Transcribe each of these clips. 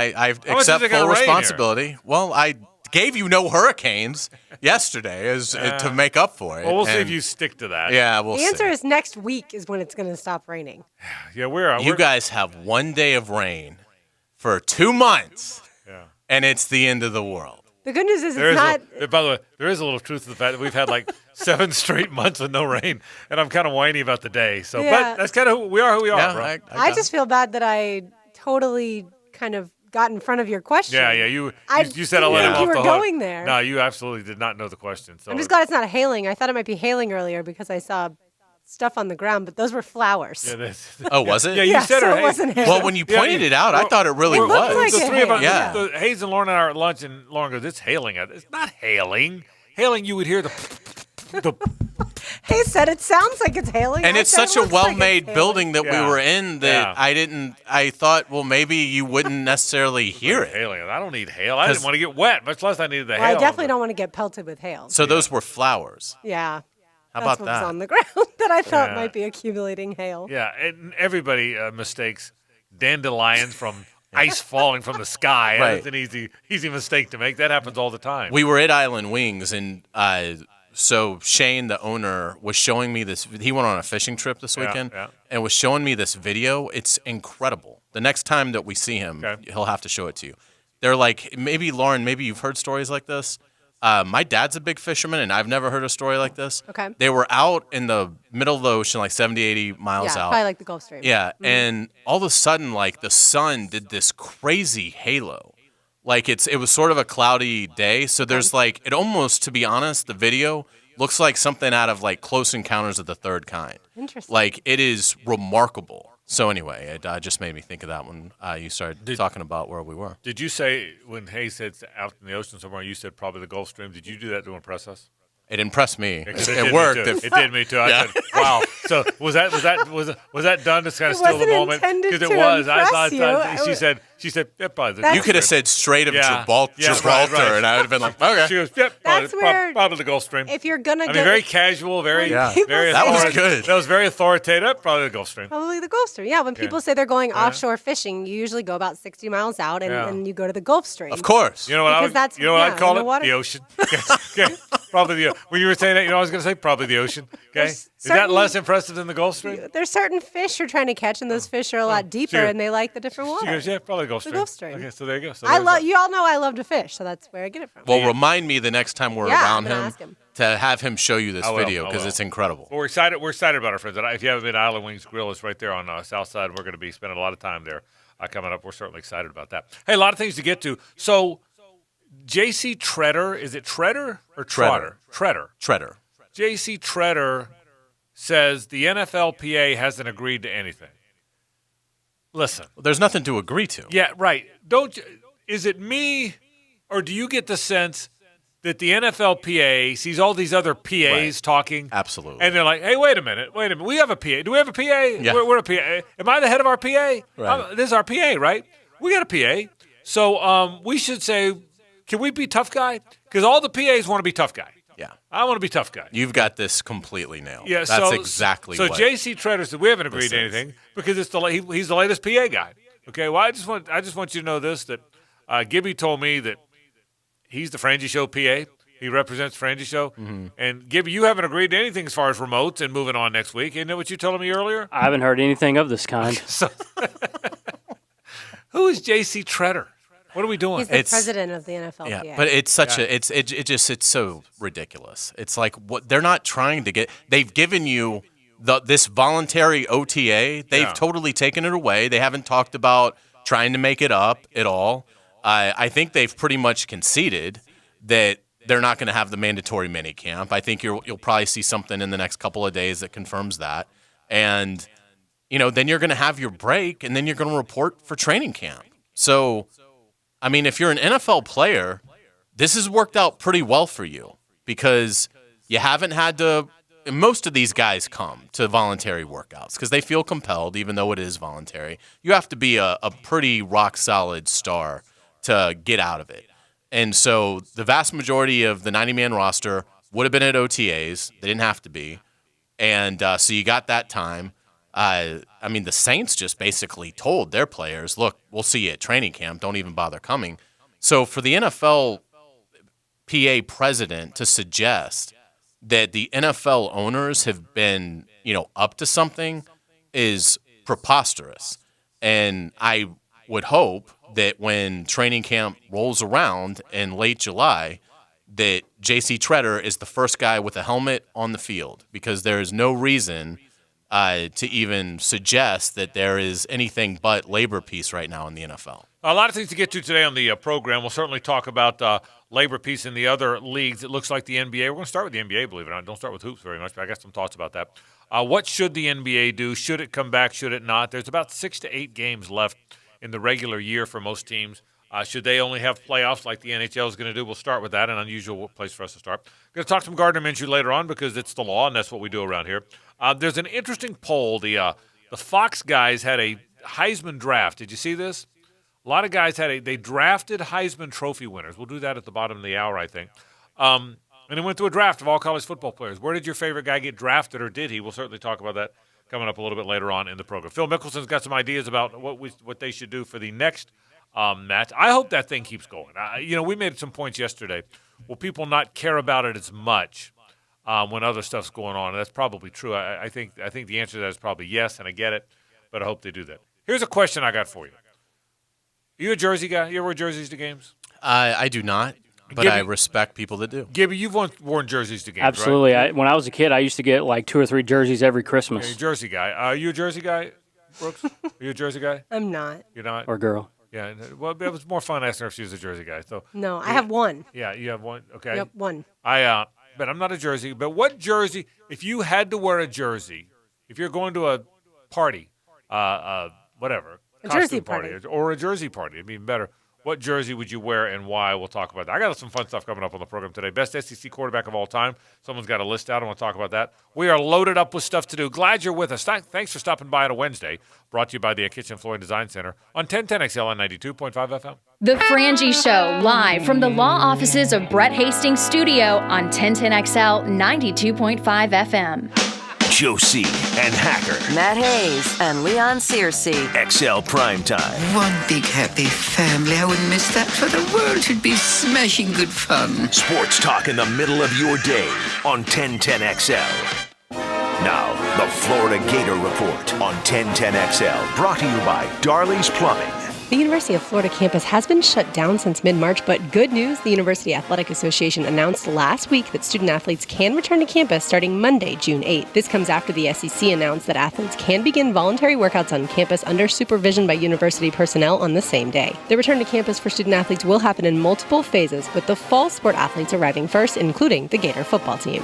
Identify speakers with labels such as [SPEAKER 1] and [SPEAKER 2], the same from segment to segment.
[SPEAKER 1] I accept full responsibility. Well, I gave you no hurricanes yesterday to make up for it.
[SPEAKER 2] Well, we'll see if you stick to that.
[SPEAKER 1] Yeah, we'll see.
[SPEAKER 3] The answer is next week is when it's going to stop raining.
[SPEAKER 2] Yeah, we're
[SPEAKER 1] You guys have one day of rain for 2 months, and it's the end of the world.
[SPEAKER 3] The good news is it's not.
[SPEAKER 2] By the way, there is a little truth to the fact that we've had like 7 straight months with no rain, and I'm kind of whiny about the day. So,
[SPEAKER 3] Yeah.
[SPEAKER 2] But that's kind of who we are, bro.
[SPEAKER 3] I just feel bad that I totally kind of got in front of your question.
[SPEAKER 2] Yeah. You said I'll let him off
[SPEAKER 3] you were
[SPEAKER 2] the hook.
[SPEAKER 3] going there.
[SPEAKER 2] No, you absolutely did not know the question. So
[SPEAKER 3] I'm just glad it's not hailing. I thought it might be hailing earlier because I saw stuff on the ground, but those were flowers.
[SPEAKER 2] Yeah,
[SPEAKER 1] oh, was it?
[SPEAKER 2] Yeah, you said
[SPEAKER 3] so
[SPEAKER 2] her.
[SPEAKER 3] it wasn't hail.
[SPEAKER 1] Well, when you pointed it out, I thought it really was.
[SPEAKER 3] like
[SPEAKER 2] the
[SPEAKER 3] it
[SPEAKER 2] three of us,
[SPEAKER 3] hailed.
[SPEAKER 2] Hayes and Lauren and I are at lunch, and Lauren goes, "It's hailing." It's not hailing. Hailing, you would hear the.
[SPEAKER 3] He said it sounds like it's hailing.
[SPEAKER 1] And it's such a well-made building that
[SPEAKER 2] Yeah.
[SPEAKER 1] we were in that I thought, well, maybe you wouldn't necessarily hear it.
[SPEAKER 2] Hailing. I don't need hail. I didn't want to get wet, much less I needed the hail.
[SPEAKER 3] I definitely don't want to get pelted with hail.
[SPEAKER 1] So those were flowers.
[SPEAKER 3] Yeah.
[SPEAKER 1] How
[SPEAKER 3] That's
[SPEAKER 1] about
[SPEAKER 3] what
[SPEAKER 1] that?
[SPEAKER 3] was on the ground that I thought
[SPEAKER 2] Yeah.
[SPEAKER 3] might be accumulating hail.
[SPEAKER 2] Yeah, and everybody mistakes dandelions from ice falling from the sky.
[SPEAKER 1] Right.
[SPEAKER 2] That's an easy mistake to make. That happens all the time.
[SPEAKER 1] We were at Island Wings, and so Shane, the owner, was showing me this. He went on a fishing trip this weekend and was showing me this video. It's incredible. The next time that we see him, he'll have to show it to you. They're like, maybe, Lauren, maybe you've heard stories like this. My dad's a big fisherman, and I've never heard a story like this.
[SPEAKER 3] Okay.
[SPEAKER 1] They were out in the middle of the ocean, like 70, 80 miles
[SPEAKER 3] Yeah,
[SPEAKER 1] out.
[SPEAKER 3] probably like the Gulf Stream.
[SPEAKER 1] Yeah, and all of a sudden, like, the sun did this crazy halo. Like, it was sort of a cloudy day, so there's, like, it almost, to be honest, the video looks like something out of, like, Close Encounters of the Third Kind.
[SPEAKER 3] Interesting.
[SPEAKER 1] Like, it is remarkable. So anyway, it just made me think of that when you started talking about where we were.
[SPEAKER 2] Did you say, when Hayes said out in the ocean somewhere, you said probably the Gulf Stream, did you do that to impress us?
[SPEAKER 1] It impressed me.
[SPEAKER 2] It
[SPEAKER 1] worked.
[SPEAKER 2] It did me too. I said, "Wow!" So was that done to kind of steal the moment?
[SPEAKER 3] Because
[SPEAKER 2] it was.
[SPEAKER 3] You.
[SPEAKER 2] She said, "Yeah, probably." The
[SPEAKER 1] You could have said straight of Gibraltar,
[SPEAKER 2] right.
[SPEAKER 1] and I would have been like, okay.
[SPEAKER 2] She goes, "Yep,
[SPEAKER 3] That's where-
[SPEAKER 2] probably the Gulf Stream."
[SPEAKER 3] If you're gonna get
[SPEAKER 2] very casual, very
[SPEAKER 3] people
[SPEAKER 2] very.
[SPEAKER 3] say
[SPEAKER 1] That was
[SPEAKER 2] authoritative.
[SPEAKER 1] good.
[SPEAKER 2] That was very authoritative. Probably the Gulf Stream.
[SPEAKER 3] Probably the Gulf Stream. Yeah, when people say they're going offshore fishing, you usually go about 60 miles out and you go to the Gulf Stream.
[SPEAKER 1] Of course.
[SPEAKER 2] You know what
[SPEAKER 3] Because that's-
[SPEAKER 2] I'd call
[SPEAKER 3] in the
[SPEAKER 2] it?
[SPEAKER 3] water.
[SPEAKER 2] The ocean. Okay. Probably the. When you were saying that, I was going to say probably the ocean. Okay.
[SPEAKER 3] There's
[SPEAKER 2] Is that
[SPEAKER 3] certain-
[SPEAKER 2] less impressive than the Gulf Stream?
[SPEAKER 3] There's certain fish you're trying to catch, and those fish are a lot deeper,
[SPEAKER 2] Sure.
[SPEAKER 3] and they like the different water.
[SPEAKER 2] She goes, yeah, probably the Gulf Stream.
[SPEAKER 3] Gulf Stream.
[SPEAKER 2] Okay, so there you go. So
[SPEAKER 3] I
[SPEAKER 2] there's
[SPEAKER 3] love.
[SPEAKER 2] that.
[SPEAKER 3] You all know I love to fish, so that's where I get it from.
[SPEAKER 1] Well, remind me the next time we're
[SPEAKER 3] Yeah,
[SPEAKER 1] around
[SPEAKER 3] I'm gonna
[SPEAKER 1] him,
[SPEAKER 3] ask him.
[SPEAKER 1] to have him show you this
[SPEAKER 2] I will,
[SPEAKER 1] video
[SPEAKER 2] I
[SPEAKER 1] because
[SPEAKER 2] will.
[SPEAKER 1] it's incredible.
[SPEAKER 2] Well, we're excited. We're excited about our friends. If you haven't been to Island Wings Grill, it's right there on South Side. We're going to be spending a lot of time there coming up. We're certainly excited about that. Hey, a lot of things to get to. So, J.C. Treader, is it Treader or Trotter?
[SPEAKER 1] Treader.
[SPEAKER 2] J.C. Treader says the NFLPA hasn't agreed to anything. Listen.
[SPEAKER 1] There's nothing to agree to.
[SPEAKER 2] Yeah, right. Is it me, or do you get the sense that the NFLPA sees all these other PAs talking?
[SPEAKER 1] Absolutely.
[SPEAKER 2] And they're like, hey, wait a minute. We have a PA. Do we have a PA?
[SPEAKER 1] Yeah.
[SPEAKER 2] We're a PA. Am I the head of our PA?
[SPEAKER 1] Right.
[SPEAKER 2] This is our PA, right? We got a PA. So we should say, can we be tough guy? Because all the PAs want to be tough guy.
[SPEAKER 1] Yeah.
[SPEAKER 2] I want to be tough guy.
[SPEAKER 1] You've got this completely nailed.
[SPEAKER 2] Yeah,
[SPEAKER 1] That's exactly
[SPEAKER 2] so
[SPEAKER 1] what.
[SPEAKER 2] J.C. Treader said we haven't agreed
[SPEAKER 1] this
[SPEAKER 2] to
[SPEAKER 1] is.
[SPEAKER 2] anything because he's the latest PA guy. Okay, well I just want you to know this, that Gibby told me that he's the Frangie Show PA. He represents Frangie Show.
[SPEAKER 1] Mm-hmm.
[SPEAKER 2] And Gibby, you haven't agreed to anything as far as remotes and moving on next week. Isn't that what you told me earlier?
[SPEAKER 4] I haven't heard anything of this kind.
[SPEAKER 2] Who is J.C. Treader? What are we doing?
[SPEAKER 3] He's the
[SPEAKER 1] It's-
[SPEAKER 3] president of the NFLPA.
[SPEAKER 1] Yeah, but it's such it's so ridiculous. It's like what they're not trying to get. They've given you this voluntary OTA. They've totally taken it away. They haven't talked about trying to make it up at all. I think they've pretty much conceded that they're not going to have the mandatory mini camp. I think you'll probably see something in the next couple of days that confirms that. And then you're going to have your break, and then you're going to report for training camp. So, I mean, if you're an NFL player, this has worked out pretty well for you because you haven't had to – most of these guys come to voluntary workouts because they feel compelled, even though it is voluntary. You have to be a pretty rock-solid star to get out of it. And so the vast majority of the 90-man roster would have been at OTAs. They didn't have to be. And so you got that time. I mean, the Saints just basically told their players, look, we'll see you at training camp. Don't even bother coming. So for the NFL PA president to suggest that the NFL owners have been, up to something is preposterous. And I would hope that when training camp rolls around in late July, that J.C. Tretter is the first guy with a helmet on the field, because there is no reason to even suggest that there is anything but labor peace right now in the NFL.
[SPEAKER 2] A lot of things to get to today on the program. We'll certainly talk about labor peace in the other leagues. It looks like the NBA. We're going to start with the NBA, believe it or not. Don't start with hoops very much, but I got some thoughts about that. What should the NBA do? Should it come back? Should it not? There's about 6 to 8 games left in the regular year for most teams. Should they only have playoffs like the NHL is going to do? We'll start with that, an unusual place for us to start. Going to talk to some Gardner Minshew later on because it's the law, and that's what we do around here. There's an interesting poll. The Fox guys had a Heisman draft. Did you see this? A lot of guys they drafted Heisman Trophy winners. We'll do that at the bottom of the hour, I think. And they went through a draft of all college football players. Where did your favorite guy get drafted, or did he? We'll certainly talk about that coming up a little bit later on in the program. Phil Mickelson's got some ideas about what they should do for the next match. I hope that thing keeps going. We made some points yesterday. Will people not care about it as much when other stuff's going on? And that's probably true. I think the answer to that is probably yes, and I get it, but I hope they do that. Here's a question I got for you. Are you a jersey guy? You ever wear jerseys to games?
[SPEAKER 1] I do not, but
[SPEAKER 2] Gibby,
[SPEAKER 1] I respect people that do.
[SPEAKER 2] Gibby, you've worn jerseys to games,
[SPEAKER 4] Absolutely.
[SPEAKER 2] right?
[SPEAKER 4] When I was a kid, I used to get like 2 or 3 jerseys every Christmas.
[SPEAKER 2] You're a jersey guy. Are you a jersey guy, Brooks? Are you a jersey guy?
[SPEAKER 3] I'm not.
[SPEAKER 2] You're not?
[SPEAKER 4] Or girl.
[SPEAKER 2] Yeah. Well, it was more fun asking her if she was a jersey guy. So
[SPEAKER 3] No, I have one.
[SPEAKER 2] yeah, you have one. Okay.
[SPEAKER 3] Yep, one.
[SPEAKER 2] But I'm not a jersey. But what jersey? If you had to wear a jersey, if you're going to a party, whatever,
[SPEAKER 3] A
[SPEAKER 2] costume
[SPEAKER 3] jersey
[SPEAKER 2] party,
[SPEAKER 3] party.
[SPEAKER 2] or a jersey party, it'd be even better. What jersey would you wear and why? We'll talk about that. I got some fun stuff coming up on the program today. Best SEC quarterback of all time. Someone's got a list out. I want to talk about that. We are loaded up with stuff to do. Glad you're with us. Thanks for stopping by on a Wednesday. Brought to you by the Kitchen Flooring Design Center on 1010XL on 92.5 FM.
[SPEAKER 5] The Frangie Show, live from the law offices of Brett Hastings Studio on 1010XL 92.5 FM.
[SPEAKER 6] Josie and Hacker.
[SPEAKER 7] Matt Hayes and Leon Searcy.
[SPEAKER 6] XL Primetime.
[SPEAKER 8] One big happy family. I wouldn't miss that for the world. It'd be smashing good fun.
[SPEAKER 6] Sports talk in the middle of your day on 1010XL. Now, the Florida Gator Report on 1010XL. Brought to you by Darley's Plumbing.
[SPEAKER 3] The University of Florida campus has been shut down since mid-March, but good news, the University Athletic Association announced last week that student-athletes can return to campus starting Monday, June 8th. This comes after the SEC announced that athletes can begin voluntary workouts on campus under supervision by university personnel on the same day. The return to campus for student-athletes will happen in multiple phases, with the fall sport athletes arriving first, including the Gator football team.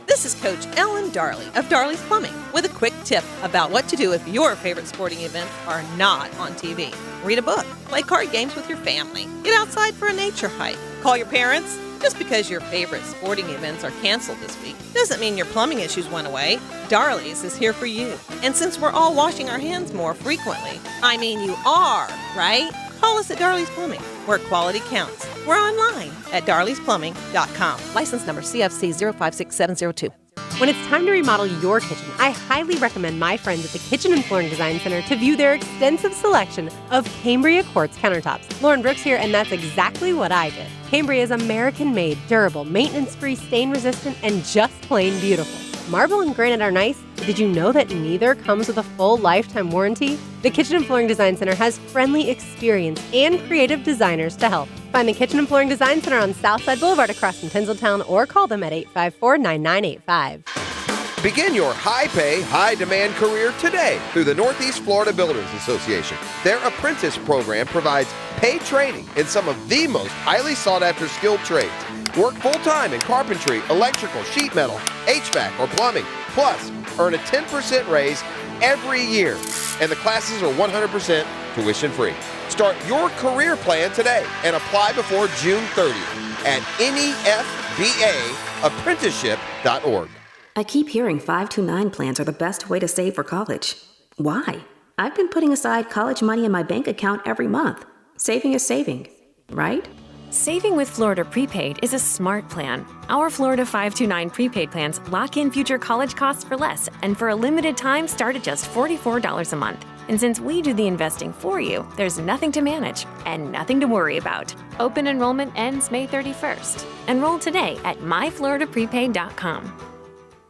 [SPEAKER 9] This is Coach Ellen Darley of Darley's Plumbing with a quick tip about what to do if your favorite sporting events are not on TV. Read a book, play card games with your family, get outside for a nature hike, call your parents. Just because your favorite sporting events are canceled this week doesn't mean your plumbing issues went away. Darley's is here for you. And since we're all washing our hands more frequently, I mean you are, right? Call us at Darley's Plumbing, where quality counts. We're online at darleysplumbing.com. License number CFC 056702.
[SPEAKER 3] When it's time to remodel your kitchen, I highly recommend my friends at the Kitchen and Flooring Design Center to view their extensive selection of Cambria quartz countertops. Lauren Brooks here, and that's exactly what I did. Cambria is American-made, durable, maintenance-free, stain-resistant, and just plain beautiful. Marble and granite are nice, but did you know that neither comes with a full lifetime warranty? The Kitchen and Flooring Design Center has friendly, experienced, and creative designers to help. Find the Kitchen and Flooring Design Center on Southside Boulevard across from Tinseltown, or call them at 854-9985.
[SPEAKER 10] Begin your high-pay, high-demand career today through the Northeast Florida Builders Association. Their apprentice program provides paid training in some of the most highly sought-after skilled trades. Work full-time in carpentry, electrical, sheet metal, HVAC, or plumbing. Plus, earn a 10% raise every year. And the classes are 100% tuition-free. Start your career plan today and apply before June 30th at nefbaapprenticeship.org.
[SPEAKER 11] I keep hearing 529 plans are the best way to save for college. Why? I've been putting aside college money in my bank account every month. Saving is saving, right?
[SPEAKER 12] Saving with Florida Prepaid is a smart plan. Our Florida 529 prepaid plans lock in future college costs for less, and for a limited time start at just $44 a month. And since we do the investing for you, there's nothing to manage and nothing to worry about. Open enrollment ends May 31st. Enroll today at myfloridaprepaid.com.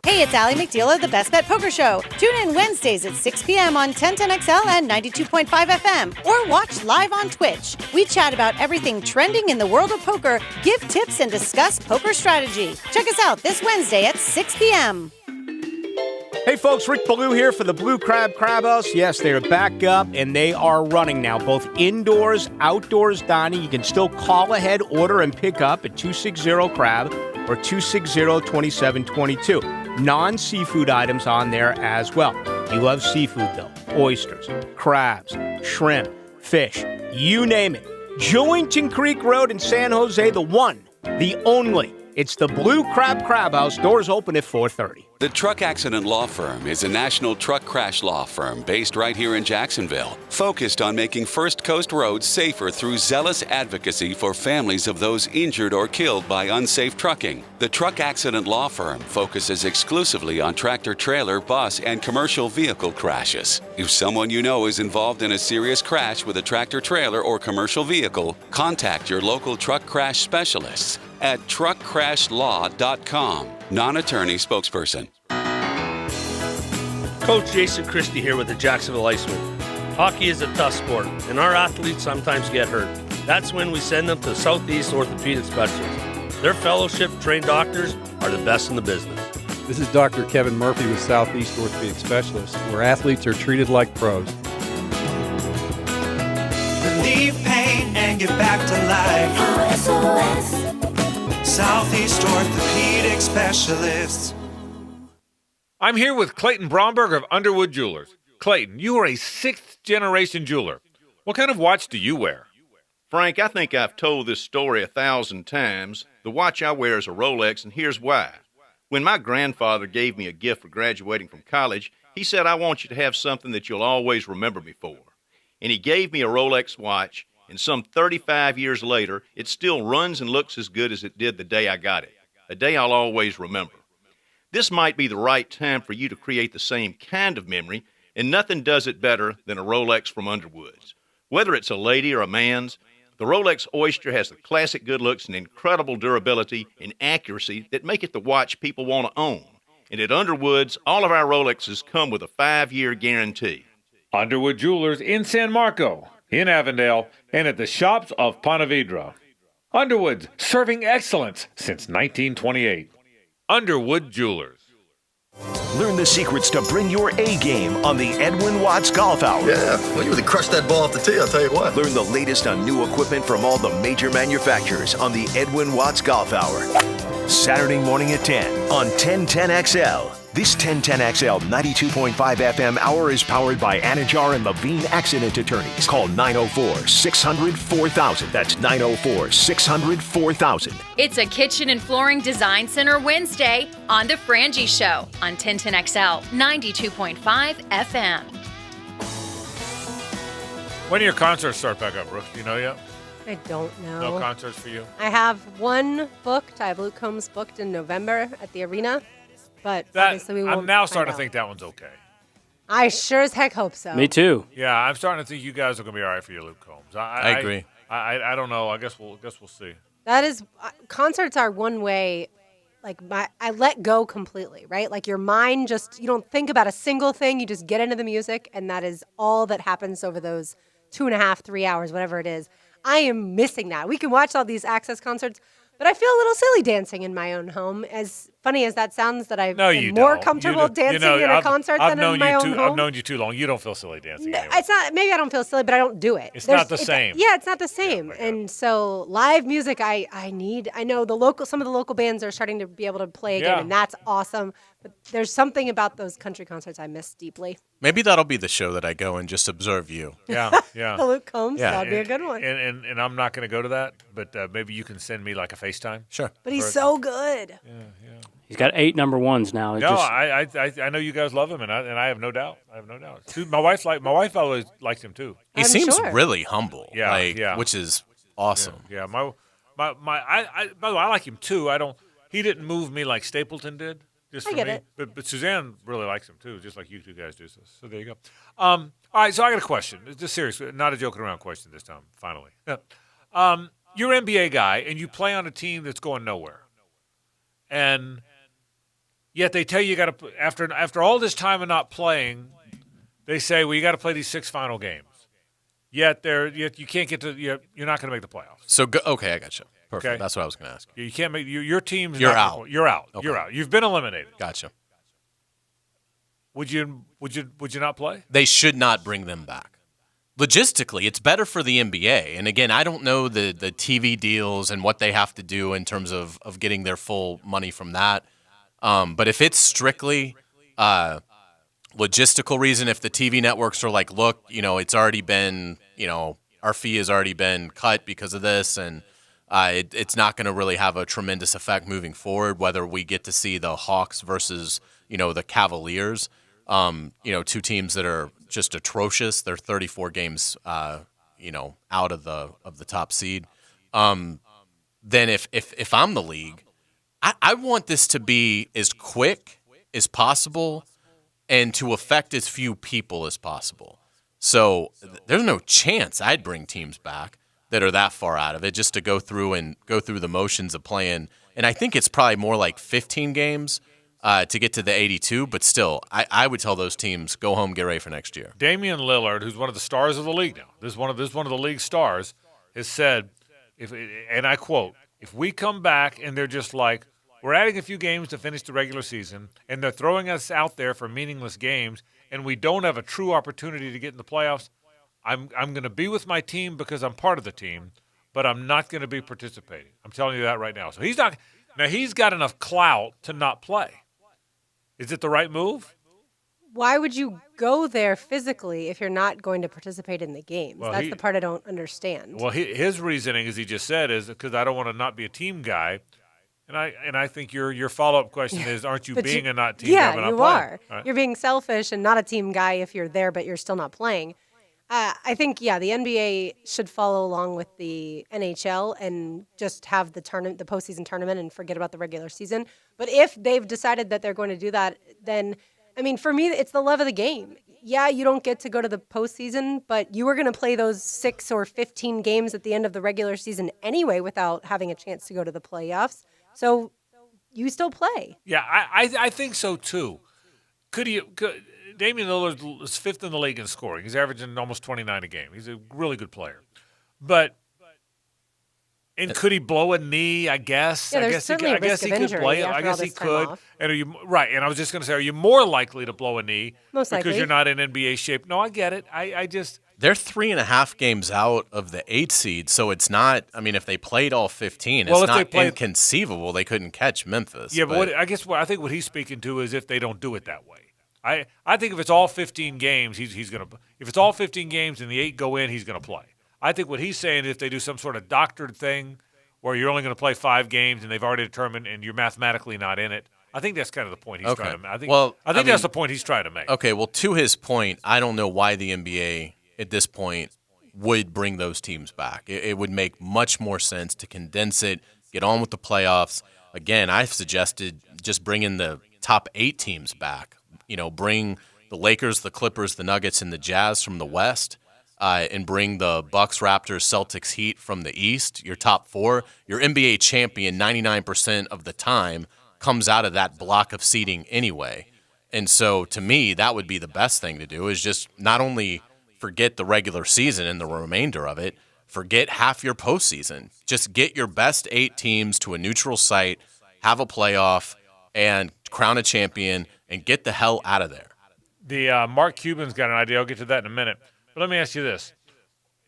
[SPEAKER 13] Hey, it's Allie McDeal of the Best Bet Poker Show. Tune in Wednesdays at 6 p.m. on 1010XL and 92.5 FM, or watch live on Twitch. We chat about everything trending in the world of poker, give tips, and discuss poker strategy. Check us out this Wednesday at 6 p.m.
[SPEAKER 14] Hey folks, Rick Ballou here for the Blue Crab Crab House. Yes, they are back up and they are running now, both indoors, outdoors dining. You can still call ahead, order, and pick up at 260-CRAB or 260-2722. Non-seafood items on there as well. You love seafood though. Oysters, crabs, shrimp, fish, you name it. Jointon Creek Road in San Jose, the one, the only. It's the Blue Crab Crab House. Doors open at 4:30.
[SPEAKER 15] The Truck Accident Law Firm is a national truck crash law firm based right here in Jacksonville, focused on making First Coast roads safer through zealous advocacy for families of those injured or killed by unsafe trucking. The Truck Accident Law Firm focuses exclusively on tractor trailer, bus, and commercial vehicle crashes. If someone you know is involved in a serious crash with a tractor trailer or commercial vehicle, contact your local truck crash specialists at truckcrashlaw.com. Non-attorney spokesperson.
[SPEAKER 16] Coach Jason Christie here with the Jacksonville Icemen. Hockey is a tough sport, and our athletes sometimes get hurt. That's when we send them to Southeast Orthopedic Specialists. Their fellowship-trained doctors are the best in the business.
[SPEAKER 17] This is Dr. Kevin Murphy with Southeast Orthopedic Specialists, where athletes are treated like pros.
[SPEAKER 18] Relieve pain and get back to life. SOS. Southeast Orthopedic Specialists.
[SPEAKER 2] I'm here with Clayton Bromberg of Underwood Jewelers. Clayton, you are a sixth-generation jeweler. What kind of watch do you wear?
[SPEAKER 19] Frank, I think I've told this story 1,000 times. The watch I wear is a Rolex, and here's why. When my grandfather gave me a gift for graduating from college, he said, I want you to have something that you'll always remember me for. And he gave me a Rolex watch, and some 35 years later, it still runs and looks as good as it did the day I got it, a day I'll always remember. This might be the right time for you to create the same kind of memory, and nothing does it better than a Rolex from Underwood's. Whether it's a lady or a man's, the Rolex Oyster has the classic good looks and incredible durability and accuracy that make it the watch people want to own. And at Underwood's, all of our Rolexes come with a 5-year guarantee.
[SPEAKER 2] Underwood Jewelers in San Marco, in Avondale, and at the shops of Ponte Vedra. Underwood, serving excellence since 1928. Underwood Jewelers.
[SPEAKER 6] Learn the secrets to bring your A game on the Edwin Watts Golf Hour.
[SPEAKER 20] Yeah, well, you really crushed that ball off the tee, I'll tell you what.
[SPEAKER 6] Learn the latest on new equipment from all the major manufacturers on the Edwin Watts Golf Hour. Saturday morning at 10 on 1010XL. This 1010XL 92.5 FM hour is powered by Anajar and Levine Accident Attorneys. Call 904-600-4000. That's 904-600-4000.
[SPEAKER 5] It's a Kitchen and Flooring Design Center Wednesday on The Frangie Show on 1010XL 92.5 FM.
[SPEAKER 2] When do your concerts start back up, Brooke? Do you know yet?
[SPEAKER 3] I don't know.
[SPEAKER 2] No concerts for you?
[SPEAKER 3] I have one booked. I have Luke Combs booked in November at the arena. But obviously we won't.
[SPEAKER 2] I'm now starting to think that one's okay.
[SPEAKER 3] I sure as heck hope so.
[SPEAKER 4] Me too.
[SPEAKER 2] Yeah, I'm starting to think you guys are going to be all right for your Luke Combs.
[SPEAKER 1] I agree.
[SPEAKER 2] I don't know. I guess we'll see.
[SPEAKER 3] That is, concerts are one way. Like I let go completely, right? Like your mind you don't think about a single thing. You just get into the music, and that is all that happens over those 2.5, 3 hours, whatever it is. I am missing that. We can watch all these Access concerts, but I feel a little silly dancing in my own home. As funny as that sounds, that I'm more comfortable dancing in a concert than in my own home.
[SPEAKER 2] I've known you too long. You don't feel silly dancing. Anyway.
[SPEAKER 3] It's not. Maybe I don't feel silly, but I don't do it.
[SPEAKER 2] It's not the same.
[SPEAKER 3] Yeah, it's not the same. Yeah, and so live music, I need. I know some of the local bands are starting to be able to play again, and that's awesome. But there's something about those country concerts I miss deeply.
[SPEAKER 1] Maybe that'll be the show that I go and just observe you.
[SPEAKER 2] Yeah.
[SPEAKER 3] The Luke Combs, that'd be a good one.
[SPEAKER 2] And I'm not going to go to that, but maybe you can send me like a FaceTime.
[SPEAKER 1] Sure.
[SPEAKER 3] But he's so good.
[SPEAKER 2] Yeah.
[SPEAKER 4] He's got 8 number ones now.
[SPEAKER 2] I know you guys love him, and I have no doubt. My wife always likes him too.
[SPEAKER 1] He seems really humble.
[SPEAKER 2] Yeah,
[SPEAKER 1] which is awesome.
[SPEAKER 2] Yeah. By the way, I like him too. He didn't move me like Stapleton did. Just for
[SPEAKER 3] I get
[SPEAKER 2] me.
[SPEAKER 3] it.
[SPEAKER 2] But Suzanne really likes him too, just like you two guys do. So there you go. All right, so I got a question. It's just serious, not a joking around question this time. Finally, you're an NBA guy and you play on a team that's going nowhere, and yet they tell you got to after all this time of not playing, they say, well, you got to play these 6 final games. Yet you can't get to you're not going to make the playoffs.
[SPEAKER 1] So okay, I got you. Perfect.
[SPEAKER 2] Okay.
[SPEAKER 1] That's what I was going to ask you.
[SPEAKER 2] You can't make your team's.
[SPEAKER 1] You're
[SPEAKER 2] not
[SPEAKER 1] out.
[SPEAKER 2] You're out.
[SPEAKER 1] Okay.
[SPEAKER 2] You're out. You've been eliminated.
[SPEAKER 1] Gotcha.
[SPEAKER 2] Would you not play?
[SPEAKER 1] They should not bring them back. Logistically, it's better for the NBA. And again, I don't know the TV deals and what they have to do in terms of getting their full money from that. But if it's strictly logistical reason, if the TV networks are like, look, it's already been, our fee has already been cut because of this, and it's not going to really have a tremendous effect moving forward, whether we get to see the Hawks versus, the Cavaliers, two teams that are just atrocious. They're 34 games, out of the top seed. Then if I'm the league, I want this to be as quick as possible and to affect as few people as possible. So there's no chance I'd bring teams back that are that far out of it just to go through the motions of playing. And I think it's probably more like 15 games to get to the 82. But still, I would tell those teams, go home, get ready for next year.
[SPEAKER 2] Damian Lillard, who's one of the stars of the league now, this is one of the league's stars, has said, and I quote, if we come back and they're just like, we're adding a few games to finish the regular season, and they're throwing us out there for meaningless games, and we don't have a true opportunity to get in the playoffs, I'm going to be with my team because I'm part of the team, but I'm not going to be participating. I'm telling you that right now. So he's got enough clout to not play. Is it the right move?
[SPEAKER 3] Why would you go there physically if you're not going to participate in the games?
[SPEAKER 2] Well,
[SPEAKER 3] That's the part I don't understand.
[SPEAKER 2] Well, his reasoning, as he just said, is because I don't want to not be a team guy. And I think your follow-up question is, aren't you being a not team guy but not
[SPEAKER 3] you
[SPEAKER 2] playing?
[SPEAKER 3] are.
[SPEAKER 2] Right?
[SPEAKER 3] You're being selfish and not a team guy if you're there but you're still not playing. I think, the NBA should follow along with the NHL and just have the postseason tournament and forget about the regular season. But if they've decided that they're going to do that, then, for me, it's the love of the game. Yeah, you don't get to go to the postseason, but you were going to play those 6 or 15 games at the end of the regular season anyway without having a chance to go to the playoffs. So you still play.
[SPEAKER 2] Yeah, I think so too. Damian Lillard is 5th in the league in scoring. He's averaging almost 29 a game. He's a really good player. And could he blow a knee? I guess.
[SPEAKER 3] Yeah,
[SPEAKER 2] I guess he could play it. I guess he could.
[SPEAKER 3] Off.
[SPEAKER 2] And and I was just going to say, are you more likely to blow a knee
[SPEAKER 3] Most
[SPEAKER 2] because
[SPEAKER 3] likely.
[SPEAKER 2] you're not in NBA shape? No, I get it. I just.
[SPEAKER 1] They're 3.5 games out of the 8 seed, so it's not. If they played all 15, it's not inconceivable they couldn't catch Memphis.
[SPEAKER 2] Yeah, but I think what he's speaking to is if they don't do it that way. I think if it's all 15 games, he's going to. If it's all 15 games and the 8 go in, he's going to play. I think what he's saying is if they do some sort of doctored thing where you're only going to play 5 games and they've already determined and you're mathematically not in it. I think that's kind of the point he's trying to make. I think that's the point he's trying to make.
[SPEAKER 1] Okay, well, to his point, I don't know why the NBA at this point would bring those teams back. It would make much more sense to condense it, get on with the playoffs. Again, I've suggested just bringing the top 8 teams back. Bring the Lakers, the Clippers, the Nuggets, and the Jazz from the West, and bring the Bucks, Raptors, Celtics, Heat from the East, your top 4. Your NBA champion 99% of the time comes out of that block of seeding anyway. And so to me, that would be the best thing to do is just not only forget the regular season and the remainder of it, forget half your postseason. Just get your best 8 teams to a neutral site, have a playoff, and crown a champion, and get the hell out of there.
[SPEAKER 2] The Mark Cuban's got an idea. I'll get to that in a minute. But let me ask you this.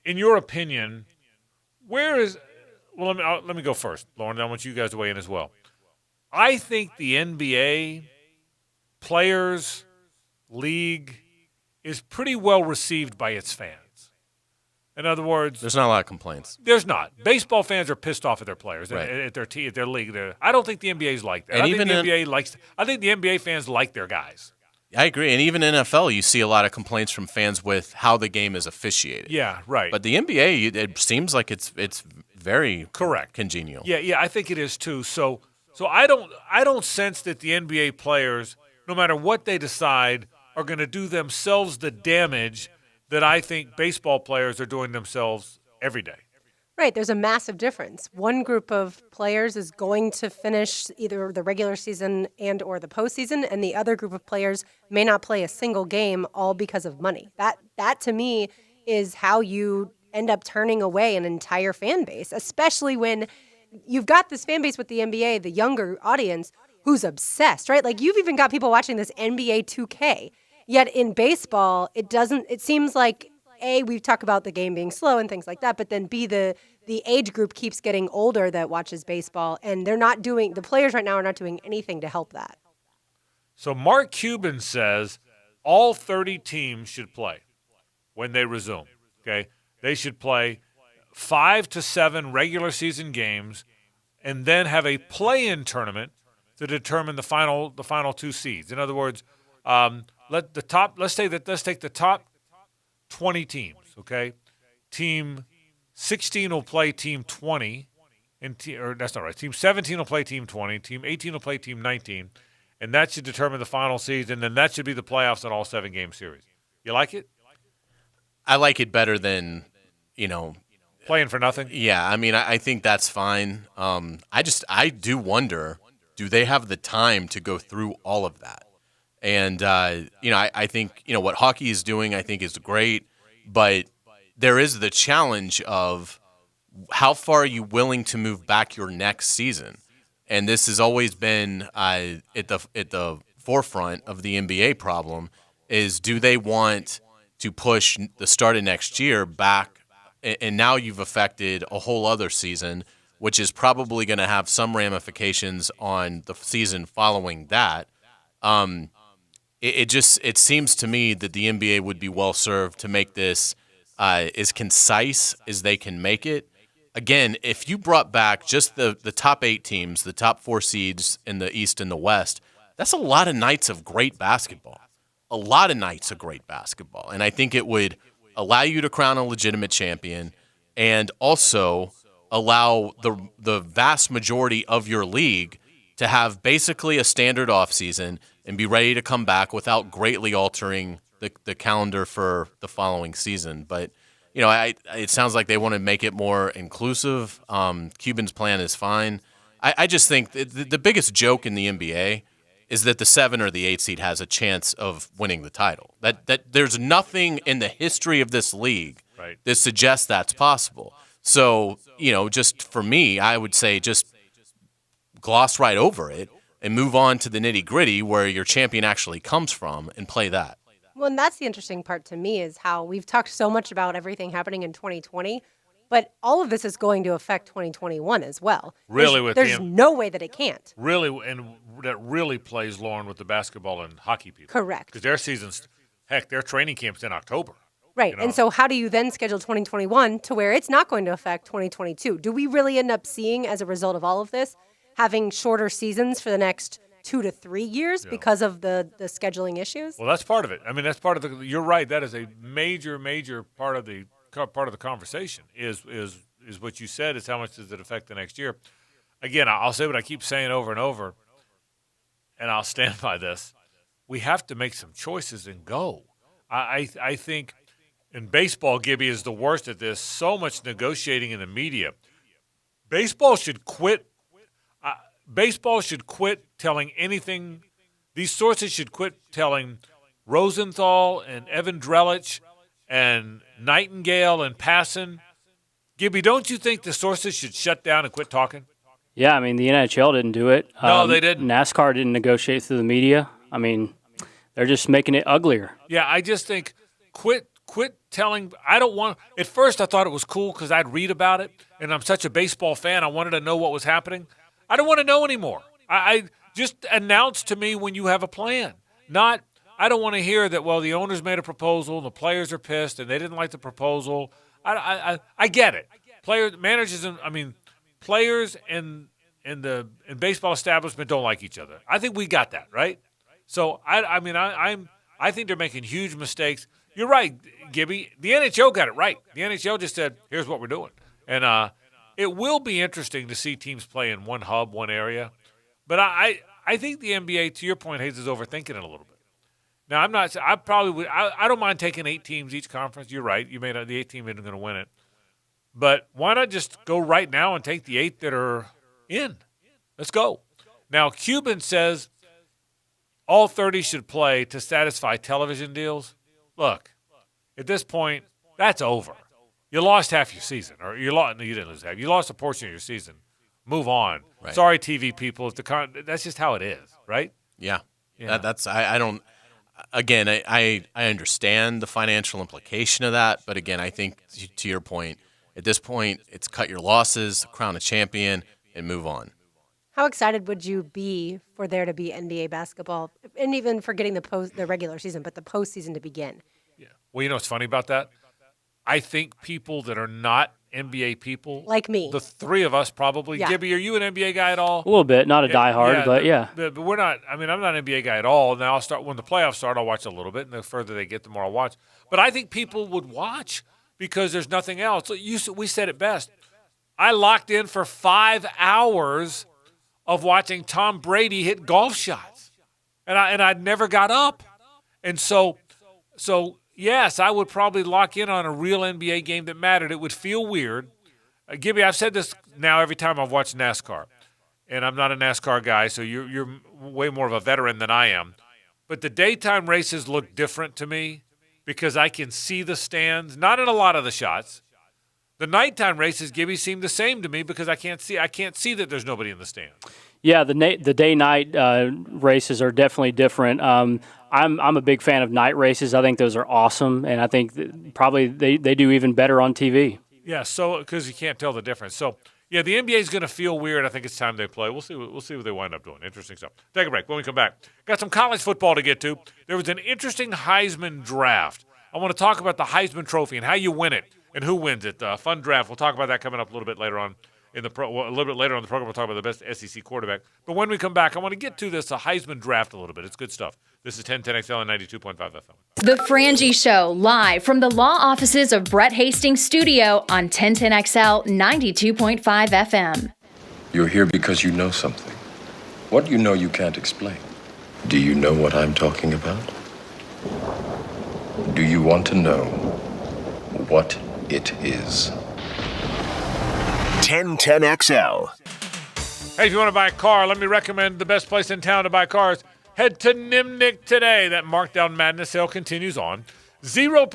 [SPEAKER 2] In your opinion, let me go first, Lauren. I want you guys to weigh in as well. I think the NBA players league is pretty well received by its fans. In other words,
[SPEAKER 1] there's not a lot of complaints.
[SPEAKER 2] There's not. Baseball fans are pissed off at their players, at their league. I don't think the NBA is like that. I think the NBA fans like their guys.
[SPEAKER 1] I agree. And even NFL, you see a lot of complaints from fans with how the game is officiated.
[SPEAKER 2] Yeah, right.
[SPEAKER 1] But the NBA, it seems like it's very
[SPEAKER 2] correct,
[SPEAKER 1] congenial.
[SPEAKER 2] Yeah, I think it is too. So I don't sense that the NBA players, no matter what they decide, are going to do themselves the damage that I think baseball players are doing themselves every day.
[SPEAKER 3] Right, there's a massive difference. One group of players is going to finish either the regular season and or the postseason, and the other group of players may not play a single game, all because of money. That to me is how you end up turning away an entire fan base, especially when you've got this fan base with the NBA, the younger audience, who's obsessed, right? Like you've even got people watching this NBA 2K. Yet in baseball, it seems like A, we talk about the game being slow and things like that, but then B, the age group keeps getting older that watches baseball, and the players right now are not doing anything to help that.
[SPEAKER 2] So Mark Cuban says all 30 teams should play when they resume, okay? They should play 5 to 7 regular season games and then have a play-in tournament to determine the final 2 seeds. In other words, let's take the top 20 teams, okay? Team 16 will play Team 20, or that's not right. Team 17 will play Team 20. Team 18 will play Team 19, and that should determine the final seeds, and then that should be the playoffs in all 7-game series. You like it?
[SPEAKER 1] I like it better than,
[SPEAKER 2] playing for nothing.
[SPEAKER 1] Yeah, I mean, I think that's fine. I do wonder, do they have the time to go through all of that? And, I think, what hockey is doing, I think is great, but there is the challenge of how far are you willing to move back your next season? And this has always been at the forefront of the NBA problem is do they want to push the start of next year back? And now you've affected a whole other season, which is probably going to have some ramifications on the season following that. It seems to me that the NBA would be well served to make this as concise as they can make it. Again, if you brought back just the top 8 teams, the top 4 seeds in the East and the West, that's a lot of nights of great basketball. A lot of nights of great basketball. And I think it would allow you to crown a legitimate champion and also allow the vast majority of your league to have basically a standard offseason and be ready to come back without greatly altering the calendar for the following season. But, it sounds like they want to make it more inclusive. Cuban's plan is fine. I just think the biggest joke in the NBA is that the 7 or the 8 seed has a chance of winning the title. That there's nothing in the history of this league that suggests that's possible. So, just for me, I would say just gloss right over it and move on to the nitty-gritty where your champion actually comes from and play that.
[SPEAKER 3] Well, and that's the interesting part to me is how we've talked so much about everything happening in 2020, but all of this is going to affect 2021 as well.
[SPEAKER 2] Really,
[SPEAKER 3] there's no way that it can't.
[SPEAKER 2] Really, and that really plays, Lauren, with the basketball and hockey people.
[SPEAKER 3] Correct.
[SPEAKER 2] Because their seasons, their training camp's in October.
[SPEAKER 3] Right. And so how do you then schedule 2021 to where it's not going to affect 2022? Do we really end up seeing, as a result of all of this, having shorter seasons for the next 2 to 3 years because of the scheduling issues?
[SPEAKER 2] Well, that's part of it. I mean, that's part of you're right. That is a major part of the conversation is what you said is how much does it affect the next year? Again, I'll say what I keep saying over and over, and I'll stand by this. We have to make some choices and go. I think in baseball, Gibby is the worst at this. So much negotiating in the media. Baseball should quit. Baseball should quit telling anything. These sources should quit telling Rosenthal and Evan Drellich and Nightingale and Passan. Gibby, don't you think the sources should shut down and quit talking?
[SPEAKER 4] Yeah, I mean, the NHL didn't do it.
[SPEAKER 2] No, they didn't.
[SPEAKER 4] NASCAR didn't negotiate through the media. I mean, they're just making it uglier.
[SPEAKER 2] Yeah, I just think quit telling. I don't want. At first, I thought it was cool because I'd read about it, and I'm such a baseball fan. I wanted to know what was happening. I don't want to know anymore. I just announce to me when you have a plan. I don't want to hear that, well, the owners made a proposal and the players are pissed and they didn't like the proposal. I get it. Players and baseball establishment don't like each other. I think we got that, right? So I think they're making huge mistakes. You're right, Gibby. The NHL got it right. The NHL just said, here's what we're doing. And It will be interesting to see teams play in one hub, one area. But I think the NBA, to your point, Hayes, is overthinking it a little bit. Now, I don't mind taking 8 teams each conference. You're right. You made the 8 team isn't going to win it. But why not just go right now and take the 8 that are in? Let's go. Now, Cuban says all 30 should play to satisfy television deals. Look, at this point, that's over. You lost half your season, or you didn't lose half. You lost a portion of your season. Move on.
[SPEAKER 1] Right.
[SPEAKER 2] Sorry, TV people. That's just how it is, right?
[SPEAKER 1] Yeah. I don't. Again, I understand the financial implication of that, but again, I think to your point, at this point, it's cut your losses, crown a champion, and move on.
[SPEAKER 3] How excited would you be for there to be NBA basketball, and even forgetting the regular season, but the postseason to begin?
[SPEAKER 2] Yeah. Well, you know what's funny about that? I think people that are not NBA people,
[SPEAKER 3] like me,
[SPEAKER 2] the 3 of us probably.
[SPEAKER 3] Yeah.
[SPEAKER 2] Gibby, are you an NBA guy at all?
[SPEAKER 4] A little bit, not a diehard, but yeah.
[SPEAKER 2] But we're not. I mean, I'm not an NBA guy at all. Now I'll start when the playoffs start. I'll watch a little bit, and the further they get, the more I'll watch. But I think people would watch because there's nothing else. We said it best. I locked in for 5 hours of watching Tom Brady hit golf shots, and I never got up, and so yes, I would probably lock in on a real NBA game that mattered. It would feel weird. Gibby, I've said this now every time I've watched NASCAR, and I'm not a NASCAR guy, so you're way more of a veteran than I am. But the daytime races look different to me because I can see the stands, not in a lot of the shots. The nighttime races, Gibby, seem the same to me because I can't see that there's nobody in the stands.
[SPEAKER 4] Yeah, the day-night races are definitely different. I'm a big fan of night races. I think those are awesome, and I think probably they do even better on TV.
[SPEAKER 2] Yeah, so because you can't tell the difference. So yeah, the NBA is going to feel weird. I think it's time they play. We'll see what they wind up doing. Interesting stuff. Take a break. When we come back, got some college football to get to. There was an interesting Heisman draft. I want to talk about the Heisman Trophy and how you win it and who wins it. Fun draft. We'll talk about that coming up a little bit later on. A little bit later on in the program, we'll talk about the best SEC quarterback. But when we come back, I want to get to this Heisman draft a little bit. It's good stuff. This is 1010XL and 92.5 FM.
[SPEAKER 5] The Frangie Show, live from the law offices of Brett Hastings' studio on 1010XL 92.5 FM.
[SPEAKER 21] You're here because you know something. What you know you can't explain. Do you know what I'm talking about? Do you want to know what it is?
[SPEAKER 6] 1010XL.
[SPEAKER 2] Hey, if you want to buy a car, let me recommend the best place in town to buy cars. Head to Nimnick today. That Markdown Madness sale continues on. 0%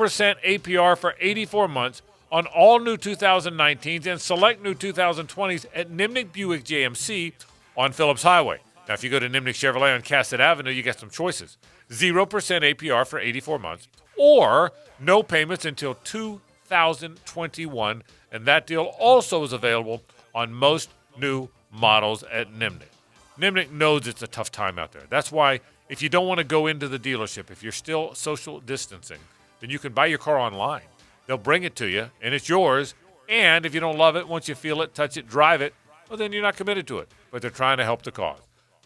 [SPEAKER 2] APR for 84 months on all new 2019s and select new 2020s at Nimnick Buick GMC on Phillips Highway. Now, if you go to Nimnick Chevrolet on Cassett Avenue, you get some choices. 0% APR for 84 months or no payments until 2021. And that deal also is available on most new models at Nimnick. Nimnick knows it's a tough time out there. That's why if you don't want to go into the dealership, if you're still social distancing, then you can buy your car online. They'll bring it to you, and it's yours. And if you don't love it, once you feel it, touch it, drive it, well, then you're not committed to it. But they're trying to help the cause.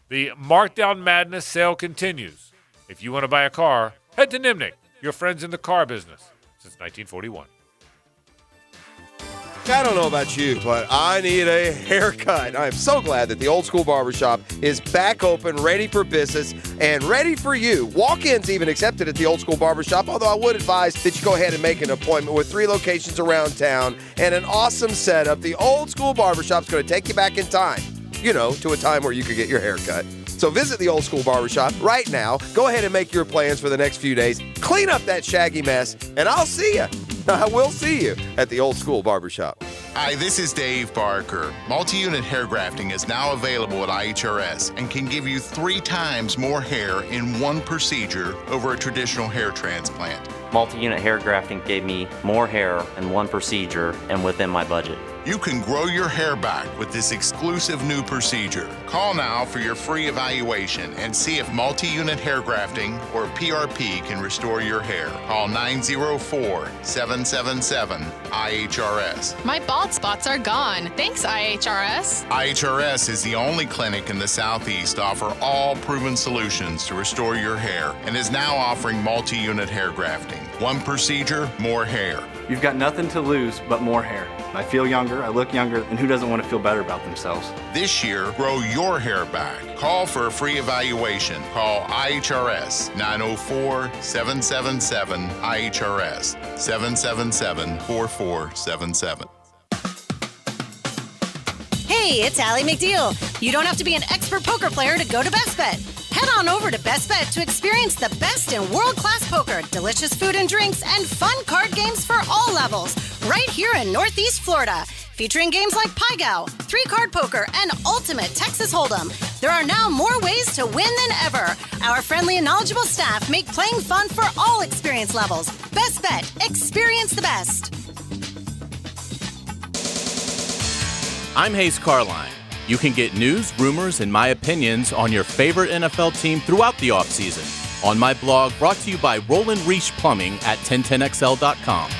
[SPEAKER 2] The Markdown Madness sale continues. If you want to buy a car, head to Nimnick, your friends in the car business since 1941.
[SPEAKER 10] I don't know about you, but I need a haircut. I'm so glad that the Old School Barbershop is back open, ready for business, and ready for you. Walk-ins even accepted at the Old School Barbershop, although I would advise that you go ahead and make an appointment with 3 locations around town and an awesome setup. The Old School Barbershop is going to take you back in time, to a time where you could get your haircut. So visit the Old School Barbershop right now. Go ahead and make your plans for the next few days. Clean up that shaggy mess, and I'll see you. I will see you at the Old School Barbershop.
[SPEAKER 22] Hi, this is Dave Barker. Multi-unit hair grafting is now available at IHRS and can give you 3 times more hair in one procedure over a traditional hair transplant.
[SPEAKER 23] Multi-unit hair grafting gave me more hair in one procedure and within my budget.
[SPEAKER 22] You can grow your hair back with this exclusive new procedure. Call now for your free evaluation and see if multi-unit hair grafting or PRP can restore your hair. Call 904-777-IHRS.
[SPEAKER 24] My bald spots are gone. Thanks, IHRS.
[SPEAKER 22] IHRS is the only clinic in the Southeast to offer all proven solutions to restore your hair and is now offering multi-unit hair grafting. One procedure, more hair.
[SPEAKER 7] You've got nothing to lose but more hair. I feel younger, I look younger, and who doesn't want to feel better about themselves?
[SPEAKER 22] This year, grow your hair back. Call for a free evaluation. Call IHRS 904-777-IHRS 777-4477.
[SPEAKER 13] Hey, it's Allie McDeal. You don't have to be an expert poker player to go to Best Bet. Head on over to Best Bet to experience the best in world-class poker, delicious food and drinks, and fun card games for all levels, right here in Northeast Florida. Featuring games like Pai Gow, 3-card poker, and Ultimate Texas Hold'em. There are now more ways to win than ever. Our friendly and knowledgeable staff make playing fun for all experience levels. Best Bet. Experience the best.
[SPEAKER 1] I'm Hayes Carline. You can get news, rumors, and my opinions on your favorite NFL team throughout the offseason on my blog, brought to you by Roland Reach Plumbing at 1010XL.com.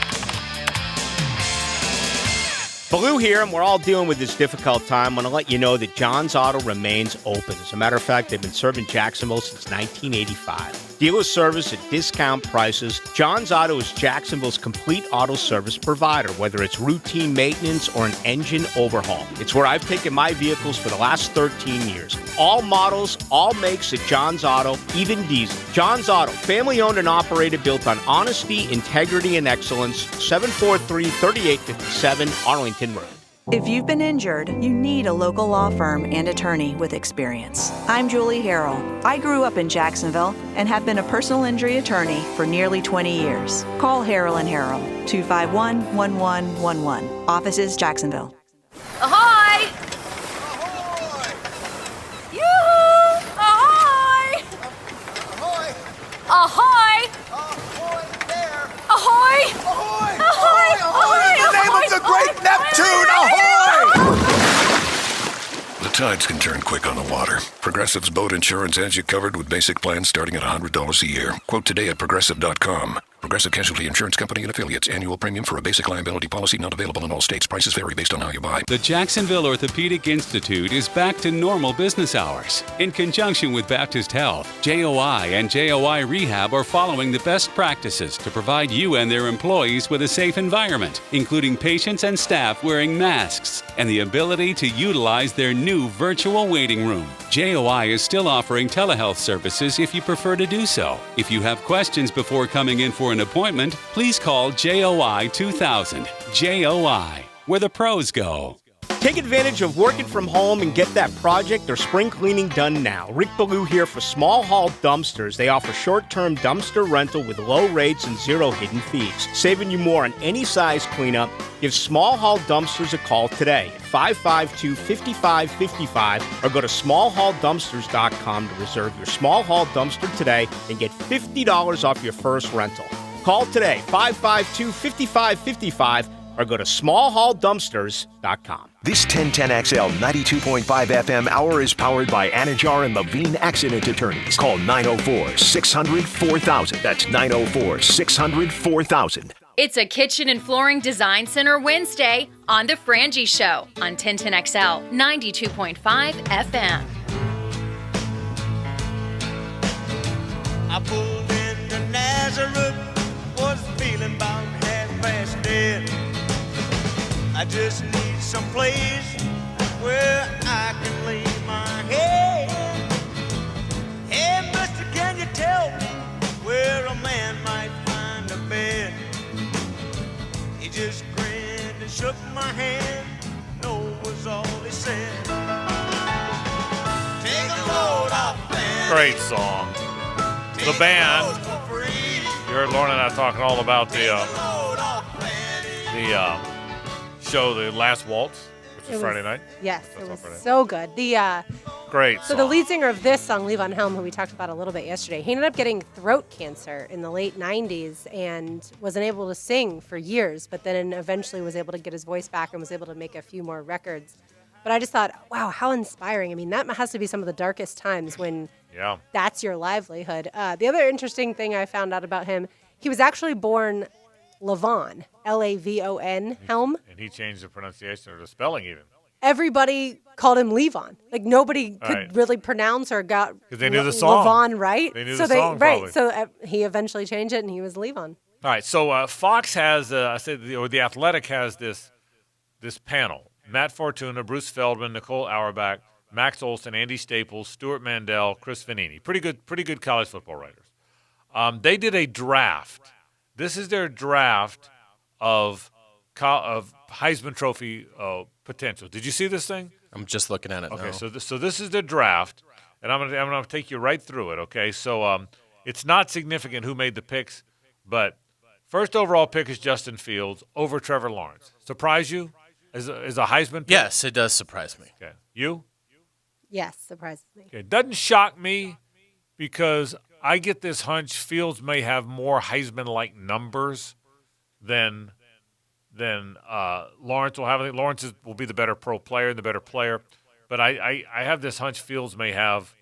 [SPEAKER 14] Baloo here, and we're all dealing with this difficult time. I want to let you know that John's Auto remains open. As a matter of fact, they've been serving Jacksonville since 1985. Dealer service at discount prices. John's Auto is Jacksonville's complete auto service provider, whether it's routine maintenance or an engine overhaul. It's where I've taken my vehicles for the last 13 years. All models, all makes at John's Auto, even diesel. John's Auto, family-owned and operated, built on honesty, integrity, and excellence. 743-3857 Arlington Road.
[SPEAKER 8] If you've been injured, you need a local law firm and attorney with experience. I'm Julie Harrell. I grew up in Jacksonville and have been a personal injury attorney for nearly 20 years. Call Harrell & Harrell, 251-1111. Offices, Jacksonville.
[SPEAKER 5] Ahoy! Yoo-hoo! Ahoy! Ahoy! Ahoy! Ahoy! Ahoy!
[SPEAKER 9] In the name of the great Neptune, ahoy!
[SPEAKER 21] The tides can turn quick on the water. Progressive's boat insurance has you covered with basic plans starting at $100 a year. Quote today at Progressive.com. Progressive Casualty Insurance Company and Affiliates. Annual premium for a basic liability policy not available in all states. Prices vary based on how you buy.
[SPEAKER 11] The Jacksonville Orthopedic Institute is back to normal business hours. In conjunction with Baptist Health, JOI and JOI Rehab are following the best practices to provide you and their employees with a safe environment, including patients and staff wearing masks and the ability to utilize their new virtual waiting room. JOI is still offering telehealth services if you prefer to do so. If you have questions before coming in for an appointment, please call JOI 2000. JOI, where the pros go.
[SPEAKER 14] Take advantage of working from home and get that project or spring cleaning done now. Rick Ballou here for Small Haul Dumpsters. They offer short-term dumpster rental with low rates and zero hidden fees. Saving you more on any size cleanup. Give Small Haul Dumpsters a call today at 552-5555 or go to smallhauldumpsters.com to reserve your Small Haul dumpster today and get $50 off your first rental. Call today, 552-5555 or go to smallhauldumpsters.com.
[SPEAKER 6] This 1010XL 92.5 FM hour is powered by Anajar and Levine Accident Attorneys. Call 904-600-4000. That's 904-600-4000.
[SPEAKER 5] It's a Kitchen and Flooring Design Center Wednesday on The Frangie Show on 1010XL 92.5 FM.
[SPEAKER 25] I pulled into Nazareth, was feeling about half past dead. I just need some place where I can lay my head. Hey, mister, can you tell me where a man might find a bed? He just grinned and shook my hand. No was all he said. Take a load off, man.
[SPEAKER 2] Great song. The band. You heard Lauren and I talking all about the show, The Last Waltz, which is Friday night.
[SPEAKER 3] Yes, it was so good.
[SPEAKER 2] Great
[SPEAKER 3] So
[SPEAKER 2] song.
[SPEAKER 3] the lead singer of this song, Levon Helm, who we talked about a little bit yesterday, he ended up getting throat cancer in the late 90s and wasn't able to sing for years, but then eventually was able to get his voice back and was able to make a few more records. But I just thought, wow, how inspiring. I mean, that has to be some of the darkest times when that's your livelihood. The other interesting thing I found out about him, he was actually born Lavon, Lavon, Helm.
[SPEAKER 2] And he changed the pronunciation or the spelling even.
[SPEAKER 3] Everybody called him Levon. Like nobody could really pronounce or got
[SPEAKER 2] because they knew the song.
[SPEAKER 3] Levon right.
[SPEAKER 2] They knew
[SPEAKER 3] so
[SPEAKER 2] the song.
[SPEAKER 3] Right.
[SPEAKER 2] Probably.
[SPEAKER 3] So he eventually changed it, and he was Levon.
[SPEAKER 2] All right, so Fox has, The Athletic has this panel: Matt Fortuna, Bruce Feldman, Nicole Auerbach, Max Olson, Andy Staples, Stuart Mandel, Chris Vanini. Pretty good college football writers. They did a draft. This is their draft of Heisman Trophy potential. Did you see this thing?
[SPEAKER 1] I'm just looking at it now.
[SPEAKER 2] Okay, so this is the draft, and I'm gonna take you right through it. Okay, so it's not significant who made the picks, but first overall pick is Justin Fields over Trevor Lawrence. Surprise you as a Heisman pick?
[SPEAKER 1] Yes, it does surprise me.
[SPEAKER 2] Okay, you?
[SPEAKER 3] Yes, surprises me.
[SPEAKER 2] Okay, it doesn't shock me because I get this hunch Fields may have more Heisman-like numbers than Lawrence will have. I think Lawrence will be the better pro player and the better player. But I have this hunch Fields may have.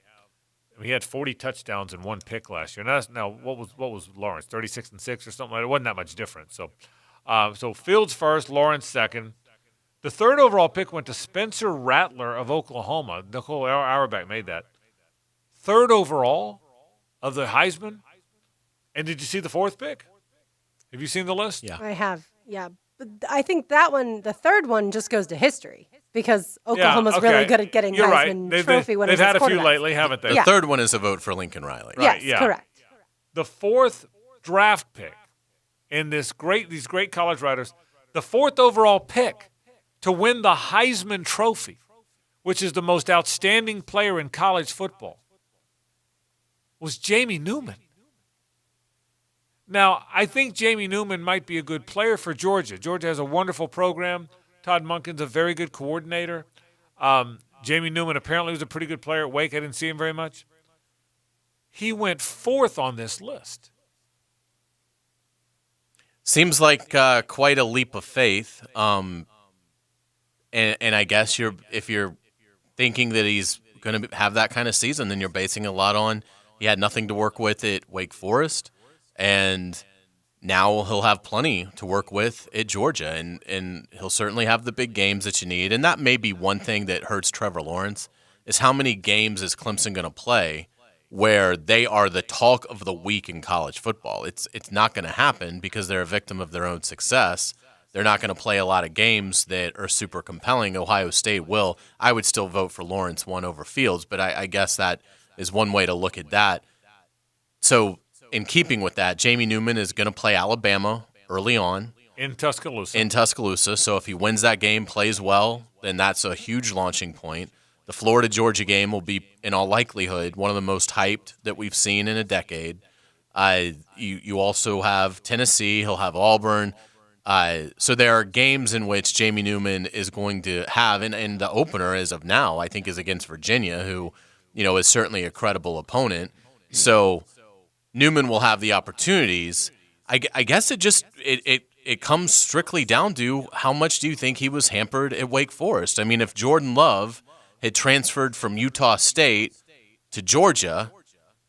[SPEAKER 2] He had 40 touchdowns and 1 pick last year. Now what was Lawrence? 36-6 or something like that. It wasn't that much different. So Fields first, Lawrence second. The third overall pick went to Spencer Rattler of Oklahoma. Nicole Auerbach made that. Third overall of the Heisman. And did you see the fourth pick? Have you seen the list?
[SPEAKER 1] Yeah.
[SPEAKER 3] I have, yeah. But I think that one, the third one, just goes to history because Oklahoma's really good at getting Heisman Trophy winners.
[SPEAKER 2] They've had a few
[SPEAKER 3] quarterbacks.
[SPEAKER 2] lately, haven't they?
[SPEAKER 1] The third one is a vote for Lincoln Riley.
[SPEAKER 2] Right,
[SPEAKER 3] Yes, correct.
[SPEAKER 2] The fourth draft pick in these great college writers, the fourth overall pick to win the Heisman Trophy, which is the most outstanding player in college football, was Jamie Newman. Now, I think Jamie Newman might be a good player for Georgia. Georgia has a wonderful program. Todd Monken's a very good coordinator. Jamie Newman apparently was a pretty good player at Wake. I didn't see him very much. He went fourth on this list.
[SPEAKER 1] Seems like quite a leap of faith. And I guess if you're thinking that he's going to have that kind of season, then you're basing a lot on he had nothing to work with at Wake Forest, and now he'll have plenty to work with at Georgia, and he'll certainly have the big games that you need. And that may be one thing that hurts Trevor Lawrence, is how many games is Clemson going to play where they are the talk of the week in college football. It's not going to happen because they're a victim of their own success. They're not going to play a lot of games that are super compelling. Ohio State will. I would still vote for Lawrence one over Fields, but I guess that is one way to look at that. So in keeping with that, Jamie Newman is going to play Alabama early on.
[SPEAKER 2] In Tuscaloosa.
[SPEAKER 1] So if he wins that game, plays well, then that's a huge launching point. The Florida-Georgia game will be, in all likelihood, one of the most hyped that we've seen in a decade. You also have Tennessee. He'll have Auburn. So there are games in which Jamie Newman is going to have, and the opener as of now, I think, is against Virginia, who, is certainly a credible opponent. So Newman will have the opportunities. I guess it comes strictly down to how much do you think he was hampered at Wake Forest? I mean, if Jordan Love had transferred from Utah State to Georgia,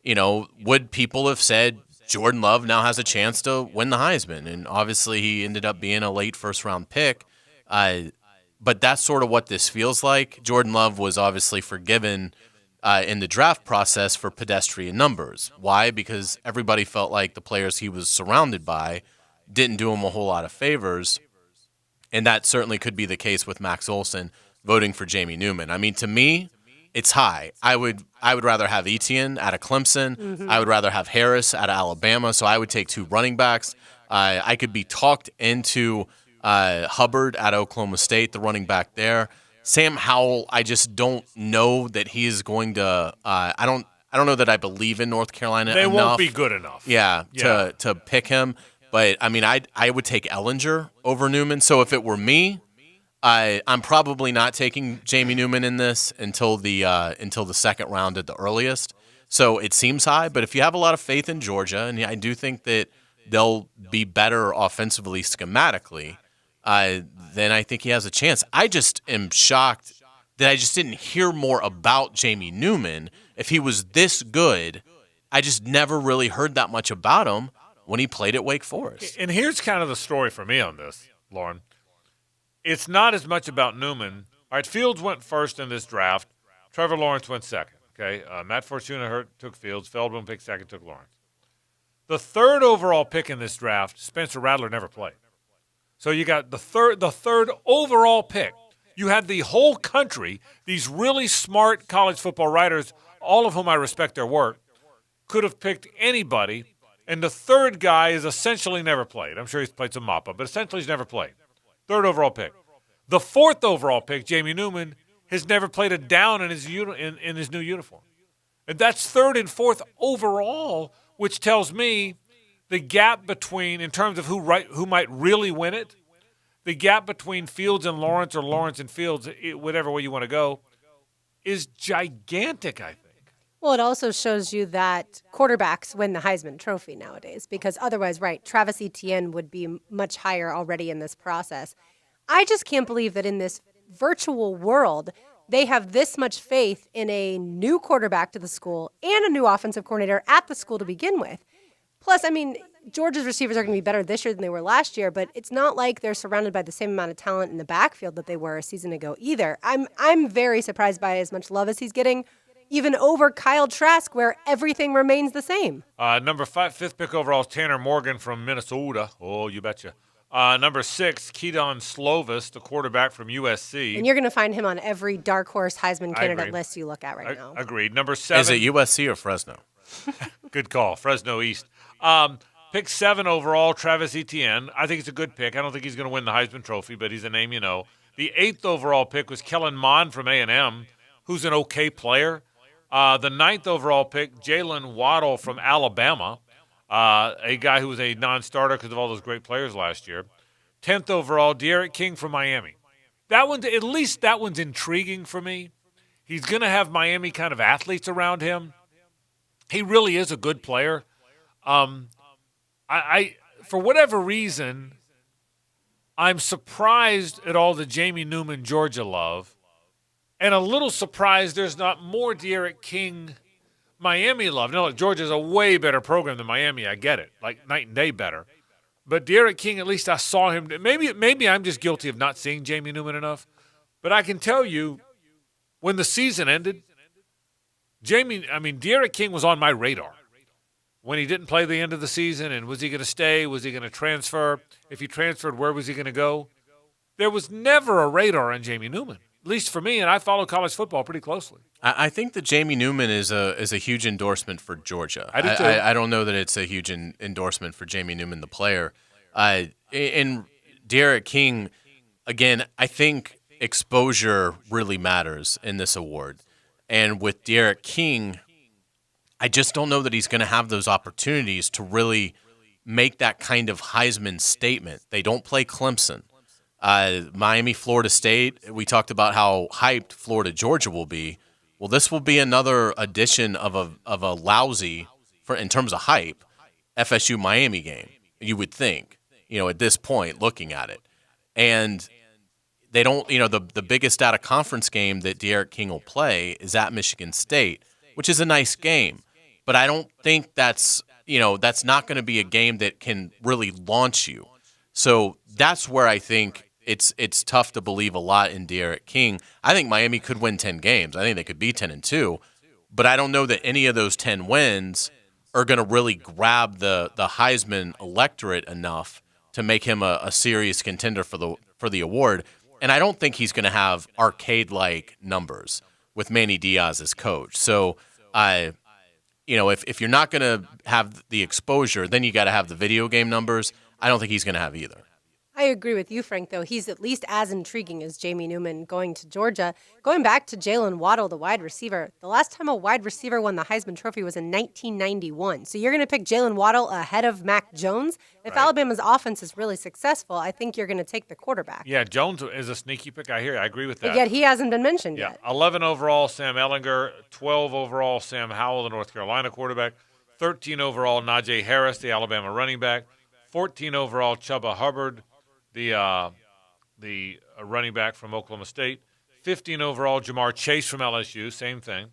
[SPEAKER 1] would people have said Jordan Love now has a chance to win the Heisman? And obviously he ended up being a late first-round pick. But that's sort of what this feels like. Jordan Love was obviously forgiven in the draft process for pedestrian numbers. Why? Because everybody felt like the players he was surrounded by didn't do him a whole lot of favors. And that certainly could be the case with Max Olson voting for Jamie Newman. I mean, to me, it's high. I would rather have Etienne out of Clemson. Mm-hmm. I would rather have Harris out of Alabama. So I would take 2 running backs. I could be talked into Hubbard out of Oklahoma State, the running back there. Sam Howell, I just don't know that he is going to. I don't know that I believe in North Carolina
[SPEAKER 2] They
[SPEAKER 1] enough.
[SPEAKER 2] won't be good enough.
[SPEAKER 1] Yeah. To pick him. But I mean, I would take Ellinger over Newman. So if it were me, I'm probably not taking Jamie Newman in this until the second round at the earliest. So it seems high, but if you have a lot of faith in Georgia, and I do think that they'll be better offensively schematically, then I think he has a chance. I just am shocked that I just didn't hear more about Jamie Newman. If he was this good, I just never really heard that much about him when he played at Wake Forest.
[SPEAKER 2] And here's kind of the story for me on this, Lauren. It's not as much about Newman. All right, Fields went first in this draft. Trevor Lawrence went second. Okay, Matt Fortuna took Fields. Feldman picked second, took Lawrence. The third overall pick in this draft, Spencer Rattler never played. So you got the third overall pick. You had the whole country, these really smart college football writers, all of whom I respect their work, could have picked anybody, and the third guy is essentially never played. I'm sure he's played some mop-up, but essentially he's never played. Third overall pick. The fourth overall pick, Jamie Newman, has never played a down in his new uniform. And that's third and fourth overall, which tells me the gap between, in terms of who might really win it, the gap between Fields and Lawrence or Lawrence and Fields, whatever way you want to go, is gigantic, I think.
[SPEAKER 3] Well, it also shows you that quarterbacks win the Heisman Trophy nowadays because otherwise, right, Travis Etienne would be much higher already in this process. I just can't believe that in this virtual world, they have this much faith in a new quarterback to the school and a new offensive coordinator at the school to begin with. Plus, I mean, Georgia's receivers are going to be better this year than they were last year, but it's not like they're surrounded by the same amount of talent in the backfield that they were a season ago either. I'm very surprised by as much love as he's getting, even over Kyle Trask, where everything remains the same.
[SPEAKER 2] Number 5, fifth pick overall is Tanner Morgan from Minnesota. Oh, you betcha. Number 6, Keaton Slovis, the quarterback from USC.
[SPEAKER 3] And you're going to find him on every dark horse Heisman candidate list you look at right now.
[SPEAKER 2] Agreed. Number 7.
[SPEAKER 1] Is it USC or Fresno?
[SPEAKER 2] Good call. Fresno East. Pick 7 overall, Travis Etienne. I think it's a good pick. I don't think he's going to win the Heisman Trophy, but he's a name you know. The 8th overall pick was Kellen Mond from A&M, who's an okay player. The 9th overall pick, Jalen Waddle from Alabama, a guy who was a non-starter because of all those great players last year. 10th overall, De'Aaron King from Miami. That one's intriguing for me. He's going to have Miami kind of athletes around him. He really is a good player. I for whatever reason, I'm surprised at all the Jamie Newman Georgia love, and a little surprised there's not more De'Aaron King Miami love. No, Georgia's a way better program than Miami. I get it, like night and day better. But De'Aaron King, at least I saw him. Maybe I'm just guilty of not seeing Jamie Newman enough. But I can tell you, when the season ended, De'Aaron King was on my radar. When he didn't play the end of the season, and was he going to stay? Was he going to transfer? If he transferred, where was he going to go? There was never a radar on Jamie Newman, at least for me, and I follow college football pretty closely.
[SPEAKER 1] I think that Jamie Newman is a huge endorsement for Georgia.
[SPEAKER 2] I do too.
[SPEAKER 1] I don't know that it's a huge endorsement for Jamie Newman, the player. And De'Aaron King, again, I think exposure really matters in this award. And with De'Aaron King, I just don't know that he's going to have those opportunities to really make that kind of Heisman statement. They don't play Clemson. Miami, Florida State, we talked about how hyped Florida, Georgia will be. Well, this will be another edition of a lousy, in terms of hype, FSU Miami game, you would think, at this point, looking at it. And they don't, the biggest out of conference game that De'Aaron King will play is at Michigan State, which is a nice game. But I don't think that's not going to be a game that can really launch you. So that's where I think it's tough to believe a lot in De'Aaron King. I think Miami could win 10 games. I think they could be 10-2. But I don't know that any of those 10 wins are going to really grab the Heisman electorate enough to make him a serious contender for the award. And I don't think he's going to have arcade-like numbers with Manny Diaz as coach. So if you're not going to have the exposure, then you got to have the video game numbers. I don't think he's going to have either.
[SPEAKER 3] I agree with you, Frank, though. He's at least as intriguing as Jamie Newman going to Georgia. Going back to Jalen Waddle, the wide receiver, the last time a wide receiver won the Heisman Trophy was in 1991. So you're going to pick Jalen Waddle ahead of Mac Jones? If Alabama's offense is really successful, I think you're going to take the quarterback.
[SPEAKER 2] Yeah, Jones is a sneaky pick. I agree with that.
[SPEAKER 3] But yet he hasn't been mentioned yet.
[SPEAKER 2] 11 overall, Sam Ehlinger. 12 overall, Sam Howell, the North Carolina quarterback. 13 overall, Najee Harris, the Alabama running back. 14 overall, Chuba Hubbard, the running back from Oklahoma State. 15 overall, Jamar Chase from LSU, same thing.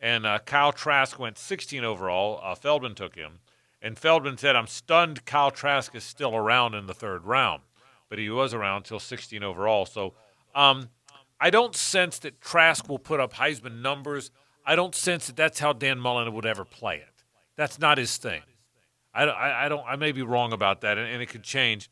[SPEAKER 2] And Kyle Trask went 16 overall. Feldman took him. And Feldman said, I'm stunned Kyle Trask is still around in the third round. But he was around until 16 overall. So I don't sense that Trask will put up Heisman numbers. I don't sense that that's how Dan Mullen would ever play it. That's not his thing. I may be wrong about that, and it could change.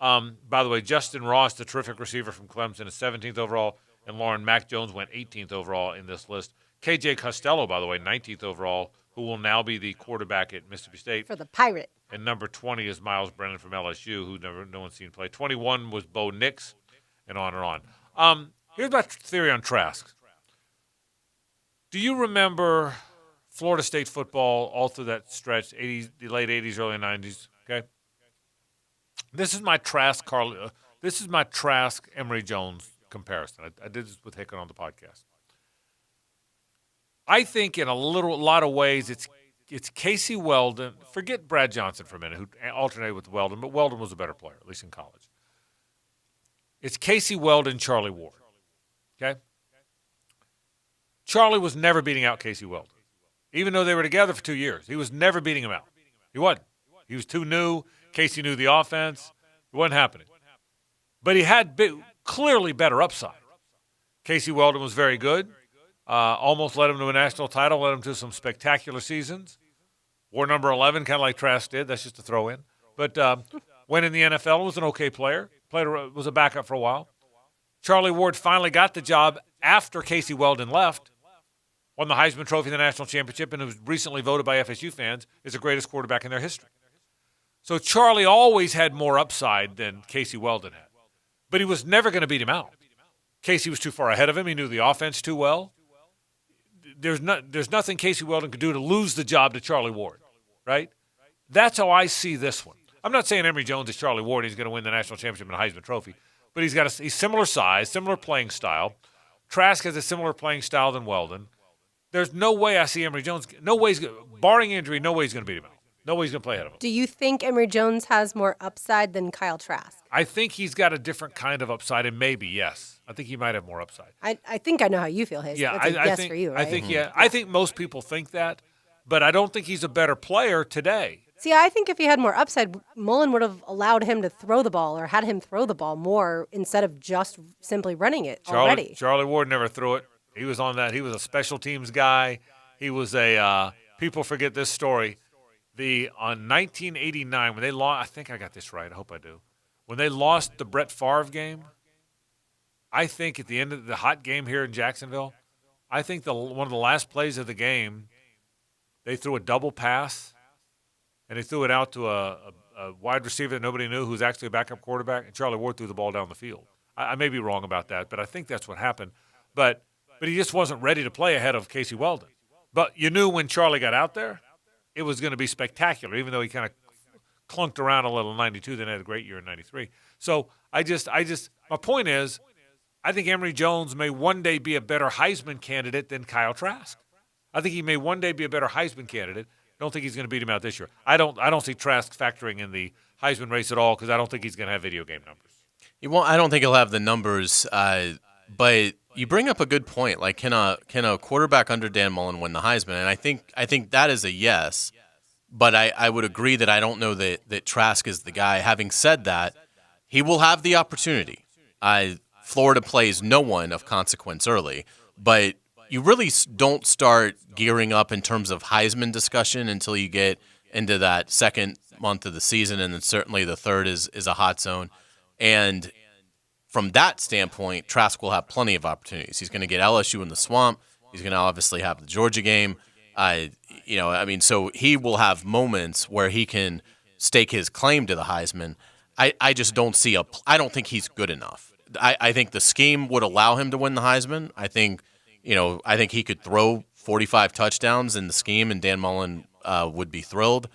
[SPEAKER 2] By the way, Justin Ross, the terrific receiver from Clemson, is 17th overall, and Lauren Mac Jones went 18th overall in this list. KJ Costello, by the way, 19th overall, who will now be the quarterback at Mississippi State.
[SPEAKER 3] For the Pirate.
[SPEAKER 2] And number 20 is Miles Brennan from LSU, who no one's seen play. 21 was Bo Nix, and on and on. Here's my theory on Trask. Do you remember Florida State football all through that stretch, the late 80s, early 90s? Okay. This is my Trask Emory Jones comparison. I did this with Hicken on the podcast. I think in a lot of ways it's Casey Weldon. Forget Brad Johnson for a minute, who alternated with Weldon, but Weldon was a better player, at least in college. It's Casey Weldon, Charlie Ward. Okay? Charlie was never beating out Casey Weldon. Even though they were together for 2 years, he was never beating him out. He wasn't. He was too new. Casey knew the offense. It wasn't happening. But he had clearly better upside. Casey Weldon was very good. Almost led him to a national title, led him to some spectacular seasons. Wore number 11, kind of like Trask did. That's just a throw in. But went in the NFL, was an okay player. Was a backup for a while. Charlie Ward finally got the job after Casey Weldon left. Won the Heisman Trophy in the national championship, and was recently voted by FSU fans as the greatest quarterback in their history. So Charlie always had more upside than Casey Weldon had. But he was never going to beat him out. Casey was too far ahead of him. He knew the offense too well. There's nothing Casey Weldon could do to lose the job to Charlie Ward, right? That's how I see this one. I'm not saying Emory Jones is Charlie Ward. He's going to win the national championship and Heisman Trophy. But he's similar size, similar playing style. Trask has a similar playing style than Weldon. There's no way I see Emory Jones. Barring injury, no way he's going to beat him out. No way he's going to play ahead of him.
[SPEAKER 3] Do you think Emory Jones has more upside than Kyle Trask?
[SPEAKER 2] I think he's got a different kind of upside, and maybe, yes. I think he might have more upside.
[SPEAKER 3] I think I know how you feel, Hayes.
[SPEAKER 2] Yeah,
[SPEAKER 3] That's a yes
[SPEAKER 2] think,
[SPEAKER 3] for you, right?
[SPEAKER 2] I think most people think that, but I don't think he's a better player today.
[SPEAKER 3] See, I think if he had more upside, Mullen would have allowed him to throw the ball or had him throw the ball more instead of just simply running it already.
[SPEAKER 2] Charlie Ward never threw it. He was on that. He was a special teams guy. He was people forget this story. On 1989, when they lost, I think I got this right. I hope I do. When they lost the Brett Favre game, I think at the end of the hot game here in Jacksonville, I think one of the last plays of the game, they threw a double pass, and they threw it out to a wide receiver that nobody knew who was actually a backup quarterback, and Charlie Ward threw the ball down the field. I may be wrong about that, but I think that's what happened. But he just wasn't ready to play ahead of Casey Weldon. But you knew when Charlie got out there, it was going to be spectacular, even though he kind of clunked around a little in 92, then had a great year in 93. So my point is, I think Emory Jones may one day be a better Heisman candidate than Kyle Trask. I think he may one day be a better Heisman candidate. I don't think he's going to beat him out this year. I don't see Trask factoring in the Heisman race at all because I don't think he's going to have video game numbers.
[SPEAKER 1] I don't think he'll have the numbers, but you bring up a good point. Like, can a quarterback under Dan Mullen win the Heisman? And I think that is a yes. But I would agree that I don't know that Trask is the guy. Having said that, he will have the opportunity. Florida plays no one of consequence early, but you really don't start gearing up in terms of Heisman discussion until you get into that second month of the season, and then certainly the third is a hot zone. And from that standpoint, Trask will have plenty of opportunities. He's going to get LSU in the swamp. He's going to obviously have the Georgia game. So he will have moments where he can stake his claim to the Heisman. I just don't see I don't think he's good enough. I think the scheme would allow him to win the Heisman. I think he could throw 45 touchdowns in the scheme, and Dan Mullen would be thrilled.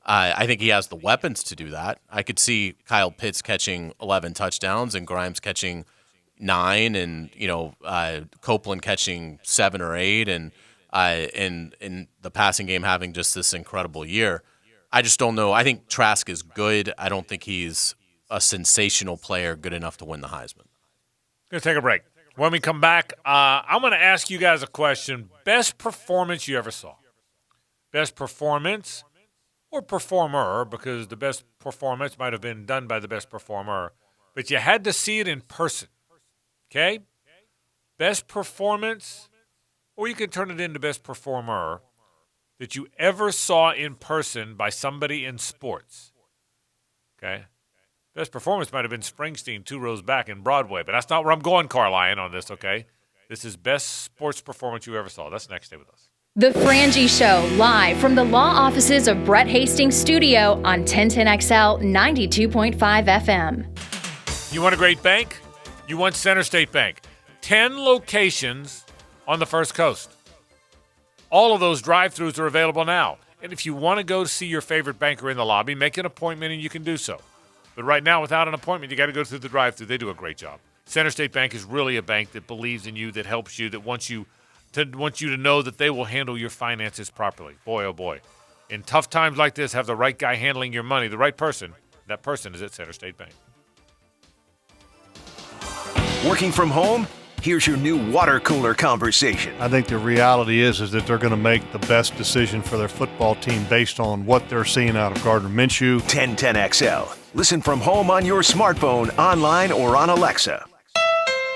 [SPEAKER 1] I think he has the weapons to do that. I could see Kyle Pitts catching 11 touchdowns and Grimes catching 9, and Copeland catching 7 or 8, and in the passing game having just this incredible year. I just don't know. I think Trask is good. I don't think he's a sensational player good enough to win the Heisman.
[SPEAKER 2] Going to take a break. When we come back, I'm going to ask you guys a question. Best performance you ever saw? Best performance or performer, because the best performance might have been done by the best performer, but you had to see it in person. Okay? Best performance, or you can turn it into best performer that you ever saw in person by somebody in sports. Okay? Best performance might have been Springsteen 2 rows back in Broadway, but that's not where I'm going, Carline, on this, okay? This is best sports performance you ever saw. That's next. Stay with us.
[SPEAKER 5] The Frangie Show, live from the law offices of Brett Hastings Studio on 1010XL 92.5 FM.
[SPEAKER 2] You want a great bank? You want Center State Bank. 10 locations on the First Coast. All of those drive-thrus are available now. And if you want to go see your favorite banker in the lobby, make an appointment and you can do so. But right now, without an appointment, you got to go through the drive-thru. They do a great job. Center State Bank is really a bank that believes in you, that helps you, that wants you to know that they will handle your finances properly. Boy, oh boy. In tough times like this, have the right guy handling your money, the right person. That person is at Center State Bank.
[SPEAKER 6] Working from home? Here's your new water cooler conversation.
[SPEAKER 12] I think the reality is that they're going to make the best decision for their football team based on what they're seeing out of Gardner Minshew.
[SPEAKER 6] 1010XL. Listen from home on your smartphone, online, or on Alexa.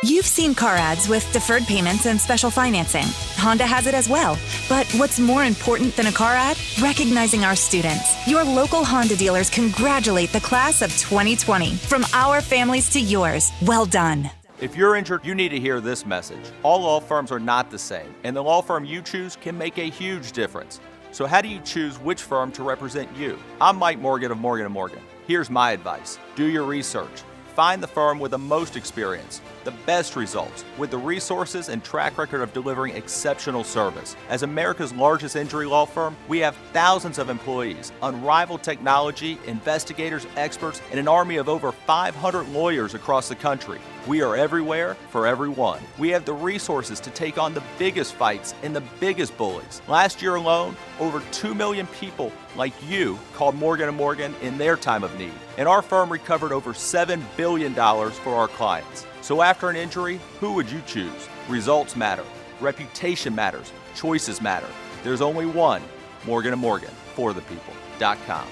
[SPEAKER 15] You've seen car ads with deferred payments and special financing. Honda has it as well. But what's more important than a car ad? Recognizing our students. Your local Honda dealers congratulate the class of 2020. From our families to yours, well done.
[SPEAKER 16] If you're injured, you need to hear this message. All law firms are not the same, and the law firm you choose can make a huge difference. So how do you choose which firm to represent you? I'm Mike Morgan of Morgan & Morgan. Here's my advice. Do your research. Find the firm with the most experience, the best results, with the resources and track record of delivering exceptional service. As America's largest injury law firm, we have thousands of employees, unrivaled technology, investigators, experts, and an army of over 500 lawyers across the country. We are everywhere for everyone. We have the resources to take on the biggest fights and the biggest bullies. Last year alone, over 2 million people like you called Morgan & Morgan in their time of need. And our firm recovered over $7 billion for our clients. So after an injury, who would you choose? Results matter. Reputation matters. Choices matter. There's only one, Morgan & Morgan, for the people.com.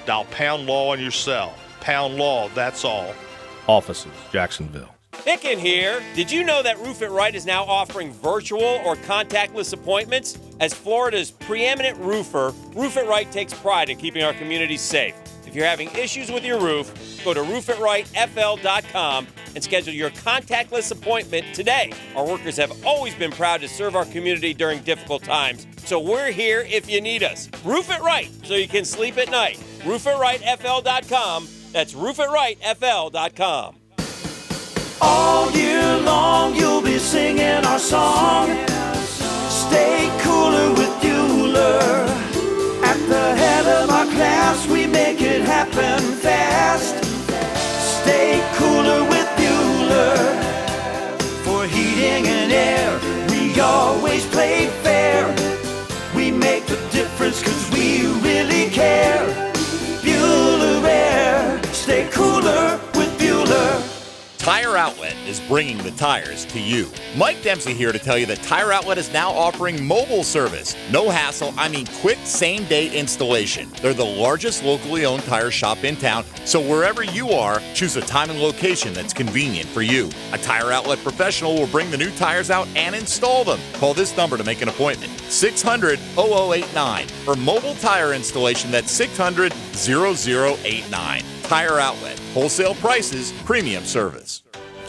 [SPEAKER 17] Dial pound law on your cell. Pound law, that's all.
[SPEAKER 18] Offices, Jacksonville.
[SPEAKER 26] Pickin' here. Did you know that Roof It Right is now offering virtual or contactless appointments? As Florida's preeminent roofer, Roof It Right takes pride in keeping our communities safe. If you're having issues with your roof, go to roofitRightFL.com and schedule your contactless appointment today. Our workers have always been proud to serve our community during difficult times, so we're here if you need us. Roof It Right so you can sleep at night. RoofitRightFL.com. That's RoofitRightFL.com.
[SPEAKER 25] All year long you'll be singing our song. Stay cooler with Bueller. At the head of our class we make it happen fast. Stay cooler with Bueller. For heating and air we always play fair. We make the difference 'cause we really care. Bueller Air. Stay cooler with Bueller.
[SPEAKER 27] Tire Outlet is bringing the tires to you. Mike Dempsey here to tell you that Tire Outlet is now offering mobile service. No hassle, I mean quick same-day installation. They're the largest locally owned tire shop in town, so wherever you are, choose a time and location that's convenient for you. A Tire Outlet professional will bring the new tires out and install them. Call this number to make an appointment, 600-0089. For mobile tire installation, that's 600-0089. Tire Outlet. Wholesale prices, premium service.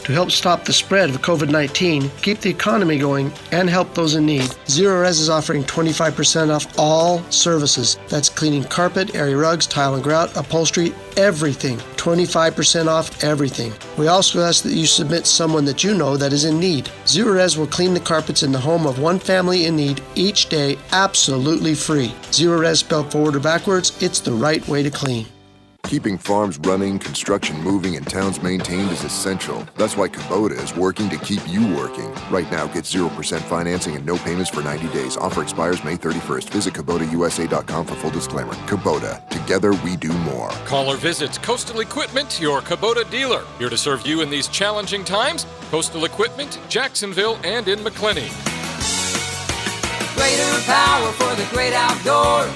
[SPEAKER 28] To help stop the spread of COVID-19, keep the economy going, and help those in need, Zero Res is offering 25% off all services. That's cleaning carpet, area rugs, tile and grout, upholstery, everything. 25% off everything. We also ask that you submit someone that you know that is in need. Zero Res will clean the carpets in the home of one family in need each day, absolutely free. Zero Res spelled forward or backwards, it's the right way to clean.
[SPEAKER 29] Keeping farms running, construction moving, and towns maintained is essential. That's why Kubota is working to keep you working. Right now, get 0% financing and no payments for 90 days. Offer expires May 31st. Visit KubotaUSA.com for full disclaimer. Kubota. Together, we do more.
[SPEAKER 30] Call or visit Coastal Equipment, your Kubota dealer. Here to serve you in these challenging times. Coastal Equipment, Jacksonville, and in McClenny.
[SPEAKER 25] Greater power for the great outdoors.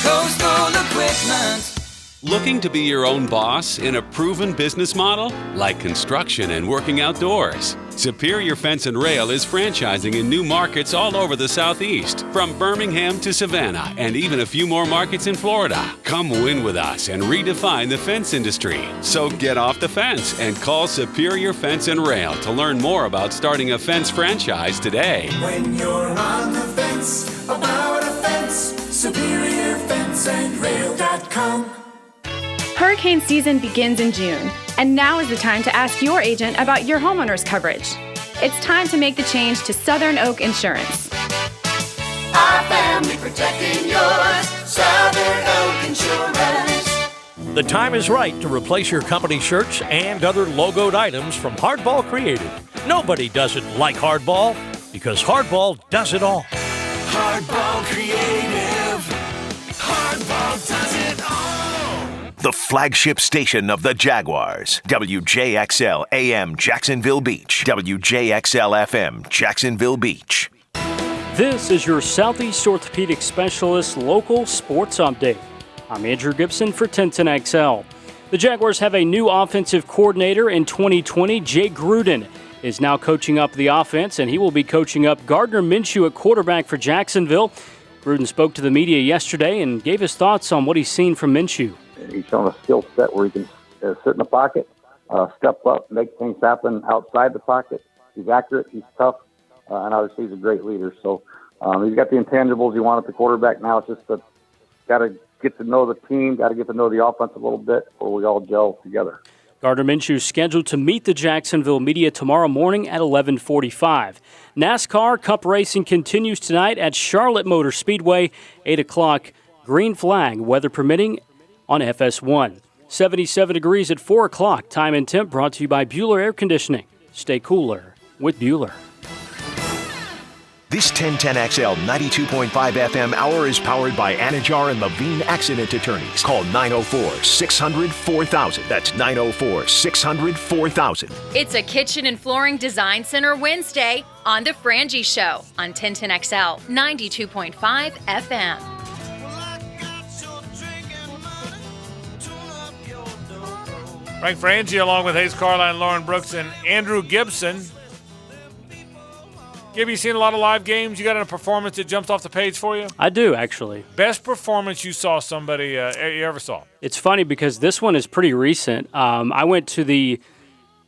[SPEAKER 25] Coastal Equipment.
[SPEAKER 11] Looking to be your own boss in a proven business model like construction and working outdoors? Superior Fence and Rail is franchising in new markets all over the Southeast, from Birmingham to Savannah, and even a few more markets in Florida. Come win with us and redefine the fence industry. So get off the fence and call Superior Fence and Rail to learn more about starting a fence franchise today.
[SPEAKER 9] When you're on the fence about a fence, SuperiorFenceandRail.com.
[SPEAKER 4] Hurricane season begins in June, and now is the time to ask your agent about your homeowner's coverage. It's time to make the change to Southern Oak Insurance.
[SPEAKER 9] Our family protecting yours, Southern Oak Insurance.
[SPEAKER 7] The time is right to replace your company shirts and other logoed items from Hardball Creative. Nobody doesn't like Hardball because Hardball does it all.
[SPEAKER 9] Hardball Creative. Hardball does it all.
[SPEAKER 6] The flagship station of the Jaguars. WJXL AM Jacksonville Beach. WJXL FM Jacksonville Beach.
[SPEAKER 8] This is your Southeast Orthopedic Specialist local sports update. I'm Andrew Gibson for 1010XL. The Jaguars have a new offensive coordinator in 2020. Jay Gruden is now coaching up the offense, and he will be coaching up Gardner Minshew at quarterback for Jacksonville. Gruden spoke to the media yesterday and gave his thoughts on what he's seen from Minshew.
[SPEAKER 10] He's shown a skill set where he can sit in the pocket, step up, make things happen outside the pocket. He's accurate, he's tough, and obviously he's a great leader. So he's got the intangibles you want at the quarterback now. It's just got to get to know the team, got to get to know the offense a little bit where we all gel together.
[SPEAKER 8] Gardner Minshew is scheduled to meet the Jacksonville media tomorrow morning at 11:45. NASCAR Cup racing continues tonight at Charlotte Motor Speedway, 8 o'clock, green flag, weather permitting, on FS1. 77 degrees at 4 o'clock. Time and temp brought to you by Bueller Air Conditioning. Stay cooler with Bueller.
[SPEAKER 6] This 1010XL 92.5 FM hour is powered by Anajar and Levine Accident Attorneys. Call 904-600-4000. That's 904-600-4000.
[SPEAKER 5] It's a Kitchen and Flooring Design Center Wednesday on The Frangie Show on 1010XL 92.5 FM.
[SPEAKER 2] Frank Frangie along with Hayes Carline, Lauren Brooks, and Andrew Gibson. Gibby, you seen a lot of live games? You got a performance that jumps off the page for you?
[SPEAKER 8] I do, actually.
[SPEAKER 2] Best performance you saw somebody you ever saw?
[SPEAKER 8] It's funny because this one is pretty recent. I went to the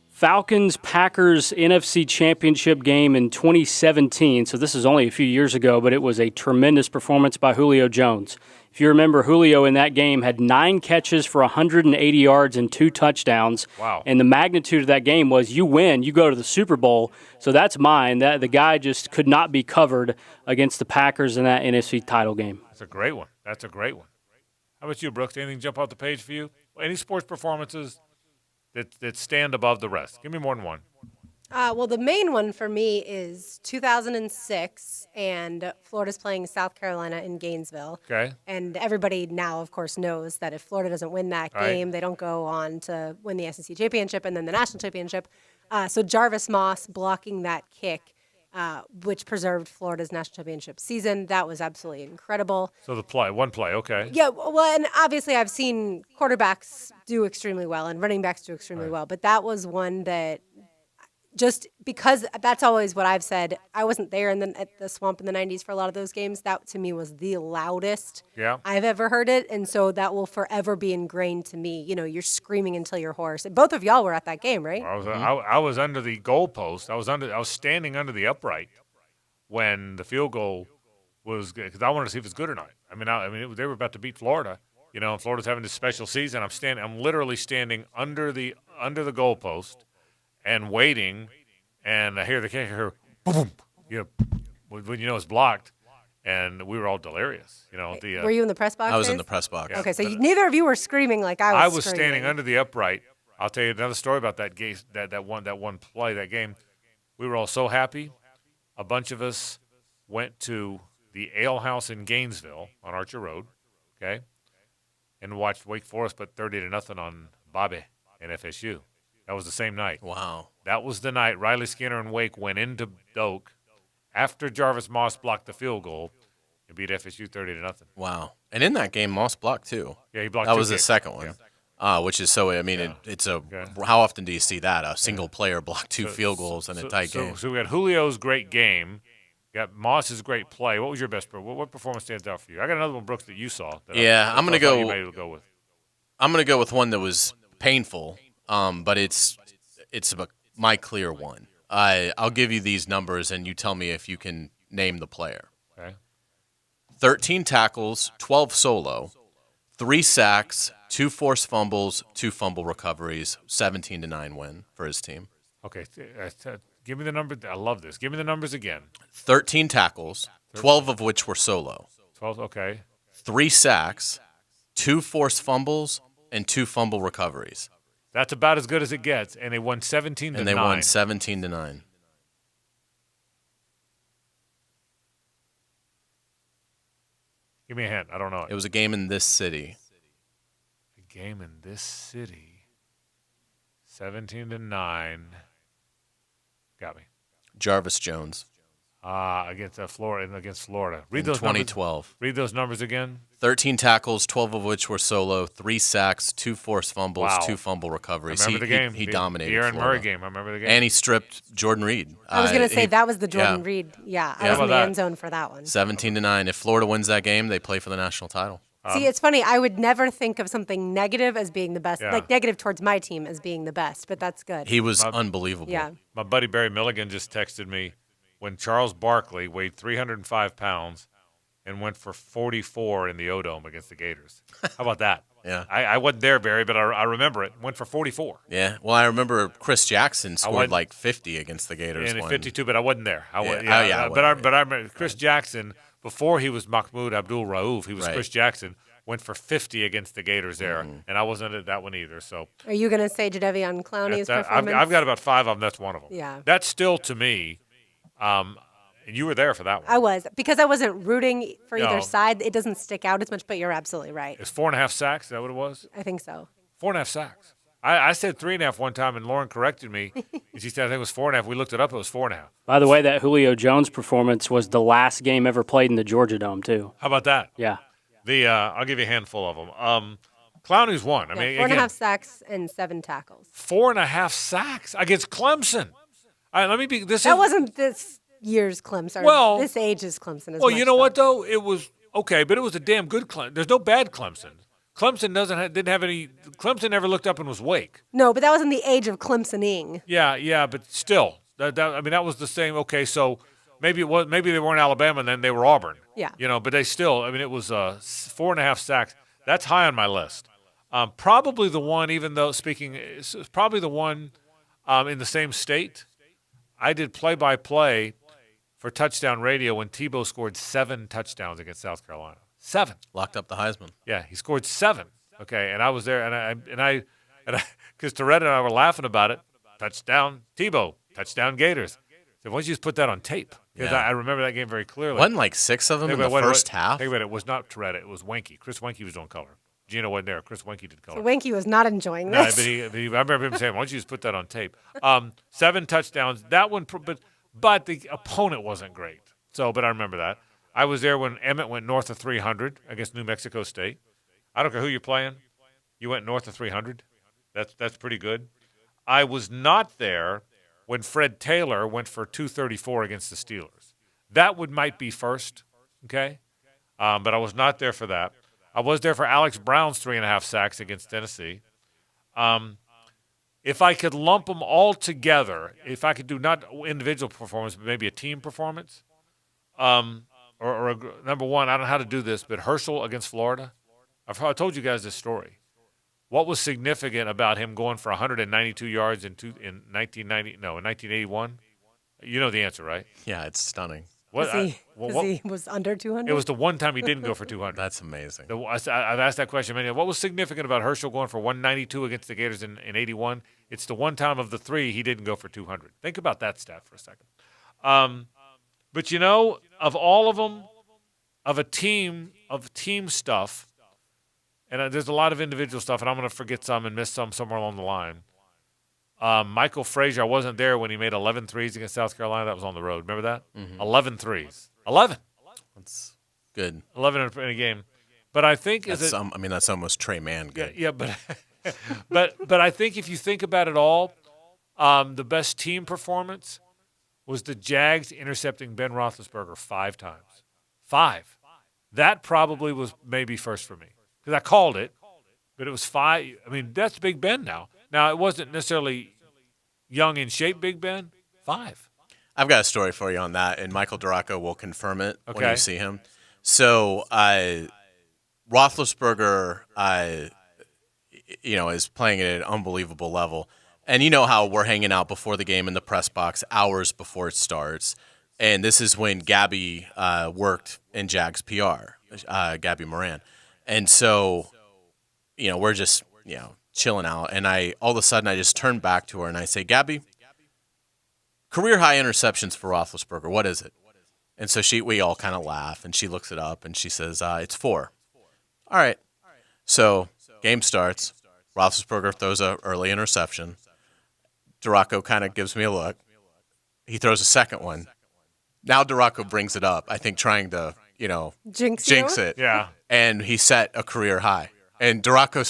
[SPEAKER 8] Falcons-Packers NFC Championship game in 2017, so this is only a few years ago, but it was a tremendous performance by Julio Jones. If you remember, Julio in that game had 9 catches for 180 yards and 2 touchdowns.
[SPEAKER 2] Wow.
[SPEAKER 8] And the magnitude of that game was you win, you go to the Super Bowl. So that's mine. The guy just could not be covered against the Packers in that NFC title game.
[SPEAKER 2] That's a great one. How about you, Brooks? Anything jump off the page for you? Any sports performances that stand above the rest? Give me more than one.
[SPEAKER 3] Well, the main one for me is 2006, and Florida's playing South Carolina in Gainesville.
[SPEAKER 2] Okay.
[SPEAKER 3] And everybody now, of course, knows that if Florida doesn't win that game, they don't go on to win the SEC championship and then the national championship. So Jarvis Moss blocking that kick, which preserved Florida's national championship season, that was absolutely incredible.
[SPEAKER 2] So one play, okay.
[SPEAKER 3] Yeah, well, and obviously I've seen quarterbacks do extremely well and running backs do extremely well, but that was one that just because that's always what I've said. I wasn't there at the Swamp in the 90s for a lot of those games. That, to me, was the loudest I've ever heard it, and so that will forever be ingrained to me. You know, you're screaming until you're hoarse. Both of y'all were at that game, right?
[SPEAKER 2] I was under the goalpost. I was standing under the upright when the field goal was good because I wanted to see if it's good or not. They were about to beat Florida. You know, and Florida's having this special season. I'm literally standing under the goalpost and waiting, and I hear the kicker, boom, when you know it's blocked, and we were all delirious. You know,
[SPEAKER 3] were you in the press box?
[SPEAKER 1] I was in the press box.
[SPEAKER 3] Okay, so neither of you were screaming like I was.
[SPEAKER 2] I was
[SPEAKER 3] screaming.
[SPEAKER 2] standing under the upright. I'll tell you another story about that game. That one play, that game. We were all so happy. A bunch of us went to the Ale House in Gainesville on Archer Road, okay, and watched Wake Forest put 30-0 on Bobby and FSU. That was the same night.
[SPEAKER 1] Wow.
[SPEAKER 2] That was the night Riley Skinner and Wake went into Doak after Jarvis Moss blocked the field goal and beat FSU 30-0.
[SPEAKER 1] Wow. And in that game, Moss blocked too.
[SPEAKER 2] Yeah, he blocked
[SPEAKER 1] That
[SPEAKER 2] two
[SPEAKER 1] was the
[SPEAKER 2] kicks.
[SPEAKER 1] second one. which is so. I mean, it's a. How often do you see that? A single player block two field goals in a tight game.
[SPEAKER 2] So we got Julio's great game. Got Moss's great play. What was your best? What performance stands out for you? I got another one, Brooks, that you saw.
[SPEAKER 1] I'm going to go.
[SPEAKER 2] With.
[SPEAKER 1] I'm going to go with one that was painful, but it's my clear one. I'll give you these numbers, and you tell me if you can name the player.
[SPEAKER 2] Okay.
[SPEAKER 1] 13 tackles, 12 solo, 3 sacks, 2 forced fumbles, 2 fumble recoveries, 17-9 win for his team.
[SPEAKER 2] Okay, give me the number. I love this. Give me the numbers again.
[SPEAKER 1] 13 tackles, 12 of which were solo.
[SPEAKER 2] 12, okay.
[SPEAKER 1] 3 sacks, 2 forced fumbles, and 2 fumble recoveries.
[SPEAKER 2] That's about as good as it gets, and they won 17-9.
[SPEAKER 1] And they won 17-9.
[SPEAKER 2] Give me a hint. I don't know.
[SPEAKER 1] It was a game in this city.
[SPEAKER 2] A game in this city. 17-9. Got me.
[SPEAKER 1] Jarvis Jones.
[SPEAKER 2] Against Florida. Read
[SPEAKER 1] in
[SPEAKER 2] those
[SPEAKER 1] 2012.
[SPEAKER 2] Numbers. Read those numbers again.
[SPEAKER 1] 13 tackles, 12 of which were solo, 3 sacks, 2 forced fumbles, 2 fumble recoveries.
[SPEAKER 2] I remember the game.
[SPEAKER 1] He dominated
[SPEAKER 2] the Aaron
[SPEAKER 1] Florida.
[SPEAKER 2] Murray game. I remember the game.
[SPEAKER 1] And he stripped Jordan Reed.
[SPEAKER 3] I was going to say that was the Jordan Reed. Yeah, I was in the end zone for that one.
[SPEAKER 1] 17-9. If Florida wins that game, they play for the national title.
[SPEAKER 3] See, it's funny. I would never think of something negative as being the best, like negative towards my team as being the best, but that's good.
[SPEAKER 1] He was unbelievable.
[SPEAKER 3] Yeah.
[SPEAKER 2] My buddy Barry Milligan just texted me when Charles Barkley weighed 305 pounds and went for 44 in the O-Dome against the Gators. How about that?
[SPEAKER 1] Yeah.
[SPEAKER 2] I wasn't there, Barry, but I remember it. Went for 44.
[SPEAKER 1] Yeah. Well, I remember Chris Jackson scored like 50 against the Gators.
[SPEAKER 2] And 52, but I wasn't there.
[SPEAKER 1] But
[SPEAKER 2] I remember Chris Jackson, before he was Mahmoud Abdul-Rauf, he was Chris Jackson, went for 50 against the Gators there, and I wasn't at that one either. So,
[SPEAKER 3] are you going to say Jadeveon Clowney's performance?
[SPEAKER 2] I've got about 5 of them. That's one of them.
[SPEAKER 3] Yeah.
[SPEAKER 2] That's still, to me, and you were there for that one.
[SPEAKER 3] I was. Because I wasn't rooting for either side, it doesn't stick out as much, but you're absolutely right.
[SPEAKER 2] It's 4.5 sacks. Is that what it was?
[SPEAKER 3] I think so.
[SPEAKER 2] 4.5 sacks. I said 3.5 one time, and Lauren corrected me. She said I think it was 4.5. We looked it up. It was 4.5.
[SPEAKER 8] By the way, that Julio Jones performance was the last game ever played in the Georgia Dome, too.
[SPEAKER 2] How about that?
[SPEAKER 8] Yeah.
[SPEAKER 2] I'll give you a handful of them. Clowney's one. I mean,
[SPEAKER 3] 4.5 sacks and 7 tackles.
[SPEAKER 2] 4.5 sacks against Clemson. Let me be.
[SPEAKER 3] That wasn't this year's Clemson. This age's Clemson.
[SPEAKER 2] Well, you know what though? It was okay, but it was a damn good Clemson. There's no bad Clemson. Clemson didn't have any. Clemson never looked up and was Wake.
[SPEAKER 3] No, but that was in the age of Clemsoning.
[SPEAKER 2] Yeah, but still, that was the same. Okay, so maybe it was. Maybe they weren't Alabama, and then they were Auburn.
[SPEAKER 3] Yeah.
[SPEAKER 2] But they still. I mean, it was 4.5 sacks. That's high on my list. Probably the one, even though it's probably the one in the same state. I did play-by-play for Touchdown Radio when Tebow scored 7 touchdowns against South Carolina. 7.
[SPEAKER 1] Locked up the Heisman.
[SPEAKER 2] Yeah, he scored 7. Okay, and I was there, and I, because Tourette and I were laughing about it. Touchdown Tebow, touchdown Gators. So why don't you just put that on tape? Because I remember that game very clearly.
[SPEAKER 1] Wasn't like 6 of them in the first half?
[SPEAKER 2] Think about it. It was not Tourette. It was Wenke. Chris Wenke was on color. Gino wasn't there. Chris Wenke did color.
[SPEAKER 3] So Wenke was not enjoying
[SPEAKER 2] this.
[SPEAKER 3] No,
[SPEAKER 2] but I remember him saying, why don't you just put that on tape? 7 touchdowns. That one, but the opponent wasn't great. So, but I remember that. I was there when Emmett went north of 300 against New Mexico State. I don't care who you're playing. You went north of 300. That's pretty good. I was not there when Fred Taylor went for 234 against the Steelers. That might be first, okay? But I was not there for that. I was there for Alex Brown's 3.5 sacks against Tennessee. If I could lump them all together, if I could do not individual performance, but maybe a team performance, number one, I don't know how to do this, but Herschel against Florida. I told you guys this story. What was significant about him going for 192 yards in 1981? You know the answer, right?
[SPEAKER 1] Yeah, it's stunning.
[SPEAKER 3] He was under 200?
[SPEAKER 2] It was the one time he didn't go for 200.
[SPEAKER 1] That's amazing.
[SPEAKER 2] I've asked that question many. What was significant about Herschel going for 192 against the Gators in 81? It's the one time of the 3 he didn't go for 200. Think about that stat for a second. But of all of them, of team stuff, and there's a lot of individual stuff, and I'm going to forget some and miss some somewhere along the line. Michael Frazier, I wasn't there when he made 11 threes against South Carolina. That was on the road. Remember that? Mm-hmm. 11 threes. 11.
[SPEAKER 1] That's good.
[SPEAKER 2] 11 in a game. But I think
[SPEAKER 1] that's almost Trey Mann good.
[SPEAKER 2] Yeah, but But I think if you think about it all, the best team performance was the Jags intercepting Ben Roethlisberger 5 times. 5. That probably was maybe first for me because I called it, but it was 5. I mean, that's Big Ben now. Now, it wasn't necessarily young in shape Big Ben. 5.
[SPEAKER 1] I've got a story for you on that, and Michael Duraco will confirm it when you see him. So, Roethlisberger, is playing at an unbelievable level. And you know how we're hanging out before the game in the press box hours before it starts. And this is when Gabby worked in Jags PR, Gabby Moran. And so, we're just, chilling out. And all of a sudden, I just turn back to her and I say, Gabby, career high interceptions for Roethlisberger. What is it? And so we all kind of laugh, and she looks it up, and she says, it's 4. All right. So game starts. Roethlisberger throws an early interception. Duraco kind of gives me a look. He throws a second one. Now Duraco brings it up, I think trying to, jinx it.
[SPEAKER 2] Yeah.
[SPEAKER 1] And he set a career high. And Duraco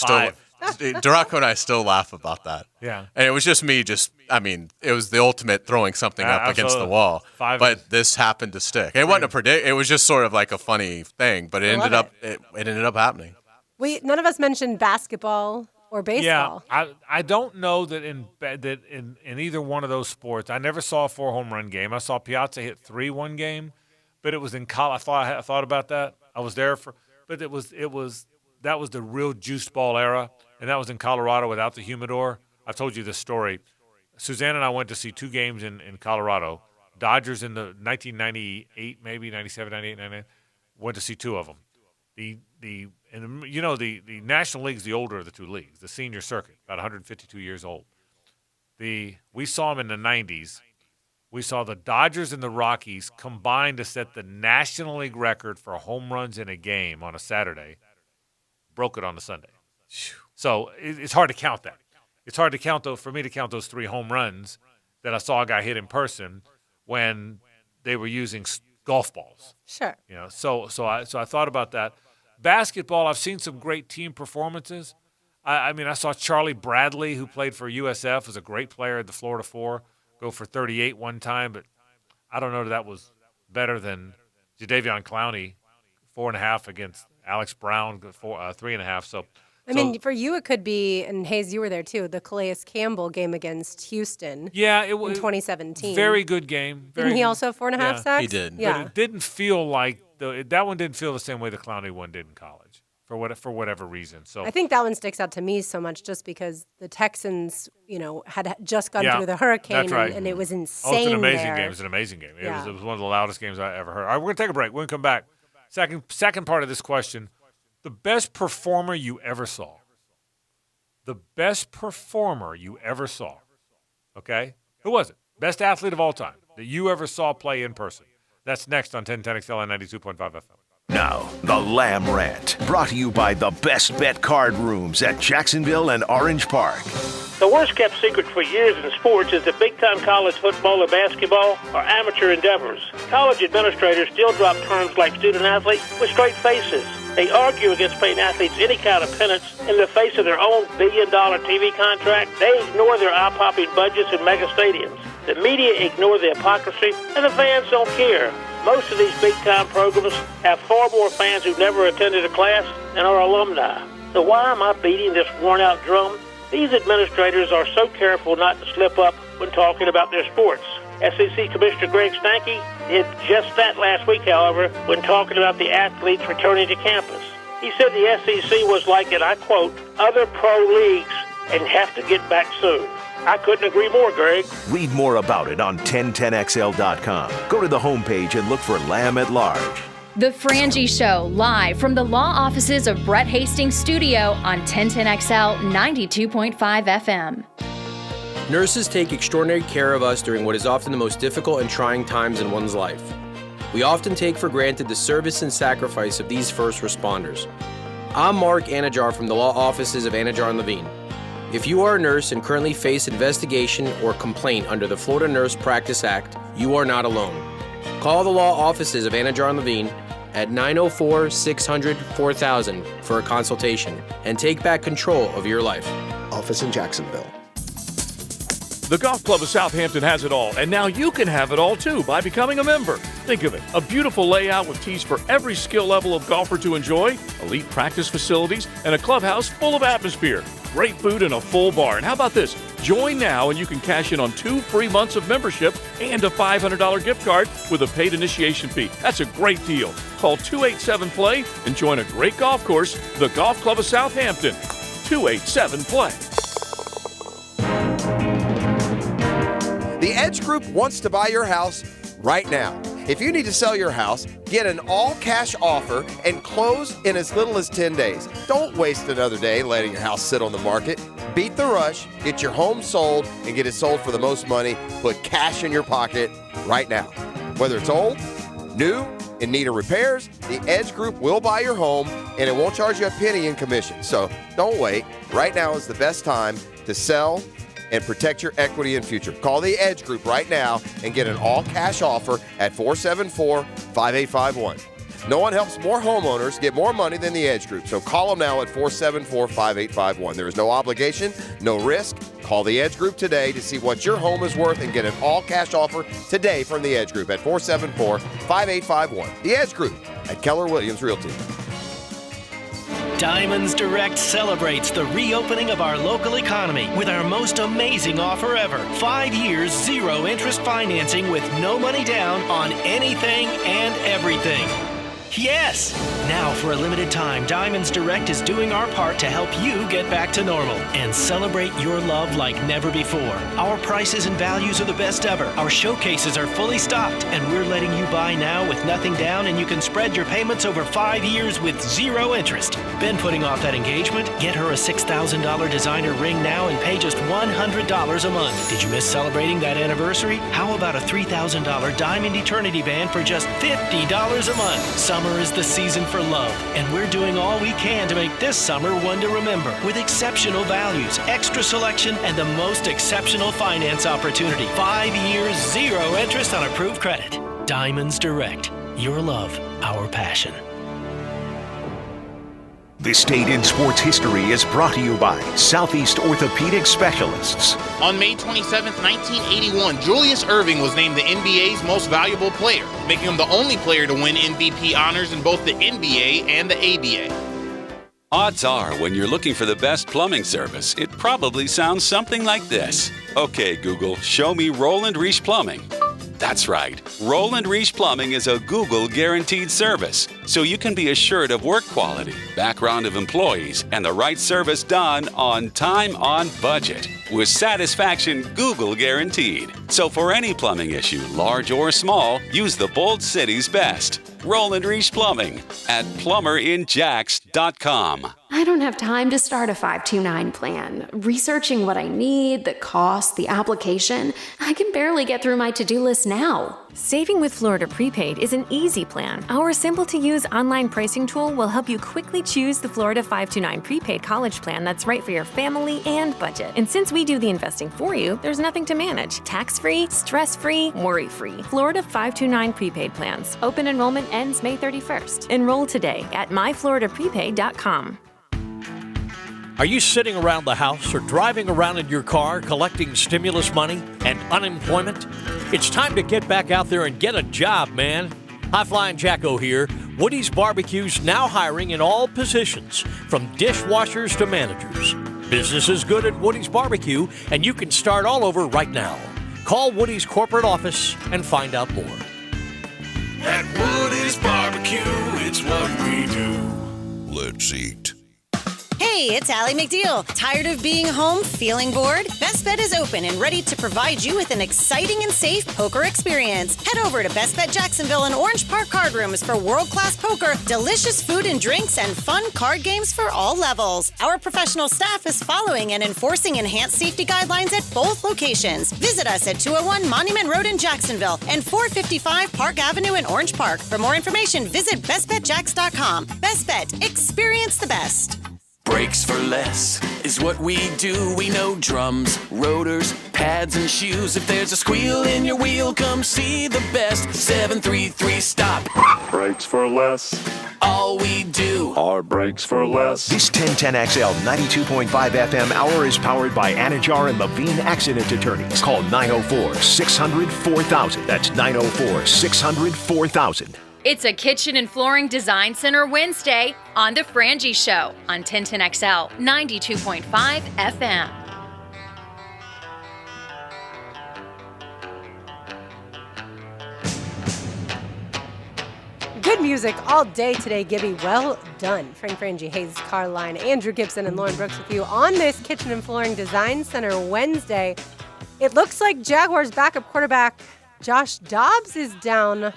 [SPEAKER 1] and I still laugh about that.
[SPEAKER 2] Yeah.
[SPEAKER 1] And it was just me it was the ultimate throwing something up against the wall.
[SPEAKER 2] 5
[SPEAKER 1] but this happened to stick. It wasn't it was just sort of like a funny thing, but it ended up happening.
[SPEAKER 3] None of us mentioned basketball or baseball.
[SPEAKER 2] Yeah, I don't know that in either one of those sports. I never saw a 4 home run game. I saw Piazza hit 3 one game, but it was in college. I thought about that. I was there but that was the real juice ball era, and that was in Colorado without the humidor. I've told you this story. Suzanne and I went to see 2 games in Colorado. Dodgers in the 1998, maybe 97, 98, 99. Went to see 2 of them. The National League's the older of the 2 leagues, the senior circuit, about 152 years old. We saw them in the 90s. We saw the Dodgers and the Rockies combined to set the National League record for home runs in a game on a Saturday. Broke it on the Sunday. So it's hard to count that. It's hard to count, though, for me to count those 3 home runs that I saw a guy hit in person when they were using golf balls.
[SPEAKER 3] Sure.
[SPEAKER 2] So I thought about that. Basketball, I've seen some great team performances. I saw Charlie Bradley, who played for USF, was a great player at the Florida 4, go for 38 one time, but I don't know that was better than Jadeveon Clowney, 4.5 against Alex Brown, 3.5. So,
[SPEAKER 3] for you, it could be, and Hayes, you were there too, the Calais Campbell game against Houston.
[SPEAKER 2] Yeah, it was
[SPEAKER 3] in 2017.
[SPEAKER 2] Very good game.
[SPEAKER 3] Didn't he also have 4.5 sacks?
[SPEAKER 1] He did.
[SPEAKER 3] Yeah.
[SPEAKER 2] But it didn't feel like that one didn't feel the same way the Clowney one did in college for whatever reason. So
[SPEAKER 3] I think that one sticks out to me so much just because the Texans, had just gone through the hurricane,
[SPEAKER 2] that's right.
[SPEAKER 3] and it was insane.
[SPEAKER 2] It's an amazing
[SPEAKER 3] there.
[SPEAKER 2] game. It was an amazing game.
[SPEAKER 3] Yeah.
[SPEAKER 2] It was one of the loudest games I ever heard. All right, we're going to take a break. We're going to come back. Second part of this question, the best performer you ever saw. The best performer you ever saw. Okay? Who was it? Best athlete of all time that you ever saw play in person. That's next on 1010XL and 92.5 FM.
[SPEAKER 6] Now, the Lamb Rant, brought to you by the Best Bet Card Rooms at Jacksonville and Orange Park.
[SPEAKER 12] The worst-kept secret for years in sports is that big-time college football or basketball are amateur endeavors. College administrators still drop terms like student-athlete with straight faces. They argue against paying athletes any kind of penance in the face of their own billion-dollar TV contract. They ignore their eye-popping budgets and mega stadiums. The media ignore the hypocrisy, and the fans don't care. Most of these big-time programs have far more fans who never attended a class than are alumni. So why am I beating this worn-out drum? These administrators are so careful not to slip up when talking about their sports. SEC Commissioner Greg Stanke did just that last week, however, when talking about the athletes returning to campus. He said the SEC was like, and I quote, other pro leagues and have to get back soon. I couldn't agree more, Greg.
[SPEAKER 6] Read more about it on 1010XL.com. Go to the homepage and look for Lamb at Large.
[SPEAKER 5] The Frangie Show, live from the law offices of Brett Hastings Studio on 1010XL 92.5 FM.
[SPEAKER 13] Nurses take extraordinary care of us during what is often the most difficult and trying times in one's life. We often take for granted the service and sacrifice of these first responders. I'm Mark Anajar from the law offices of Anajar & Levine. If you are a nurse and currently face investigation or complaint under the Florida Nurse Practice Act, you are not alone. Call the law offices of Anajar & Levine at 904-600-4000 for a consultation and take back control of your life.
[SPEAKER 6] Office in Jacksonville.
[SPEAKER 7] The Golf Club of Southampton has it all, and now you can have it all too by becoming a member. Think of it, a beautiful layout with tees for every skill level of golfer to enjoy, elite practice facilities, and a clubhouse full of atmosphere. Great food and a full bar. And how about this? Join now and you can cash in on 2 free months of membership and a $500 gift card with a paid initiation fee. That's a great deal. Call 287-PLAY and join a great golf course, the Golf Club of Southampton. 287-PLAY.
[SPEAKER 14] The Edge Group wants to buy your house right now. If you need to sell your house, get an all-cash offer and close in as little as 10 days. Don't waste another day letting your house sit on the market. Beat the rush, get your home sold, and get it sold for the most money. Put cash in your pocket right now. Whether it's old, new, in need of repairs, the Edge Group will buy your home, and it won't charge you a penny in commission. So don't wait. Right now is the best time to sell and protect your equity and future. Call the Edge Group right now and get an all-cash offer at 474-5851. No one helps more homeowners get more money than the Edge Group, so call them now at 474-5851. There is no obligation, no risk. Call the Edge Group today to see what your home is worth and get an all-cash offer today from the Edge Group at 474-5851. The Edge Group at Keller Williams Realty.
[SPEAKER 15] Diamonds Direct celebrates the reopening of our local economy with our most amazing offer ever. 5 years, 0 interest financing with no money down on anything and everything. Yes! Now, for a limited time, Diamonds Direct is doing our part to help you get back to normal and celebrate your love like never before. Our prices and values are the best ever. Our showcases are fully stocked, and we're letting you buy now with nothing down, and you can spread your payments over 5 years with 0 interest. Been putting off that engagement? Get her a $6,000 designer ring now and pay just $100 a month. Did you miss celebrating that anniversary? How about a $3,000 Diamond Eternity Band for just $50 a month? Summer is the season for love, and we're doing all we can to make this summer one to remember with exceptional values, extra selection, and the most exceptional finance opportunity. 5 years, 0 interest on approved credit. Diamonds Direct. Your love, our passion.
[SPEAKER 16] This Date in Sports History is brought to you by Southeast Orthopedic Specialists.
[SPEAKER 17] On May 27, 1981, Julius Erving was named the NBA's most valuable player, making him the only player to win MVP honors in both the NBA and the ABA.
[SPEAKER 11] Odds are, when you're looking for the best plumbing service, it probably sounds something like this. Okay, Google, show me Roland Reich Plumbing. That's right. Roland Reich Plumbing is a Google guaranteed service, so you can be assured of work quality, background of employees, and the right service done on time, on budget. With satisfaction Google guaranteed. So for any plumbing issue, large or small, use the Bold City's best. Roland Reich Plumbing at plumberinjax.com.
[SPEAKER 19] I don't have time to start a 529 plan. Researching what I need, the cost, the application, I can barely get through my to-do list now.
[SPEAKER 20] Saving with Florida Prepaid is an easy plan. Our simple-to-use online pricing tool will help you quickly choose the Florida 529 prepaid college plan that's right for your family and budget. And since we do the investing for you, there's nothing to manage. Tax-free, stress-free, worry-free. Florida 529 prepaid plans. Open enrollment ends May 31st. Enroll today at myfloridaprepaid.com.
[SPEAKER 7] Are you sitting around the house or driving around in your car collecting stimulus money and unemployment? It's time to get back out there and get a job, man. Hi, Flying Jacko here. Woody's Barbecue's now hiring in all positions, from dishwashers to managers. Business is good at Woody's Barbecue, and you can start all over right now. Call Woody's corporate office and find out more.
[SPEAKER 9] At Woody's Barbecue, it's what we do. Let's eat.
[SPEAKER 21] Hey, it's Allie McDeal. Tired of being home, feeling bored? Best Bet is open and ready to provide you with an exciting and safe poker experience. Head over to Best Bet Jacksonville and Orange Park Card Rooms for world-class poker, delicious food and drinks, and fun card games for all levels. Our professional staff is following and enforcing enhanced safety guidelines at both locations. Visit us at 201 Monument Road in Jacksonville and 455 Park Avenue in Orange Park. For more information, visit bestbetjacks.com. Best Bet. Experience the best.
[SPEAKER 22] Brakes for less is what we do. We know drums, rotors, pads, and shoes. If there's a squeal in your wheel, come see the best. 733 Stop.
[SPEAKER 9] brakes for less.
[SPEAKER 22] All we do.
[SPEAKER 9] Our brakes for less.
[SPEAKER 16] This 1010XL 92.5 FM hour is powered by Anajar and Levine Accident Attorneys. Call 904-600-4000. That's 904-600-4000.
[SPEAKER 5] It's a Kitchen and Flooring Design Center Wednesday on The Frangie Show on 1010XL 92.5 FM.
[SPEAKER 3] Good music all day today, Gibby. Well done. Frank Frangie, Hayes Carline, Andrew Gibson, and Lauren Brooks with you on this Kitchen and Flooring Design Center Wednesday. It looks like Jaguars backup quarterback Josh Dobbs is down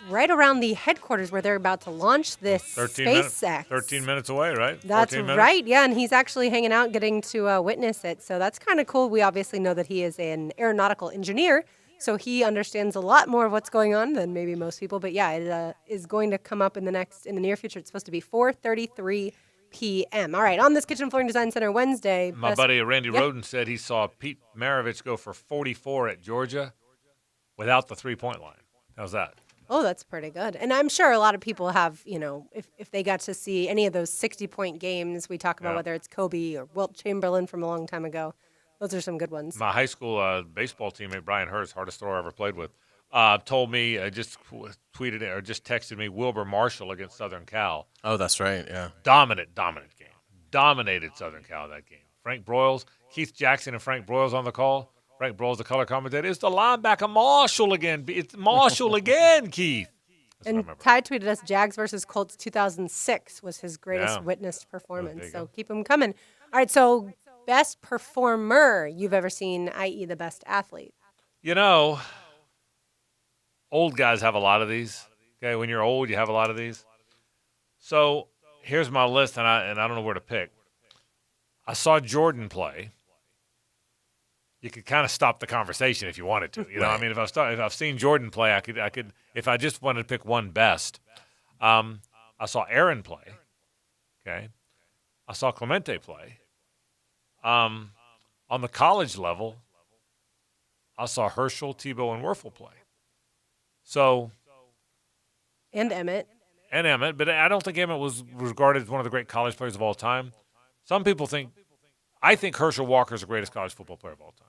[SPEAKER 3] right around the headquarters where they're about to launch this SpaceX.
[SPEAKER 2] 13 minutes away, right?
[SPEAKER 3] That's
[SPEAKER 2] 14 minutes?
[SPEAKER 3] right, yeah, and he's actually hanging out, getting to witness it. So that's kind of cool. We obviously know that he is an aeronautical engineer, so he understands a lot more of what's going on than maybe most people. But yeah, it is going to come up in the near future. It's supposed to be 4:33 p.m. All right, on this Kitchen and Flooring Design Center Wednesday.
[SPEAKER 2] My buddy Randy Roden said he saw Pete Maravich go for 44 at Georgia without the three-point line. How's that?
[SPEAKER 3] Oh, that's pretty good. And I'm sure a lot of people have, if they got to see any of those 60-point games we talk about, whether it's Kobe or Wilt Chamberlain from a long time ago, those are some good ones.
[SPEAKER 2] My high school baseball teammate, Brian Hurst, hardest thrower I ever played with, told me, just tweeted or just texted me, Wilbur Marshall against Southern Cal.
[SPEAKER 1] Oh, that's right, yeah.
[SPEAKER 2] Dominant game. Dominated Southern Cal that game. Frank Broyles, Keith Jackson and Frank Broyles on the call. Frank Broyles, the color commentator. It's the linebacker Marshall again. It's Marshall again, Keith.
[SPEAKER 3] And Ty tweeted us, Jags versus Colts 2006 was his greatest witnessed performance. So keep them coming. All right, so best performer you've ever seen, i.e. the best athlete.
[SPEAKER 2] Old guys have a lot of these. Okay, when you're old, you have a lot of these. So here's my list, and I don't know where to pick. I saw Jordan play. You could kind of stop the conversation if you wanted to. I mean, if I've seen Jordan play, I could. If I just wanted to pick one best, I saw Aaron play. Okay, I saw Clemente play. On the college level, I saw Herschel, Tebow, and Werfel play. So.
[SPEAKER 3] And Emmett.
[SPEAKER 2] But I don't think Emmett was regarded as one of the great college players of all time. Some people think. I think Herschel Walker is the greatest college football player of all time.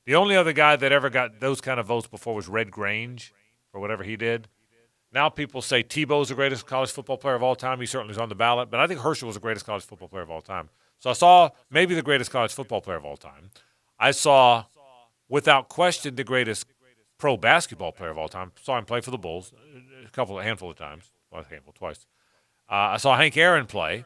[SPEAKER 2] The only other guy that ever got those kind of votes before was Red Grange for whatever he did. Now people say Tebow's the greatest college football player of all time. He certainly is on the ballot, but I think Herschel was the greatest college football player of all time. So I saw maybe the greatest college football player of all time. I saw, without question, the greatest pro basketball player of all time. Saw him play for the Bulls a handful of times. Well, twice. I saw Hank Aaron play.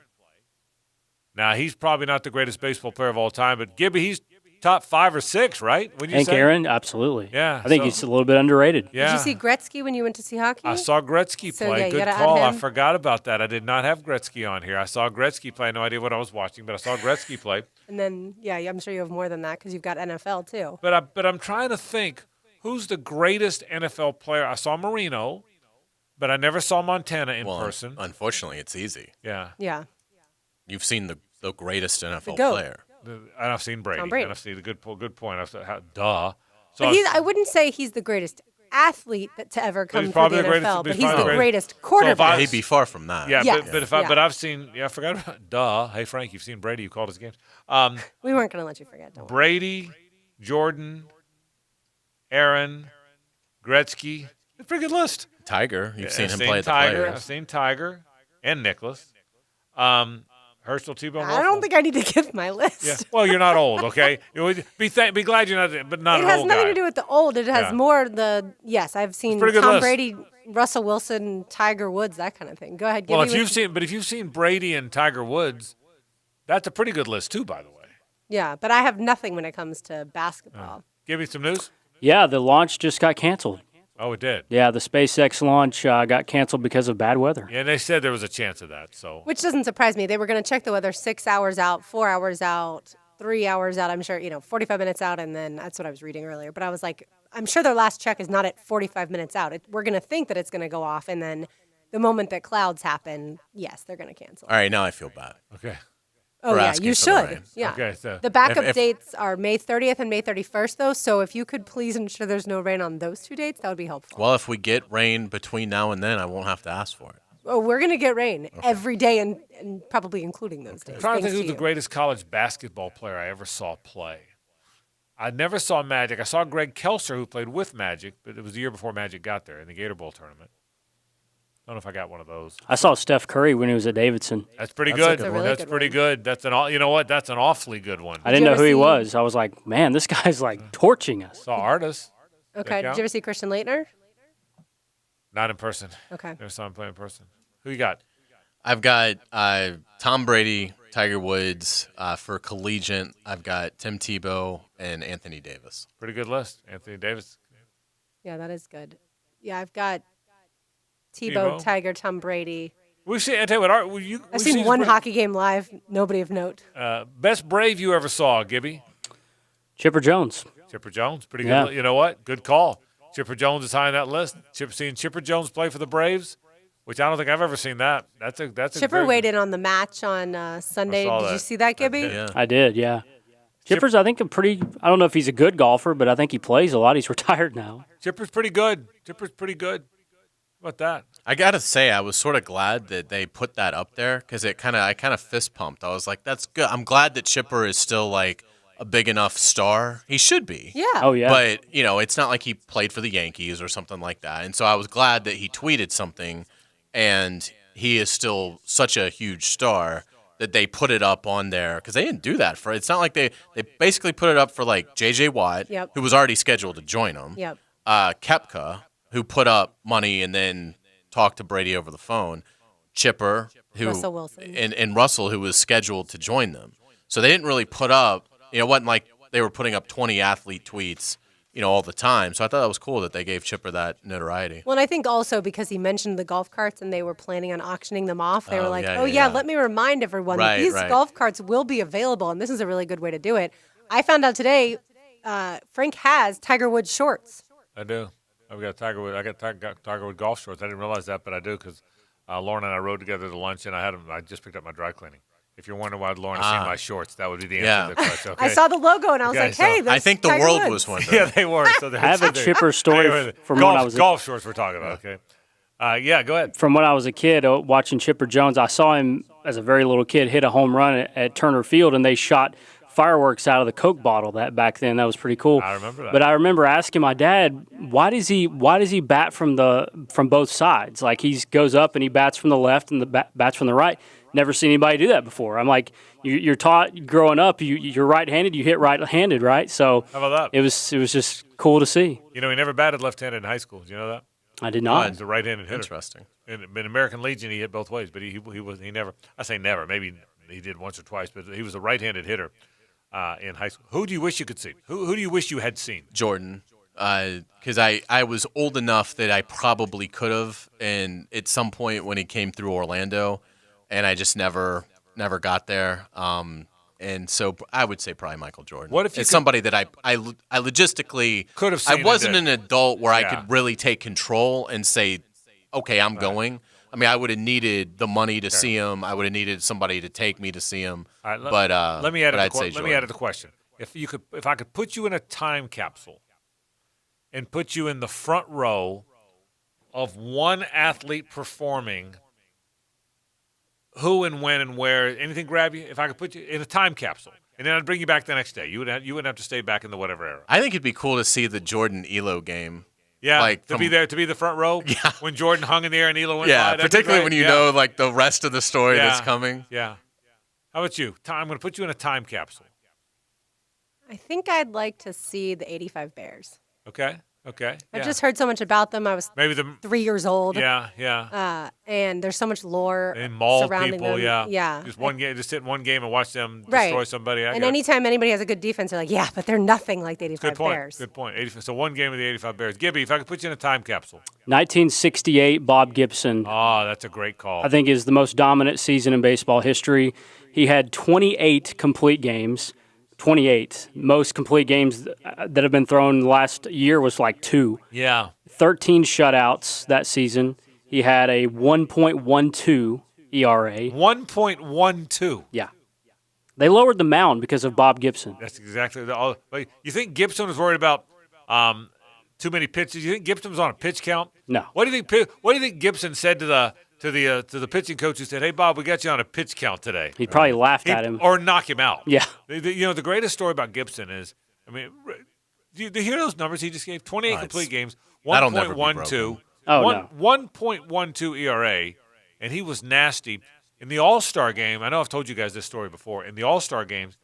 [SPEAKER 2] Now, he's probably not the greatest baseball player of all time, but Gibby, he's top 5 or 6, right?
[SPEAKER 8] Hank Aaron, absolutely.
[SPEAKER 2] Yeah.
[SPEAKER 8] I think he's a little bit underrated.
[SPEAKER 2] Yeah.
[SPEAKER 3] Did you see Gretzky when you went to see hockey?
[SPEAKER 2] I saw Gretzky play. Good call. I forgot about that. I did not have Gretzky on here. I saw Gretzky play. No idea what I was watching, but I saw Gretzky play.
[SPEAKER 3] And then, I'm sure you have more than that because you've got NFL too.
[SPEAKER 2] But I'm trying to think, who's the greatest NFL player? I saw Marino, but I never saw Montana in person.
[SPEAKER 1] Unfortunately, it's easy.
[SPEAKER 2] Yeah.
[SPEAKER 3] Yeah.
[SPEAKER 1] You've seen the greatest NFL player.
[SPEAKER 2] And I've seen Brady.
[SPEAKER 3] Tom Brady.
[SPEAKER 2] And I've seen the good point. Duh. So
[SPEAKER 3] But I wouldn't say he's the greatest athlete to ever come through the NFL, but he's the greatest
[SPEAKER 1] So
[SPEAKER 3] quarterback.
[SPEAKER 1] he'd be far from that.
[SPEAKER 2] Yeah, but I've seen. Yeah, I forgot about. Duh. Hey Frank, you've seen Brady. You called his games.
[SPEAKER 3] We weren't going to let you forget. Don't worry.
[SPEAKER 2] Brady, Jordan, Aaron, Gretzky. It's a pretty good list.
[SPEAKER 1] Tiger. You've seen him
[SPEAKER 2] I've
[SPEAKER 1] play at the
[SPEAKER 2] Tiger.
[SPEAKER 1] Players.
[SPEAKER 2] I've seen Tiger and Nicholas. Herschel, Tebow,
[SPEAKER 3] I don't think I need to give my list.
[SPEAKER 2] Yeah. Well, you're not old, okay? Be glad you're not, but not
[SPEAKER 3] It
[SPEAKER 2] an
[SPEAKER 3] has
[SPEAKER 2] old
[SPEAKER 3] nothing
[SPEAKER 2] guy.
[SPEAKER 3] to do with the old. It has more I've seen
[SPEAKER 2] pretty good
[SPEAKER 3] Tom
[SPEAKER 2] list.
[SPEAKER 3] Brady, Russell Wilson, Tiger Woods, that kind of thing. Go ahead.
[SPEAKER 2] Well, if you've seen Brady and Tiger Woods, that's a pretty good list too, by the way.
[SPEAKER 3] Yeah, but I have nothing when it comes to basketball.
[SPEAKER 2] Give me some news.
[SPEAKER 8] Yeah, the launch just got canceled.
[SPEAKER 2] Oh, it did.
[SPEAKER 8] Yeah, the SpaceX launch got canceled because of bad weather.
[SPEAKER 2] Yeah, and they said there was a chance of that. So,
[SPEAKER 3] Which doesn't surprise me. They were going to check the weather 6 hours out, 4 hours out, 3 hours out. I'm sure, 45 minutes out, and then that's what I was reading earlier. But I was like, I'm sure their last check is not at 45 minutes out. We're going to think that it's going to go off, and then the moment that clouds happen, yes, they're going to cancel.
[SPEAKER 1] All right, now I feel bad.
[SPEAKER 2] Okay.
[SPEAKER 3] Oh, yeah,
[SPEAKER 1] asking
[SPEAKER 3] you
[SPEAKER 1] for the
[SPEAKER 3] should.
[SPEAKER 1] rain.
[SPEAKER 3] Yeah.
[SPEAKER 2] Okay, so
[SPEAKER 3] The backup
[SPEAKER 1] if-
[SPEAKER 3] dates are May 30th and May 31st, though. So if you could please ensure there's no rain on those 2 dates, that would be helpful.
[SPEAKER 1] Well, if we get rain between now and then, I won't have to ask for it.
[SPEAKER 3] Oh, we're going to get rain every day and probably including those days.
[SPEAKER 2] I'm trying to
[SPEAKER 3] thanks
[SPEAKER 2] think who's
[SPEAKER 3] you.
[SPEAKER 2] the greatest college basketball player I ever saw play. I never saw Magic. I saw Greg Kelser, who played with Magic, but it was the year before Magic got there in the Gator Bowl tournament. I don't know if I got one of those.
[SPEAKER 8] I saw Steph Curry when he was at Davidson.
[SPEAKER 2] That's pretty
[SPEAKER 8] That's a
[SPEAKER 2] good.
[SPEAKER 8] good one.
[SPEAKER 2] That's pretty good. That's you know what? That's an awfully good one.
[SPEAKER 8] I didn't know who he was. I was like, man, this guy's like torching us.
[SPEAKER 2] Saw Artis.
[SPEAKER 3] Okay. Did you ever see Christian Laettner?
[SPEAKER 2] Not in person.
[SPEAKER 3] Okay.
[SPEAKER 2] Never saw him play in person. Who you got?
[SPEAKER 1] I've got Tom Brady, Tiger Woods. For collegiate, I've got Tim Tebow and Anthony Davis.
[SPEAKER 2] Pretty good list. Anthony Davis.
[SPEAKER 3] Yeah, that is good. Yeah, I've got Tebow, Tiger, Tom Brady.
[SPEAKER 2] I tell you what,
[SPEAKER 3] I've seen one hockey game live. Nobody of note.
[SPEAKER 2] Best Brave you ever saw, Gibby?
[SPEAKER 8] Chipper Jones.
[SPEAKER 2] Chipper Jones, pretty
[SPEAKER 8] Yeah.
[SPEAKER 2] good. You know what? Good call. Chipper Jones is high on that list. Seeing Chipper Jones play for the Braves, which I don't think I've ever seen that. That's a
[SPEAKER 3] Chipper weighed in on the match on Sunday.
[SPEAKER 2] I saw
[SPEAKER 3] Did you
[SPEAKER 2] that.
[SPEAKER 3] see that, Gibby?
[SPEAKER 8] I did, yeah. Chipper's, I think, I don't know if he's a good golfer, but I think he plays a lot. He's retired now.
[SPEAKER 2] Chipper's pretty good. Chipper's pretty good. How about that?
[SPEAKER 1] I gotta say, I was sort of glad that they put that up there because I kind of fist pumped. I was like, "That's good." I'm glad that Chipper is still like a big enough star. He should be.
[SPEAKER 3] Yeah.
[SPEAKER 8] Oh, yeah.
[SPEAKER 1] But it's not like he played for the Yankees or something like that. And so I was glad that he tweeted something, and he is still such a huge star that they put it up on there because they didn't do that for. It's not like they basically put it up for like J.J. Watt,
[SPEAKER 3] Yep.
[SPEAKER 1] who was already scheduled to join them.
[SPEAKER 3] Yep.
[SPEAKER 1] Kepka, who put up money and then talked to Brady over the phone, Chipper, who
[SPEAKER 3] Russell Wilson.
[SPEAKER 1] and Russell, who was scheduled to join them. So they didn't really put up, it wasn't like they were putting up 20 athlete tweets, all the time. So I thought that was cool that they gave Chipper that notoriety.
[SPEAKER 3] Well, and I think also because he mentioned the golf carts and they were planning on auctioning them off, they were like,
[SPEAKER 1] yeah,
[SPEAKER 3] oh,
[SPEAKER 1] yeah, yeah.
[SPEAKER 3] let me remind everyone that
[SPEAKER 1] Right,
[SPEAKER 3] these
[SPEAKER 1] right.
[SPEAKER 3] golf carts will be available, and this is a really good way to do it. I found out today Frank has Tiger Woods shorts.
[SPEAKER 2] I do. I've got Tiger Woods. I got Tiger Woods golf shorts. I didn't realize that, but I do because Lauren and I rode together to lunch, and I just picked up my dry cleaning. If you're wondering why Lauren has seen my shorts, that would be the answer
[SPEAKER 1] Yeah.
[SPEAKER 2] to the question. Okay?
[SPEAKER 3] I saw the logo and I was
[SPEAKER 2] Okay,
[SPEAKER 3] like, hey,
[SPEAKER 2] so-
[SPEAKER 3] that's
[SPEAKER 1] I think the
[SPEAKER 3] Tiger
[SPEAKER 1] world
[SPEAKER 3] Woods.
[SPEAKER 1] was wondering.
[SPEAKER 2] Yeah, they were. So
[SPEAKER 8] I have a Chipper story from
[SPEAKER 2] golf,
[SPEAKER 8] when I was
[SPEAKER 2] golf shorts. We're talking about. Okay. Yeah, go ahead.
[SPEAKER 8] From when I was a kid watching Chipper Jones. I saw him as a very little kid hit a home run at Turner Field, and they shot fireworks out of the Coke bottle back then. That was pretty cool.
[SPEAKER 2] I remember that.
[SPEAKER 8] But I remember asking my dad, why does he bat from both sides? Like he goes up and he bats from the left and bats from the right. Never seen anybody do that before. I'm like, you're taught growing up, you're right-handed, you hit right-handed, right? So
[SPEAKER 2] How about that?
[SPEAKER 8] it was just cool to see.
[SPEAKER 2] He never batted left-handed in high school. Do you know that?
[SPEAKER 8] I did not.
[SPEAKER 2] He's a right-handed hitter.
[SPEAKER 1] Interesting.
[SPEAKER 2] In American Legion, he hit both ways, but he never. I say never. Maybe he did once or twice, but he was a right-handed hitter in high school. Who do you wish you could see? Who do you wish you had seen?
[SPEAKER 1] Jordan. Because I was old enough that I probably could have, and at some point when he came through Orlando, and I just never got there. And so I would say probably Michael Jordan.
[SPEAKER 2] What if you
[SPEAKER 1] it's
[SPEAKER 2] could-
[SPEAKER 1] somebody that I logistically
[SPEAKER 2] Could have
[SPEAKER 1] I
[SPEAKER 2] seen
[SPEAKER 1] wasn't
[SPEAKER 2] and
[SPEAKER 1] an adult where I
[SPEAKER 2] Yeah.
[SPEAKER 1] could really take control and say, okay, I'm going. I mean, I would have needed the money to see him. I would have needed somebody to take me to see him.
[SPEAKER 2] All right,
[SPEAKER 1] but
[SPEAKER 2] let me add
[SPEAKER 1] but
[SPEAKER 2] it.
[SPEAKER 1] I'd say
[SPEAKER 2] Let me add
[SPEAKER 1] Jordan.
[SPEAKER 2] it a question. If I could put you in a time capsule and put you in the front row of one athlete performing, who and when and where, anything grab you? If I could put you in a time capsule, and then I'd bring you back the next day, you wouldn't have to stay back in the whatever era.
[SPEAKER 1] I think it'd be cool to see the Jordan Elo game.
[SPEAKER 2] Yeah,
[SPEAKER 1] like
[SPEAKER 2] to be the front row. Yeah. When Jordan hung in the air and Elo went by.
[SPEAKER 1] Yeah,
[SPEAKER 2] that'd be
[SPEAKER 1] particularly
[SPEAKER 2] great.
[SPEAKER 1] when you
[SPEAKER 2] Yeah.
[SPEAKER 1] know like the rest of the story that's
[SPEAKER 2] Yeah.
[SPEAKER 1] coming.
[SPEAKER 2] Yeah. How about you? I'm going to put you in a time capsule.
[SPEAKER 3] I think I'd like to see the 85 Bears.
[SPEAKER 2] Okay.
[SPEAKER 3] I've
[SPEAKER 2] yeah.
[SPEAKER 3] just heard so much about them. I was
[SPEAKER 2] Maybe
[SPEAKER 3] 3 years old.
[SPEAKER 2] Yeah.
[SPEAKER 3] And there's so much lore
[SPEAKER 2] And maul
[SPEAKER 3] surrounding
[SPEAKER 2] people,
[SPEAKER 3] them.
[SPEAKER 2] yeah. Just one game, just sit in one game and watch them
[SPEAKER 3] Right.
[SPEAKER 2] destroy somebody. I
[SPEAKER 3] And
[SPEAKER 2] get it.
[SPEAKER 3] anytime anybody has a good defense, they're like, yeah, but they're nothing like the 85
[SPEAKER 2] Good point.
[SPEAKER 3] Bears.
[SPEAKER 2] Good point. 85, so one game of the 85 Bears. Gibby, if I could put you in a time capsule.
[SPEAKER 8] 1968, Bob Gibson.
[SPEAKER 2] Oh, that's a great call.
[SPEAKER 8] I think is the most dominant season in baseball history. He had 28 complete games. 28. Most complete games that have been thrown last year was like 2.
[SPEAKER 2] Yeah.
[SPEAKER 8] 13 shutouts that season. He had a 1.12 ERA.
[SPEAKER 2] 1.12.
[SPEAKER 8] Yeah. They lowered the mound because of Bob Gibson.
[SPEAKER 2] That's exactly but you think Gibson was worried about too many pitches? You think Gibson was on a pitch count?
[SPEAKER 8] No.
[SPEAKER 2] What do you think Gibson said to the pitching coach who said, "Hey Bob, we got you on a pitch count today"?
[SPEAKER 8] He probably laughed at him
[SPEAKER 2] or knock him out.
[SPEAKER 8] Yeah.
[SPEAKER 2] The greatest story about Gibson is, I mean, do you hear those numbers he just gave? 28 complete games, 1.12, 1.12 ERA, and he was nasty. In the All-Star game, I know I've told you guys this story before. In the All-Star games,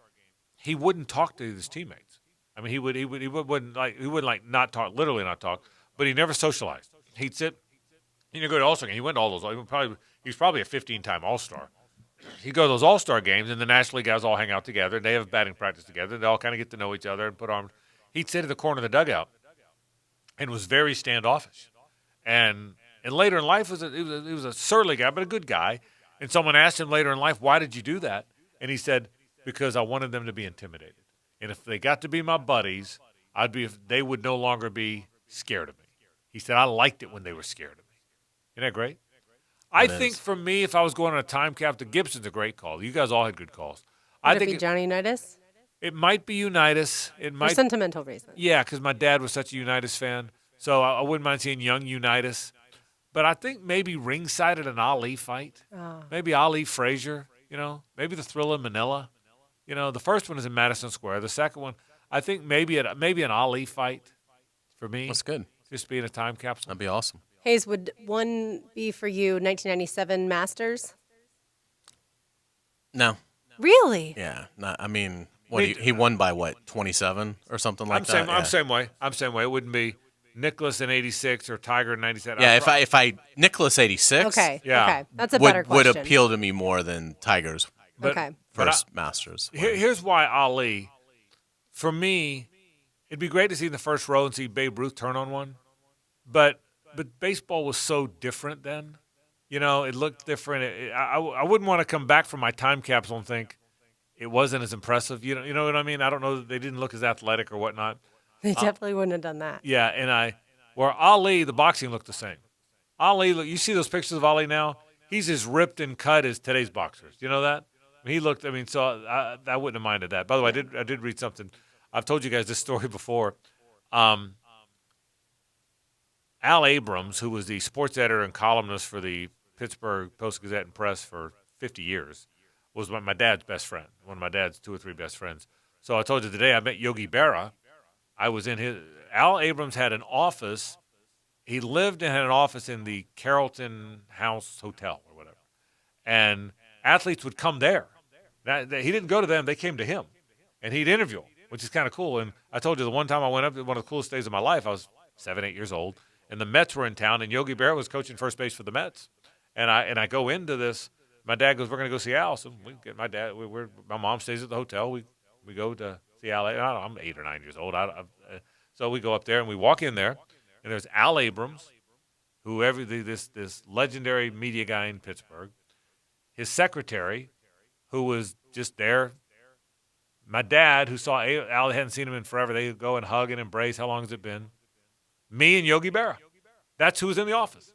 [SPEAKER 2] he wouldn't talk to his teammates. I mean, he wouldn't not talk, literally not talk, but he never socialized. He'd sit, go to All-Star game. He went to all those. He was probably a 15-time All-Star. He'd go to those All-Star games, and the National League guys all hang out together. They have batting practice together. They all kind of get to know each other and put arms. He'd sit at the corner of the dugout and was very standoffish. And later in life, he was a surly guy, but a good guy. And someone asked him later in life, "Why did you do that?" And he said, "Because I wanted them to be intimidated. And if they got to be my buddies, they would no longer be scared of me." He said, "I liked it when they were scared of me." Isn't that great? I think for me, if I was going on a time cap, the Gibson's a great call. You guys all had good calls.
[SPEAKER 3] Would it be Johnny Unitas?
[SPEAKER 2] It might be Unitas. It might
[SPEAKER 3] for sentimental reasons.
[SPEAKER 2] Yeah, because my dad was such a Unitas fan, so I wouldn't mind seeing young Unitas. But I think maybe ringside at an Ali fight.
[SPEAKER 3] Oh.
[SPEAKER 2] Maybe Ali Frazier, maybe the Thrill of Manila. The first one is in Madison Square. The second one, I think maybe an Ali fight for me.
[SPEAKER 1] That's good.
[SPEAKER 2] Just being a time capsule.
[SPEAKER 1] That'd be awesome.
[SPEAKER 3] Hayes, would one be for you 1997 Masters?
[SPEAKER 1] No.
[SPEAKER 3] Really?
[SPEAKER 1] Yeah. I mean, he won by what, 27 or something like that?
[SPEAKER 2] I'm same way. It wouldn't be Nicklaus in 86 or Tiger in 97.
[SPEAKER 1] Yeah, if I Nicklaus 86.
[SPEAKER 3] Okay.
[SPEAKER 2] Yeah.
[SPEAKER 3] Okay. That's a better question.
[SPEAKER 1] Would appeal to me more than Tiger's first Masters.
[SPEAKER 2] Here's why Ali. For me, it'd be great to see in the first row and see Babe Ruth turn on one, but baseball was so different then. It looked different. I wouldn't want to come back from my time capsule and think it wasn't as impressive. You know what I mean? I don't know. They didn't look as athletic or whatnot.
[SPEAKER 3] They definitely wouldn't have done that.
[SPEAKER 2] Yeah, and where Ali, the boxing looked the same. Ali, you see those pictures of Ali now? He's as ripped and cut as today's boxers. You know that? He looked. So I wouldn't have minded that. By the way, I did read something. I've told you guys this story before. Al Abrams, who was the sports editor and columnist for the Pittsburgh Post-Gazette and Press for 50 years, was my dad's best friend, one of my dad's 2 or 3 best friends. So I told you today I met Yogi Berra. I was in Al Abrams had an office. He lived and had an office in the Carrollton House Hotel or whatever. And athletes would come there. He didn't go to them. They came to him. And he'd interview them, which is kind of cool. And I told you the one time I went up, one of the coolest days of my life, I was 7, 8 years old, and the Mets were in town, and Yogi Berra was coaching first base for the Mets. And I go into this. My dad goes, "We're going to go see Al." So we get my dad. My mom stays at the hotel. We go to see Al. I'm 8 or 9 years old. So we go up there and we walk in there, and there's Al Abrams, this legendary media guy in Pittsburgh, his secretary, who was just there. My dad, who saw Al, hadn't seen him in forever. They go and hug and embrace. How long has it been? Me and Yogi Berra. That's who was in the office.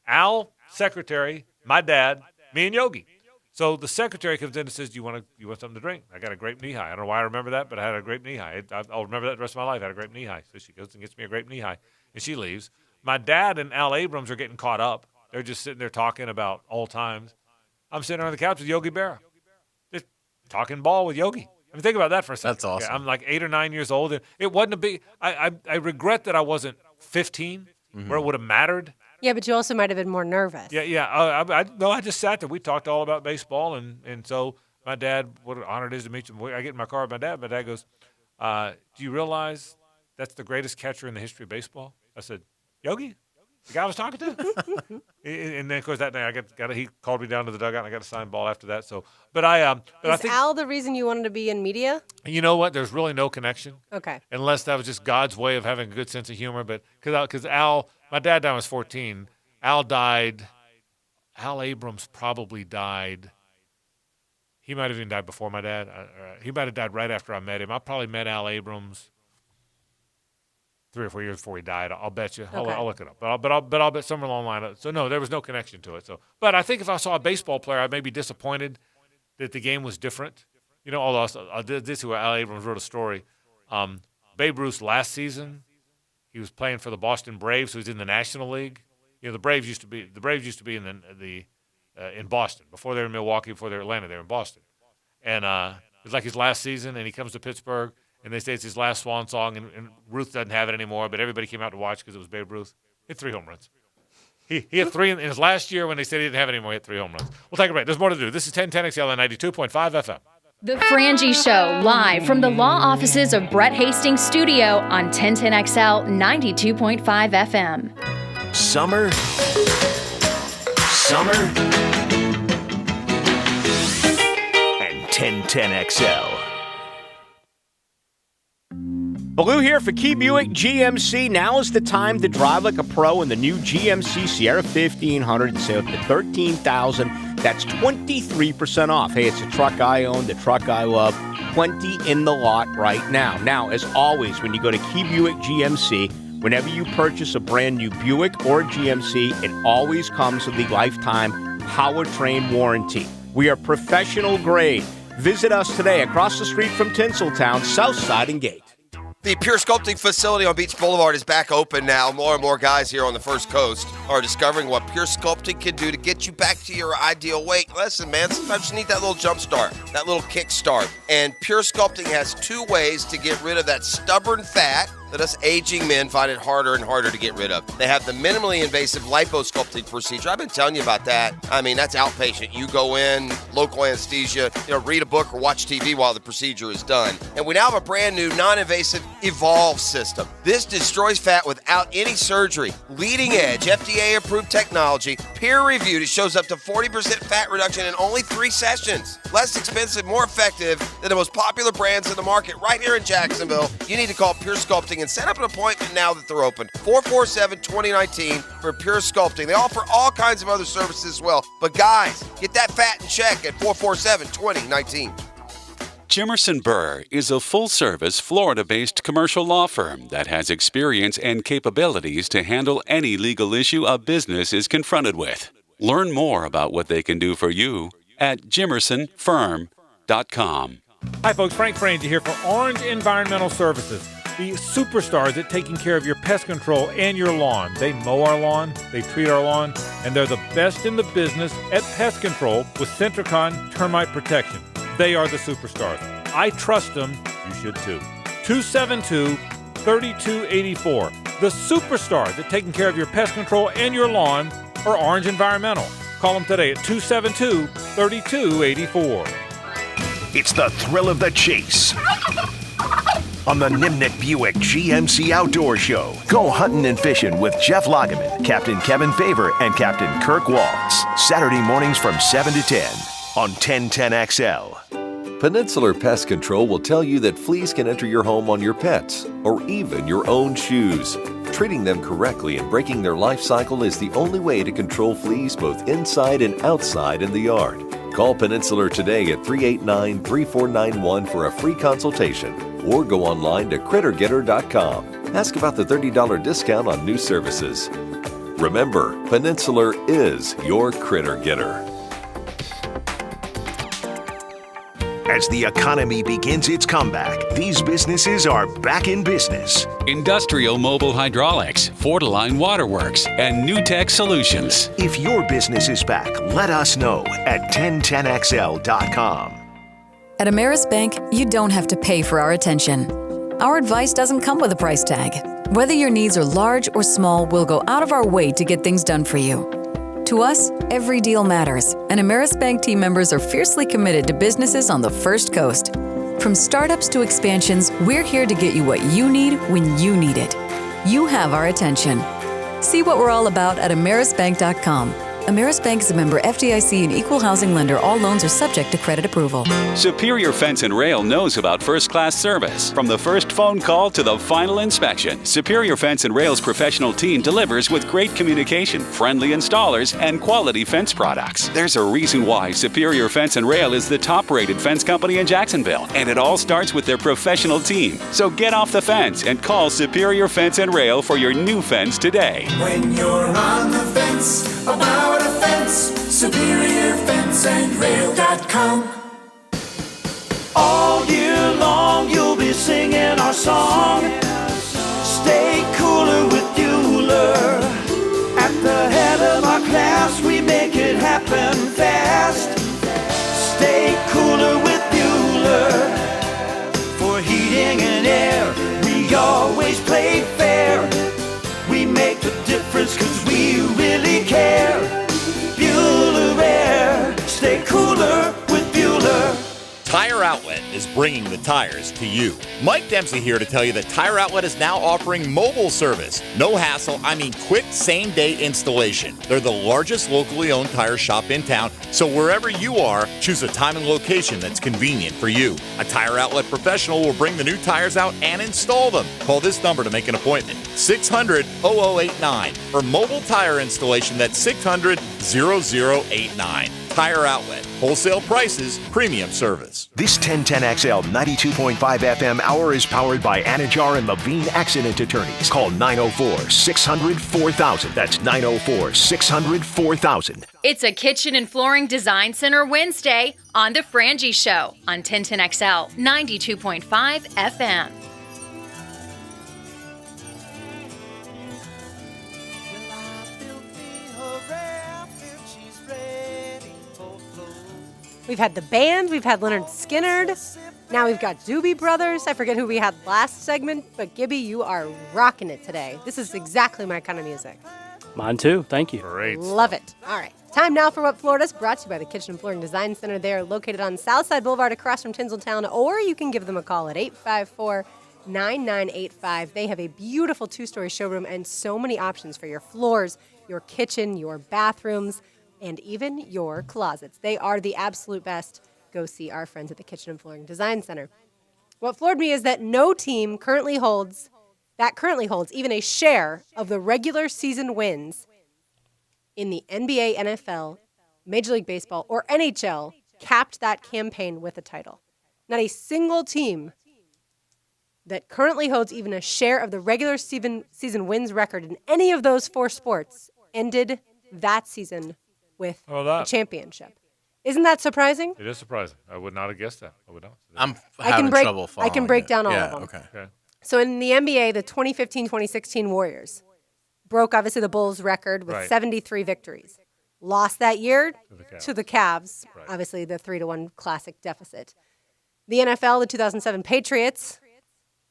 [SPEAKER 2] Al, secretary, my dad, me and Yogi. So the secretary comes in and says, "Do you want something to drink?" I got a grape knee high. I don't know why I remember that, but I had a grape knee high. I'll remember that the rest of my life. I had a grape knee high. So she goes and gets me a grape knee high, and she leaves. My dad and Al Abrams are getting caught up. They're just sitting there talking about old times. I'm sitting on the couch with Yogi Berra, just talking ball with Yogi. I mean, think about that for a second.
[SPEAKER 1] That's awesome.
[SPEAKER 2] I'm like 8 or 9 years old, and it wasn't a big. I regret that I wasn't 15, where it would have mattered.
[SPEAKER 3] Yeah, but you also might have been more nervous.
[SPEAKER 2] Yeah. I just sat there. We talked all about baseball, and so my dad, what an honor it is to meet you. I get in my car with my dad. My dad goes, "Do you realize that's the greatest catcher in the history of baseball?" I said, "Yogi, the guy I was talking to." And then, of course, that night he called me down to the dugout, and I got a signed ball after that. So, I think
[SPEAKER 3] Al the reason you wanted to be in media?
[SPEAKER 2] You know what? There's really no connection.
[SPEAKER 3] Okay.
[SPEAKER 2] Unless that was just God's way of having a good sense of humor. But because Al, my dad died when I was 14. Al died. Al Abrams probably died. He might have even died before my dad. He might have died right after I met him. I probably met Al Abrams 3 or 4 years before he died. I'll bet you.
[SPEAKER 3] Okay.
[SPEAKER 2] I'll look it up. But I'll bet somewhere along the line. So no, there was no connection to it. So, but I think if I saw a baseball player, I may be disappointed that the game was different. You know, although this is where Al Abrams wrote a story. Babe Ruth's last season, he was playing for the Boston Braves, who was in the National League. You know, the Braves used to be in Boston before they were in Milwaukee, before they were Atlanta. They were in Boston, and it was like his last season. And he comes to Pittsburgh, and they say it's his last swan song, and Ruth doesn't have it anymore. But everybody came out to watch because it was Babe Ruth. He hit 3 home runs. He hit 3 in his last year when they said he didn't have it anymore. He hit 3 home runs. We'll take a break. There's more to do. This is 1010XL on 92.5 FM.
[SPEAKER 5] The Frangie Show, live from the law offices of Brett Hastings Studio on 1010XL 92.5 FM.
[SPEAKER 16] Summer, and 1010XL.
[SPEAKER 4] Blue here for Key Buick GMC. Now is the time to drive like a pro in the new GMC Sierra 1500 and save up to $13,000. That's 23% off. Hey, it's a truck I own, the truck I love. Plenty in the lot right now. Now, as always, when you go to Key Buick GMC, whenever you purchase a brand new Buick or GMC, it always comes with the lifetime powertrain warranty. We are professional grade. Visit us today across the street from Tinseltown, Southside and Gate.
[SPEAKER 14] The Pure Sculpting facility on Beach Boulevard is back open now. More and more guys here on the First Coast are discovering what Pure Sculpting can do to get you back to your ideal weight. Listen, man, sometimes you need that little jump start, that little kick start. And Pure Sculpting has 2 ways to get rid of that stubborn fat that us aging men find it harder and harder to get rid of. They have the minimally invasive liposculpting procedure. I've been telling you about that. I mean, that's outpatient. You go in, local anesthesia, read a book or watch TV while the procedure is done. And we now have a brand new non-invasive Evolve system. This destroys fat without any surgery. Leading edge, FDA-approved technology, peer-reviewed. It shows up to 40% fat reduction in only 3 sessions. Less expensive, more effective than the most popular brands in the market right here in Jacksonville. You need to call Pure Sculpting and set up an appointment now that they're open. 447-2019 for Pure Sculpting. They offer all kinds of other services as well. But guys, get that fat in check at 447-2019.
[SPEAKER 11] Jimerson Burr is a full-service, Florida-based commercial law firm that has experience and capabilities to handle any legal issue a business is confronted with. Learn more about what they can do for you at jimersonfirm.com.
[SPEAKER 2] Hi, folks. Frank Frangie here for Orange Environmental Services, the superstars at taking care of your pest control and your lawn. They mow our lawn, they treat our lawn, and they're the best in the business at pest control with Centricon Termite Protection. They are the superstars. I trust them. You should too. 272-3284. The superstars at taking care of your pest control and your lawn are Orange Environmental. Call them today at 272-3284.
[SPEAKER 16] It's the thrill of the chase on the Nimnik Buick GMC Outdoor Show. Go hunting and fishing with Jeff Lageman, Captain Kevin Favor, and Captain Kirk Waltz. Saturday mornings from 7 to 10 on 1010XL.
[SPEAKER 18] Peninsular Pest Control will tell you that fleas can enter your home on your pets or even your own shoes. Treating them correctly and breaking their life cycle is the only way to control fleas both inside and outside in the yard. Call Peninsular today at 389-3491 for a free consultation or go online to crittergetter.com. Ask about the $30 discount on new services. Remember, Peninsular is your critter getter.
[SPEAKER 16] As the economy begins its comeback, these businesses are back in business.
[SPEAKER 11] Industrial Mobile Hydraulics, Fortiline Waterworks, and New Tech Solutions.
[SPEAKER 16] If your business is back, let us know at 1010XL.com.
[SPEAKER 23] At Ameris Bank, you don't have to pay for our attention. Our advice doesn't come with a price tag. Whether your needs are large or small, we'll go out of our way to get things done for you. To us, every deal matters, and Ameris Bank team members are fiercely committed to businesses on the First Coast. From startups to expansions, we're here to get you what you need when you need it. You have our attention. See what we're all about at amerisbank.com. Ameris Bank is a member FDIC and equal housing lender. All loans are subject to credit approval.
[SPEAKER 11] Superior Fence and Rail knows about first-class service. From the first phone call to the final inspection, Superior Fence and Rail's professional team delivers with great communication, friendly installers, and quality fence products. There's a reason why Superior Fence and Rail is the top-rated fence company in Jacksonville, and it all starts with their professional team. So get off the fence and call Superior Fence and Rail for your new fence today.
[SPEAKER 9] When you're on the fence about a fence, SuperiorFenceandRail.com.
[SPEAKER 10] happen fast. Stay cooler with Bueller. For heating and air, we always play fair. We make the difference 'cause we really care. Bueller Air, stay cooler with Bueller.
[SPEAKER 12] Tire Outlet is bringing the tires to you. Mike Dempsey here to tell you that Tire Outlet is now offering mobile service. No hassle, I mean quick same-day installation. They're the largest locally owned tire shop in town, so wherever you are, choose a time and location that's convenient for you. A Tire Outlet professional will bring the new tires out and install them. Call this number to make an appointment, 600-0089. For mobile tire installation, that's 600-0089. Tire Outlet. Wholesale prices, premium service.
[SPEAKER 6] This 1010XL 92.5 FM hour is powered by Anajar and Levine Accident Attorneys. Call 904-600-4000. That's 904-600-4000.
[SPEAKER 5] It's a Kitchen and Flooring Design Center Wednesday on The Frangie Show on 1010XL 92.5 FM.
[SPEAKER 3] We've had the band, we've had Leonard Skinnard, now we've got Doobie Brothers. I forget who we had last segment, but Gibby, you are rocking it today. This is exactly my kind of music.
[SPEAKER 8] Mine too, thank you.
[SPEAKER 2] Great.
[SPEAKER 3] Love it. All right, time now for What Florida's, brought to you by the Kitchen and Flooring Design Center. They are located on Southside Boulevard across from Tinseltown, or you can give them a call at 854-9985. They have a beautiful two-story showroom and so many options for your floors, your kitchen, your bathrooms, and even your closets. They are the absolute best. Go see our friends at the Kitchen and Flooring Design Center. What floored me is that no team currently holds even a share of the regular season wins in the NBA, NFL, Major League Baseball, or NHL capped that campaign with a title. Not a single team that currently holds even a share of the regular season wins record in any of those four sports ended that season with a championship. Isn't that surprising?
[SPEAKER 2] It is surprising. I would not have guessed that. I would not.
[SPEAKER 1] I'm having trouble following
[SPEAKER 3] I can break
[SPEAKER 1] it.
[SPEAKER 3] down all
[SPEAKER 1] Yeah,
[SPEAKER 3] of them.
[SPEAKER 2] Okay.
[SPEAKER 3] So in the NBA, the 2015-2016 Warriors broke, obviously, the Bulls' record with 73 victories. Lost that year to the Cavs, obviously the 3-1 classic deficit. The NFL, the 2007 Patriots,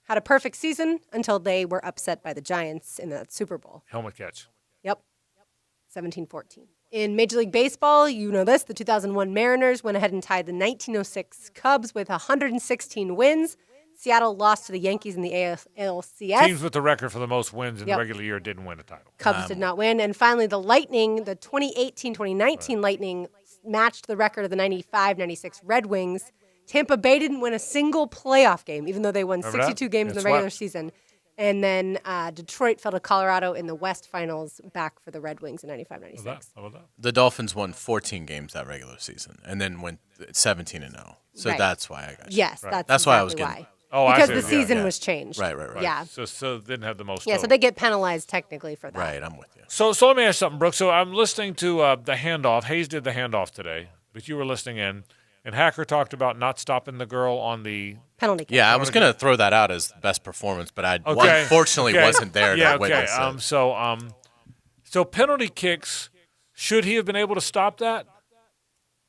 [SPEAKER 3] had a perfect season until they were upset by the Giants in the Super Bowl.
[SPEAKER 2] Helmet catch.
[SPEAKER 3] Yep. 17-14. In Major League Baseball, you know this, the 2001 Mariners went ahead and tied the 1906 Cubs with 116 wins. Seattle lost to the Yankees in the ALCS.
[SPEAKER 2] Teams with the record for the most wins in the regular year didn't win a title.
[SPEAKER 3] Cubs did not win. And finally, the Lightning, the 2018-2019 Lightning, matched the record of the 95-96 Red Wings. Tampa Bay didn't win a single playoff game, even though they won 62 games in the regular season. And then Detroit fell to Colorado in the West Finals back for the Red Wings in 95-96.
[SPEAKER 2] How about that?
[SPEAKER 1] The Dolphins won 14 games that regular season and then went 17-0. So that's why I got you.
[SPEAKER 3] Yes,
[SPEAKER 1] that's
[SPEAKER 3] exactly
[SPEAKER 1] why I was getting.
[SPEAKER 3] why.
[SPEAKER 2] Oh,
[SPEAKER 3] because
[SPEAKER 2] I see.
[SPEAKER 3] the season was changed.
[SPEAKER 1] Right.
[SPEAKER 3] Yeah.
[SPEAKER 2] So they didn't have the most.
[SPEAKER 3] Yeah, so they get penalized technically for that.
[SPEAKER 1] Right, I'm with you.
[SPEAKER 2] So let me ask you something, Brooke. So I'm listening to the handoff. Hayes did the handoff today, but you were listening in. And Hacker talked about not stopping the girl on the
[SPEAKER 3] penalty kick.
[SPEAKER 1] Yeah, I was going to throw that out as best performance, but I unfortunately wasn't there to witness it.
[SPEAKER 2] So penalty kicks, should he have been able to stop that?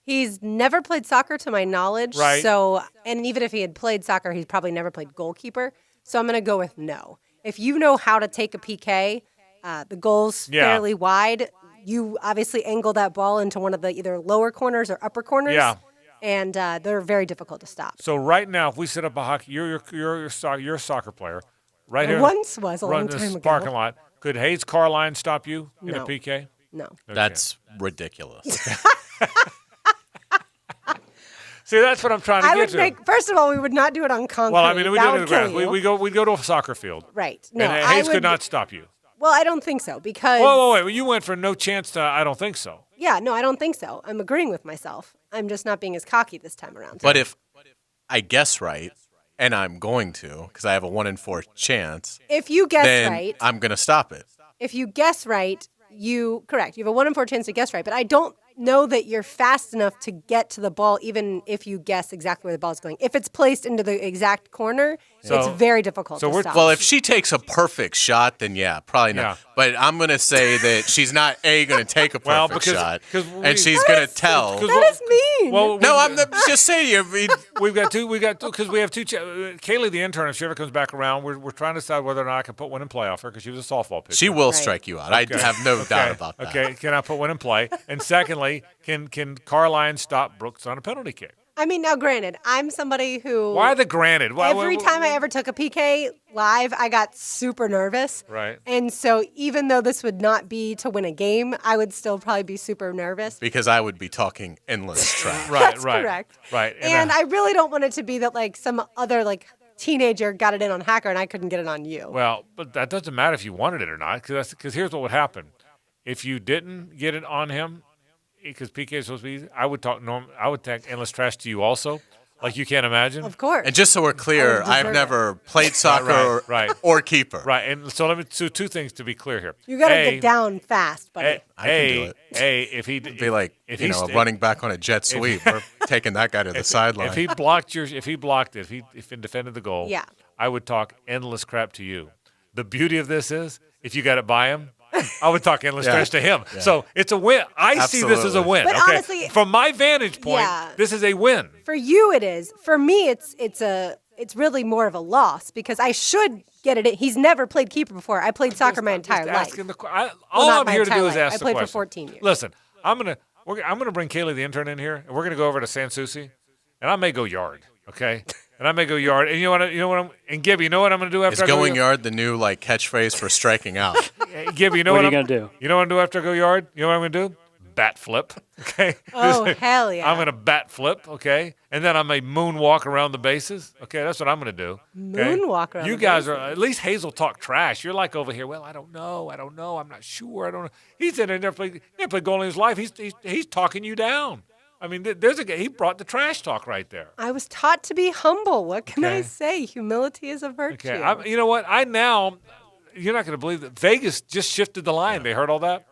[SPEAKER 3] He's never played soccer to my knowledge.
[SPEAKER 2] Right.
[SPEAKER 3] So, and even if he had played soccer, he's probably never played goalkeeper. So I'm going to go with no. If you know how to take a PK, the goal's fairly wide, you obviously angle that ball into one of the either lower corners or upper corners.
[SPEAKER 2] Yeah.
[SPEAKER 3] And they're very difficult to stop.
[SPEAKER 2] So right now, if we set up a hockey, you're a soccer player, right here.
[SPEAKER 3] Once was a long time ago.
[SPEAKER 2] Parking lot. Could Hayes Carline stop you in a PK?
[SPEAKER 3] No.
[SPEAKER 1] Okay. That's ridiculous.
[SPEAKER 2] See, that's what I'm trying to get to.
[SPEAKER 3] First of all, we would not do it on concrete.
[SPEAKER 2] Well, I mean, we
[SPEAKER 3] that
[SPEAKER 2] do it on
[SPEAKER 3] would
[SPEAKER 2] the ground.
[SPEAKER 3] kill you.
[SPEAKER 2] We'd go to a soccer field.
[SPEAKER 3] Right. No,
[SPEAKER 2] and Hayes could not stop you.
[SPEAKER 3] Well, I don't think so because.
[SPEAKER 2] Wait. You went for no chance to. I don't think so.
[SPEAKER 3] Yeah, no, I don't think so. I'm agreeing with myself. I'm just not being as cocky this time around.
[SPEAKER 1] But if I guess right, and I'm going to, because I have a 1 in 4 chance.
[SPEAKER 3] If you guess
[SPEAKER 1] then
[SPEAKER 3] right,
[SPEAKER 1] I'm going to stop it.
[SPEAKER 3] If you guess right, correct. You have a 1 in 4 chance to guess right. But I don't know that you're fast enough to get to the ball, even if you guess exactly where the ball's going. If it's placed into the exact corner, it's very difficult to stop.
[SPEAKER 1] Well, if she takes a perfect shot, then yeah, probably not.
[SPEAKER 2] Yeah.
[SPEAKER 1] But I'm going to say that she's not going to take a perfect shot, and she's going to tell.
[SPEAKER 3] That is mean.
[SPEAKER 2] Well,
[SPEAKER 1] no, I'm just saying.
[SPEAKER 2] We've got two because we have two. Kaylee, the intern, if she ever comes back around, we're trying to decide whether or not I can put one in play off her because she was a softball pitcher.
[SPEAKER 1] She will strike you out. I have no doubt about that.
[SPEAKER 2] Okay, can I put one in play? And secondly, can Carline stop Brooks on a penalty kick?
[SPEAKER 3] I mean, now granted, I'm somebody who.
[SPEAKER 2] Why the granted?
[SPEAKER 3] Every time I ever took a PK live, I got super nervous.
[SPEAKER 2] Right.
[SPEAKER 3] And so even though this would not be to win a game, I would still probably be super nervous.
[SPEAKER 1] Because I would be talking endless trash.
[SPEAKER 3] That's correct.
[SPEAKER 2] Right.
[SPEAKER 3] And I really don't want it to be that like some other like teenager got it in on Hacker and I couldn't get it on you.
[SPEAKER 2] Well, but that doesn't matter if you wanted it or not, because here's what would happen: if you didn't get it on him, because PK is supposed to be, I would talk endless trash to you also, like you can't imagine.
[SPEAKER 3] Of course.
[SPEAKER 1] And just so we're clear, I've never played soccer or keeper.
[SPEAKER 2] Right. And so two things to be clear here.
[SPEAKER 3] You got to get down fast, buddy.
[SPEAKER 1] I can do it.
[SPEAKER 2] If he
[SPEAKER 1] It'd be like a running back on a jet sweep, we're taking that guy to the sideline.
[SPEAKER 2] If he defended the goal,
[SPEAKER 3] yeah,
[SPEAKER 2] I would talk endless crap to you. The beauty of this is, if you got it by him, I would talk endless trash to him. Yeah. So it's a win. I see this as a win.
[SPEAKER 3] But honestly,
[SPEAKER 2] from my vantage point, this is a win.
[SPEAKER 3] For you, it is. For me, it's really more of a loss because I should get it in. He's never played keeper before. I played soccer my entire life.
[SPEAKER 2] All I'm here to do is ask the question.
[SPEAKER 3] I played for 14 years.
[SPEAKER 2] Listen, I'm gonna bring Kaylee the intern in here, and we're gonna go over to San Souci, and I may go yard. Okay. And I may go yard, and you know what? And Gibby, you know what I'm going to do after I go
[SPEAKER 1] going yard the new catchphrase for striking out?
[SPEAKER 2] Gibby, you know
[SPEAKER 8] what
[SPEAKER 2] are
[SPEAKER 8] you going to do?
[SPEAKER 2] You know what I'm going to do after I go yard? You know what I'm going to do? Bat flip. Okay.
[SPEAKER 3] Oh hell yeah!
[SPEAKER 2] I'm going to bat flip. Okay, and then I may moonwalk around the bases. Okay, that's what I'm going to do. Okay?
[SPEAKER 3] Moonwalk around.
[SPEAKER 2] You guys are at least Hazel talk trash. You're like over here. Well, I don't know. I'm not sure. I don't know. He's in there. Never played goalie in his life. He's talking you down. I mean, he brought the trash talk right there.
[SPEAKER 3] I was taught to be humble. What can I say? Humility is a virtue.
[SPEAKER 2] Okay, you know what? You're not going to believe that Vegas just shifted the line. They heard all that?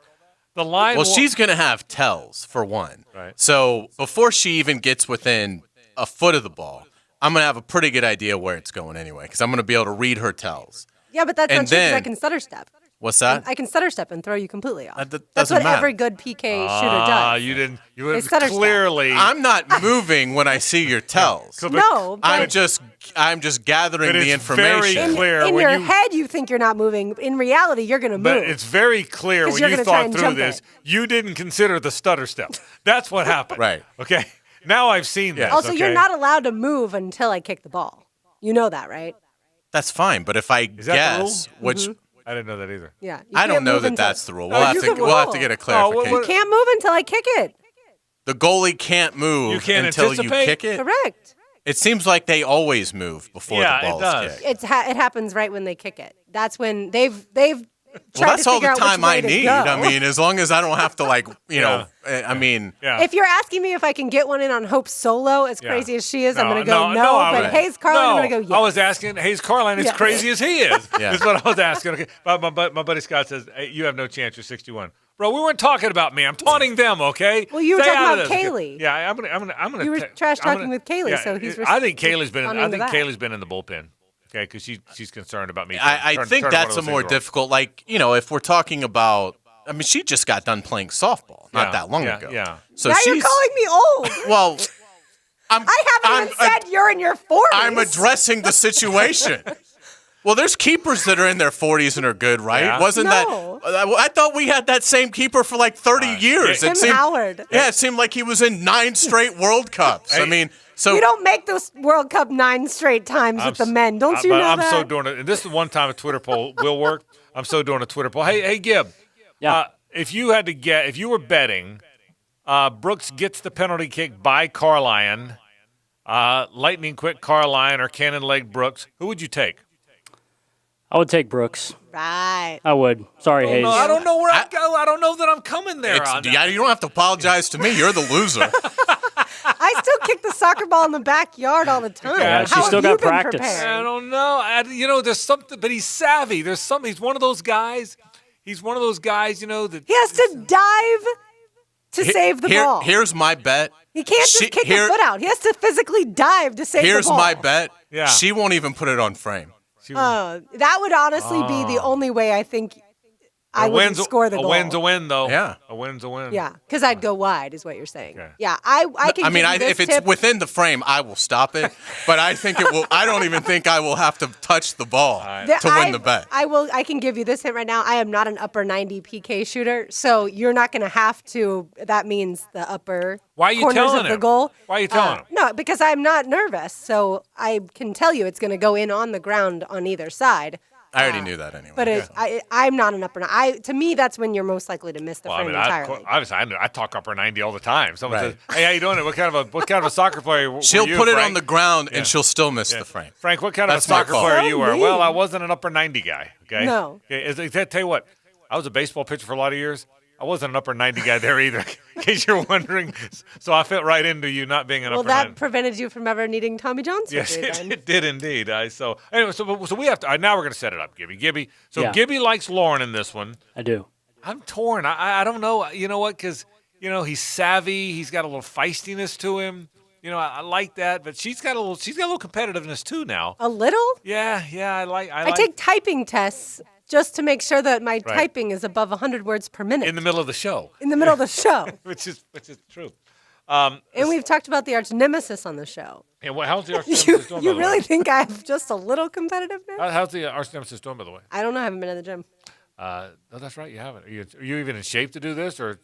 [SPEAKER 2] The line.
[SPEAKER 1] Well, she's going to have tells, for one.
[SPEAKER 2] Right.
[SPEAKER 1] So before she even gets within a foot of the ball, I'm going to have a pretty good idea where it's going anyway, because I'm going to be able to read her tells.
[SPEAKER 3] Yeah, but that's not true because I can stutter step.
[SPEAKER 1] What's that?
[SPEAKER 3] I can stutter step and throw you completely off.
[SPEAKER 1] That's what
[SPEAKER 3] every good PK shooter does.
[SPEAKER 2] You didn't clearly.
[SPEAKER 1] I'm not moving when I see your tells.
[SPEAKER 3] No,
[SPEAKER 1] I'm just gathering the information.
[SPEAKER 2] Very clear
[SPEAKER 3] in your head, you think you're not moving. In reality, you're going to move.
[SPEAKER 2] But it's very clear when you thought through this, you didn't consider the stutter step. That's what happened.
[SPEAKER 1] Right.
[SPEAKER 2] Okay. Now I've seen this.
[SPEAKER 3] Also,
[SPEAKER 2] okay?
[SPEAKER 3] you're not allowed to move until I kick the ball. You know that, right?
[SPEAKER 1] That's fine, but if I guess which.
[SPEAKER 2] I didn't know that either.
[SPEAKER 3] Yeah,
[SPEAKER 1] I don't know that that's the rule. We'll have to get a clarification.
[SPEAKER 3] You can't move until I kick it.
[SPEAKER 1] The goalie can't move until you kick it?
[SPEAKER 3] Correct.
[SPEAKER 1] It seems like they always move before the ball is kicked.
[SPEAKER 3] It happens right when they kick it. That's when they've
[SPEAKER 1] well, that's all the time I need. I mean, as long as I don't have to I mean.
[SPEAKER 3] If you're asking me if I can get one in on Hope Solo, as crazy as she is, I'm going to go no. But Hayes Carline, I'm going to go yes.
[SPEAKER 2] I was asking Hayes Carline as crazy as he is.
[SPEAKER 1] Yeah.
[SPEAKER 2] Is what I was asking. Okay. My buddy Scott says, hey, you have no chance. You're 61. Bro, we weren't talking about me. I'm taunting them, okay?
[SPEAKER 3] Well, you were
[SPEAKER 2] Stay
[SPEAKER 3] talking about
[SPEAKER 2] okay?
[SPEAKER 3] Kaylee.
[SPEAKER 2] Yeah, I'm gonna.
[SPEAKER 3] You were trash talking with Kaylee, so he's.
[SPEAKER 2] I think Kaylee's been. Kaylee's been in the bullpen. Okay, because she's concerned about me.
[SPEAKER 1] I think that's a more difficult. Like, if we're talking about, I mean, she just got done playing softball not that long ago.
[SPEAKER 2] Yeah.
[SPEAKER 1] So
[SPEAKER 3] now you're calling me old.
[SPEAKER 1] Well,
[SPEAKER 3] I haven't even said you're in your 40s.
[SPEAKER 1] I'm addressing the situation. Well, there's keepers that are in their 40s and are good, right?
[SPEAKER 2] Yeah.
[SPEAKER 1] Wasn't that? I thought we had that same keeper for like 30 years.
[SPEAKER 3] Tim Howard.
[SPEAKER 1] Yeah, it seemed like he was in 9 straight World Cups. I mean. So
[SPEAKER 3] you don't make this World Cup 9 straight times with the men. Don't you know that?
[SPEAKER 2] I'm so doing it. And this is one time a Twitter poll will work. I'm so doing a Twitter poll. Hey, Gib.
[SPEAKER 8] Yeah.
[SPEAKER 2] If you were betting, Brooks gets the penalty kick by Carline, lightning quick Carline or cannon leg Brooks, who would you take?
[SPEAKER 8] I would take Brooks.
[SPEAKER 3] Right.
[SPEAKER 8] I would. Sorry, Hayes.
[SPEAKER 2] No, I don't know where I go. I don't know that I'm coming there.
[SPEAKER 1] You don't have to apologize to me. You're the loser.
[SPEAKER 3] I still kick the soccer ball in the backyard all the time.
[SPEAKER 8] Yeah, she's still got practice.
[SPEAKER 2] I don't know. There's something, but he's savvy. There's something. He's one of those guys. That
[SPEAKER 3] he has to dive to save the ball.
[SPEAKER 1] Here's my bet.
[SPEAKER 3] He can't just kick a foot out. He has to physically dive to save the ball.
[SPEAKER 1] Here's my bet.
[SPEAKER 2] Yeah.
[SPEAKER 1] She won't even put it on frame.
[SPEAKER 3] That would honestly be the only way I think I would score the goal.
[SPEAKER 2] A win's a win, though.
[SPEAKER 1] Yeah.
[SPEAKER 2] A win's a win.
[SPEAKER 3] Yeah, because I'd go wide, is what you're saying.
[SPEAKER 2] Okay.
[SPEAKER 3] Yeah, I can.
[SPEAKER 1] I mean,
[SPEAKER 3] give you
[SPEAKER 1] if
[SPEAKER 3] this
[SPEAKER 1] it's
[SPEAKER 3] tip.
[SPEAKER 1] within the frame, I will stop it. But I think it will. I don't even think I will have to touch the ball to win the bet.
[SPEAKER 3] I can give you this hint right now. I am not an upper 90 PK shooter, so you're not going to have to. That means the upper
[SPEAKER 2] Why are you
[SPEAKER 3] corners
[SPEAKER 2] telling
[SPEAKER 3] of the
[SPEAKER 2] him?
[SPEAKER 3] goal.
[SPEAKER 2] Why are you telling him?
[SPEAKER 3] No, because I'm not nervous, so I can tell you it's going to go in on the ground on either side.
[SPEAKER 1] I already knew that anyway.
[SPEAKER 3] But I'm not an upper 90. To me, that's when you're most likely to miss the frame entirely.
[SPEAKER 2] Obviously, I talk upper 90 all the time. Someone says, "Hey, how you doing? What kind of a soccer player were
[SPEAKER 1] She'll
[SPEAKER 2] you,
[SPEAKER 1] put it
[SPEAKER 2] Frank?"
[SPEAKER 1] on the ground and she'll still miss the frame.
[SPEAKER 2] Frank, what kind of a
[SPEAKER 1] That's my
[SPEAKER 2] soccer
[SPEAKER 1] fault.
[SPEAKER 2] player you were?
[SPEAKER 3] mean.
[SPEAKER 2] Well, I wasn't an upper 90 guy. Okay.
[SPEAKER 3] No.
[SPEAKER 2] Okay. Tell you what, I was a baseball pitcher for a lot of years. I wasn't an upper 90 guy there either, in case you're wondering. So I fit right into you not being an upper 90.
[SPEAKER 3] Well, that prevented you from ever needing Tommy John surgery.
[SPEAKER 2] Yes,
[SPEAKER 3] then.
[SPEAKER 2] it did indeed. So anyway, so we have to. Now we're going to set it up, Gibby. So
[SPEAKER 8] Yeah.
[SPEAKER 2] Gibby likes Lauren in this one.
[SPEAKER 8] I do.
[SPEAKER 2] I'm torn. I don't know. You know what? Because he's savvy. He's got a little feistiness to him. I like that. But she's got a little competitiveness too now.
[SPEAKER 3] A little?
[SPEAKER 2] Yeah. I like.
[SPEAKER 3] I take typing tests just to make sure that my typing is above 100 words per minute.
[SPEAKER 2] In the middle of the show.
[SPEAKER 3] In the middle of the show.
[SPEAKER 2] which is true.
[SPEAKER 3] And we've talked about the arch nemesis on the show.
[SPEAKER 2] And how's the arch nemesis doing?
[SPEAKER 3] You
[SPEAKER 2] by the
[SPEAKER 3] really
[SPEAKER 2] way?
[SPEAKER 3] think I have just a little competitiveness?
[SPEAKER 2] How's the arch nemesis doing, by the way?
[SPEAKER 3] I don't know. I haven't been in the gym.
[SPEAKER 2] No, that's right. You haven't. Are you even in shape to do this, or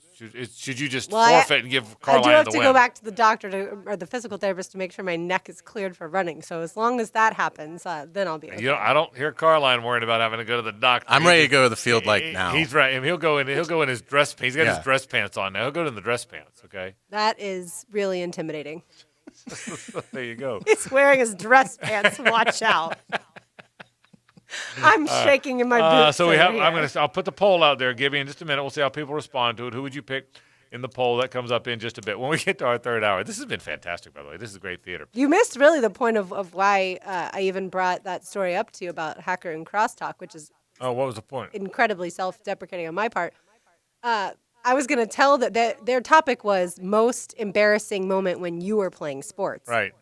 [SPEAKER 2] should you just
[SPEAKER 3] Well,
[SPEAKER 2] forfeit and give
[SPEAKER 3] I
[SPEAKER 2] Carline
[SPEAKER 3] do have
[SPEAKER 2] the
[SPEAKER 3] to
[SPEAKER 2] win?
[SPEAKER 3] go back to the doctor or the physical therapist to make sure my neck is cleared for running. So as long as that happens, then I'll be okay.
[SPEAKER 2] I don't hear Carline worried about having to go to the doctor.
[SPEAKER 1] I'm ready to go to the field now.
[SPEAKER 2] He's right. And he'll go in his dress pants. He's got
[SPEAKER 1] Yeah.
[SPEAKER 2] his dress pants on now. He'll go in the dress pants. Okay.
[SPEAKER 3] That is really intimidating.
[SPEAKER 2] There you go.
[SPEAKER 3] He's wearing his dress pants. Watch out. I'm shaking in my boots.
[SPEAKER 2] So we have.
[SPEAKER 3] over here.
[SPEAKER 2] I'll put the poll out there, Gibby, in just a minute. We'll see how people respond to it. Who would you pick in the poll? That comes up in just a bit when we get to our third hour. This has been fantastic, by the way. This is great theater.
[SPEAKER 3] You missed really the point of why I even brought that story up to you about hacker and crosstalk, which is
[SPEAKER 2] Oh, what was the point?
[SPEAKER 3] incredibly self-deprecating on my part. I was going to tell that their topic was most embarrassing moment when you were playing sports.
[SPEAKER 2] Right.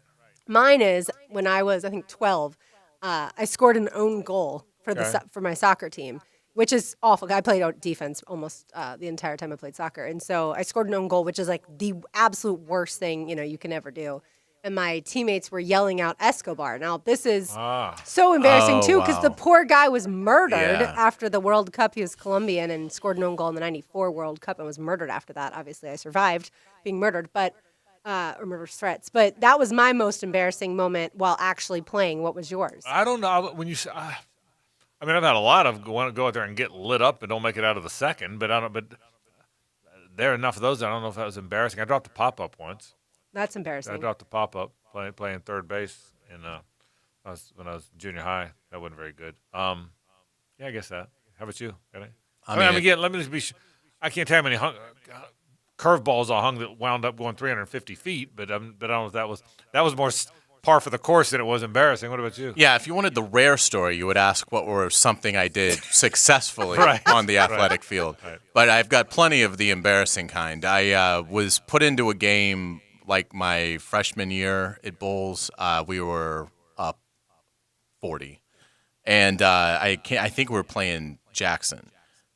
[SPEAKER 3] Mine is when I was, I think, 12. I scored an own goal for for my soccer team, which is awful. I played defense almost the entire time I played soccer, and so I scored an own goal, which is like the absolute worst thing you can ever do. And my teammates were yelling out Escobar. Now this is so embarrassing too, because the poor guy was murdered after the World Cup. He was Colombian and scored an own goal in the '94 World Cup and was murdered after that. Obviously, I survived being murdered, but. Or murder threats, but that was my most embarrassing moment while actually playing. What was yours?
[SPEAKER 2] I don't know when you say. I mean, I've had a lot of go out there and get lit up and don't make it out of the second, but But there are enough of those. I don't know if that was embarrassing. I dropped a pop up once.
[SPEAKER 3] That's embarrassing.
[SPEAKER 2] I dropped a pop up playing third base when I was junior high. That wasn't very good. Yeah, I guess that. How about you? Again, let me just be. I can't tell you how many curveballs I hung that wound up going 350 feet, but I don't know if that was more par for the course than it was embarrassing. What about you?
[SPEAKER 1] Yeah, if you wanted the rare story, you would ask what were something I did successfully on the athletic field.
[SPEAKER 2] Right.
[SPEAKER 1] But I've got plenty of the embarrassing kind. I was put into a game like my freshman year at Bulls. We were up 40, and I think we were playing Jackson,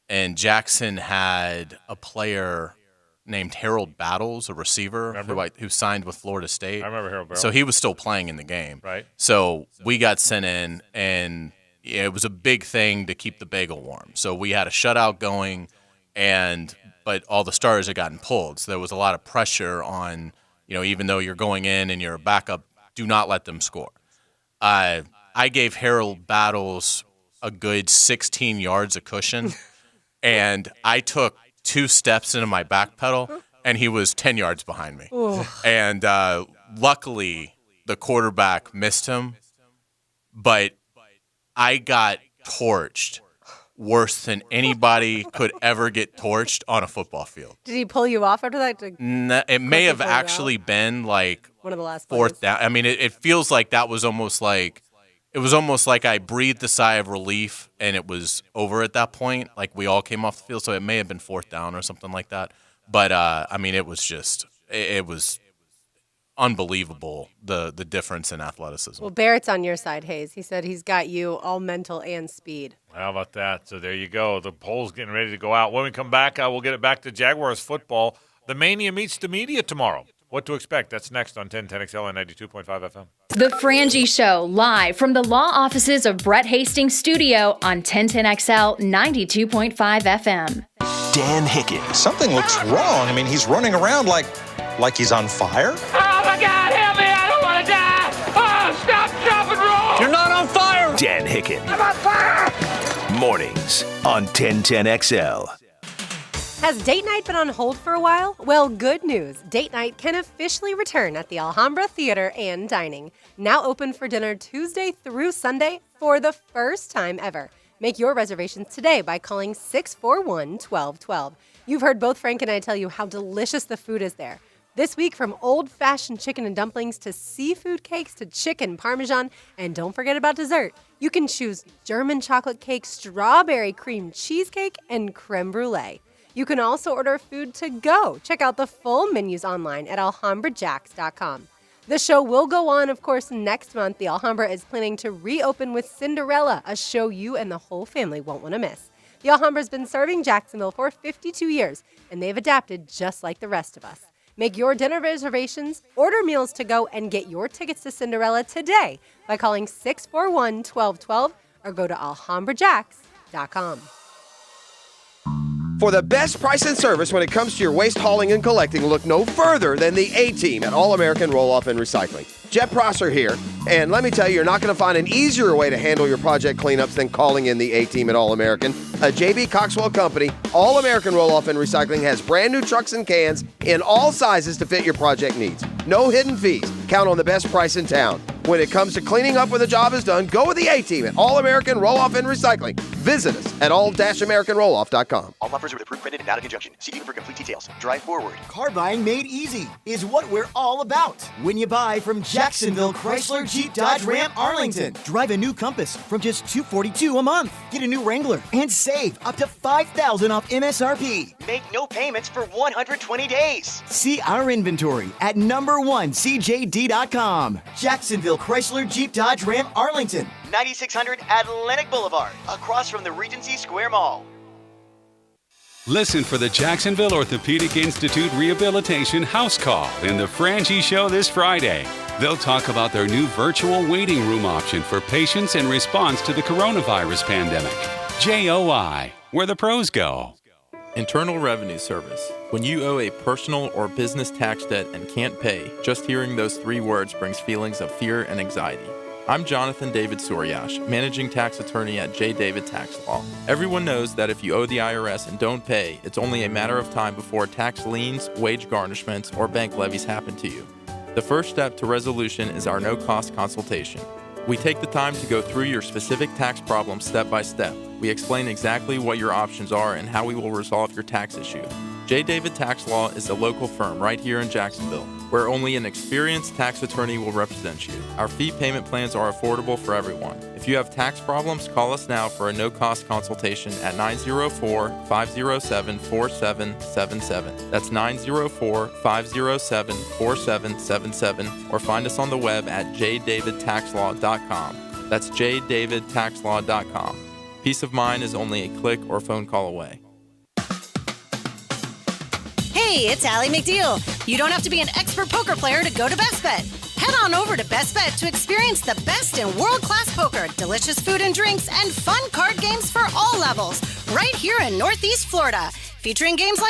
[SPEAKER 1] and Jackson had a player named Harold Battles, a receiver who signed with Florida State.
[SPEAKER 2] I remember Harold Battles.
[SPEAKER 1] So he was still playing in the game.
[SPEAKER 2] Right.
[SPEAKER 1] So we got sent in, and it was a big thing to keep the bagel warm. So we had a shutout going, but all the starters had gotten pulled. So there was a lot of pressure on, even though you're going in and you're a backup, do not let them score. I gave Harold Battles a good 16 yards of cushion, and I took 2 steps into my back pedal, and he was 10 yards behind me.
[SPEAKER 3] Ooh.
[SPEAKER 1] And luckily, the quarterback missed him, but I got torched worse than anybody could ever get torched on a football field.
[SPEAKER 3] Did he pull you off after that?
[SPEAKER 1] It may have actually been like
[SPEAKER 3] one of the last
[SPEAKER 1] fourth down. I mean, it feels like that was almost like I breathed a sigh of relief and it was over at that point. Like we all came off the field, so it may have been fourth down or something like that. But I mean, it was just it was unbelievable the difference in athleticism.
[SPEAKER 3] Well, Barrett's on your side, Hayes. He said he's got you all mental and speed.
[SPEAKER 2] How about that? So there you go. The poll's getting ready to go out. When we come back, we'll get it back to Jaguars football. The Mania meets the media tomorrow. What to expect? That's next on 1010XL and 92.5 FM.
[SPEAKER 5] The Frangie Show, live from the law offices of Brett Hastings Studio on 1010XL 92.5 FM.
[SPEAKER 6] Dan Hicken.
[SPEAKER 13] Something looks wrong. I mean, he's running around like he's on fire.
[SPEAKER 10] Oh my God, help me! I don't want to die! Oh, stop, drop, and roll!
[SPEAKER 13] You're not on fire!
[SPEAKER 6] Dan Hicken.
[SPEAKER 10] I'm on fire!
[SPEAKER 6] Mornings on 1010XL.
[SPEAKER 3] Has date night been on hold for a while? Well, good news. Date night can officially return at the Alhambra Theater and Dining. Now open for dinner Tuesday through Sunday for the first time ever. Make your reservations today by calling 641-1212. You've heard both Frank and I tell you how delicious the food is there. This week, from old-fashioned chicken and dumplings to seafood cakes to chicken parmesan, and don't forget about dessert. You can choose German chocolate cake, strawberry cream cheesecake, and creme brulee. You can also order food to go. Check out the full menus online at alhambrajacks.com. The show will go on, of course, next month. The Alhambra is planning to reopen with Cinderella, a show you and the whole family won't want to miss. The Alhambra's been serving Jacksonville for 52 years, and they've adapted just like the rest of us. Make your dinner reservations, order meals to go, and get your tickets to Cinderella today by calling 641-1212 or go to alhambrajacks.com.
[SPEAKER 14] For the best price and service when it comes to your waste hauling and collecting, look no further than the A-Team at All American Roll-Off and Recycling. Jet Prosser here, and let me tell you, you're not going to find an easier way to handle your project cleanups than calling in the A-Team at All American. A J.B. Coxwell company, All American Roll-Off and Recycling has brand new trucks and cans in all sizes to fit your project needs. No hidden fees. Count on the best price in town. When it comes to cleaning up when the job is done, go with the A-Team at All American Roll-Off and Recycling. Visit us at all-americanrolloff.com.
[SPEAKER 15] All offers are with approved credit and out of conjunction. See dealer for complete details. Drive forward.
[SPEAKER 17] Car buying made easy is what we're all about. When you buy from Jacksonville Chrysler Jeep Dodge Ram Arlington, drive a new Compass from just $242 a month. Get a new Wrangler and save up to $5,000 off MSRP.
[SPEAKER 15] Make no payments for 120 days.
[SPEAKER 17] See our inventory at #1CJD.com. Jacksonville Chrysler Jeep Dodge Ram Arlington.
[SPEAKER 15] 9600 Atlantic Boulevard, across from the Regency Square Mall.
[SPEAKER 11] Listen for the Jacksonville Orthopedic Institute Rehabilitation House Call in the Frangie Show this Friday. They'll talk about their new virtual waiting room option for patients in response to the coronavirus pandemic. JOI, where the pros go.
[SPEAKER 24] Internal Revenue Service. When you owe a personal or business tax debt and can't pay, just hearing those 3 words brings feelings of fear and anxiety. I'm Jonathan David Suryash, Managing Tax Attorney at J. David Tax Law. Everyone knows that if you owe the IRS and don't pay, it's only a matter of time before tax liens, wage garnishments, or bank levies happen to you. The first step to resolution is our no-cost consultation. We take the time to go through your specific tax problem step by step. We explain exactly what your options are and how we will resolve your tax issue. J. David Tax Law is a local firm right here in Jacksonville, where only an experienced tax attorney will represent you. Our fee payment plans are affordable for everyone. If you have tax problems, call us now for a no-cost consultation at 904-507-4777. That's 904-507-4777, or find us on the web at jdavidtaxlaw.com. That's jdavidtaxlaw.com. Peace of mind is only a click or phone call away.
[SPEAKER 21] Hey, it's Allie McDeal. You don't have to be an expert poker player to go to Best Bet. Head on over to Best Bet to experience the best in world-class poker, delicious food and drinks, and fun card games for all levels, right here in Northeast Florida. Featuring games like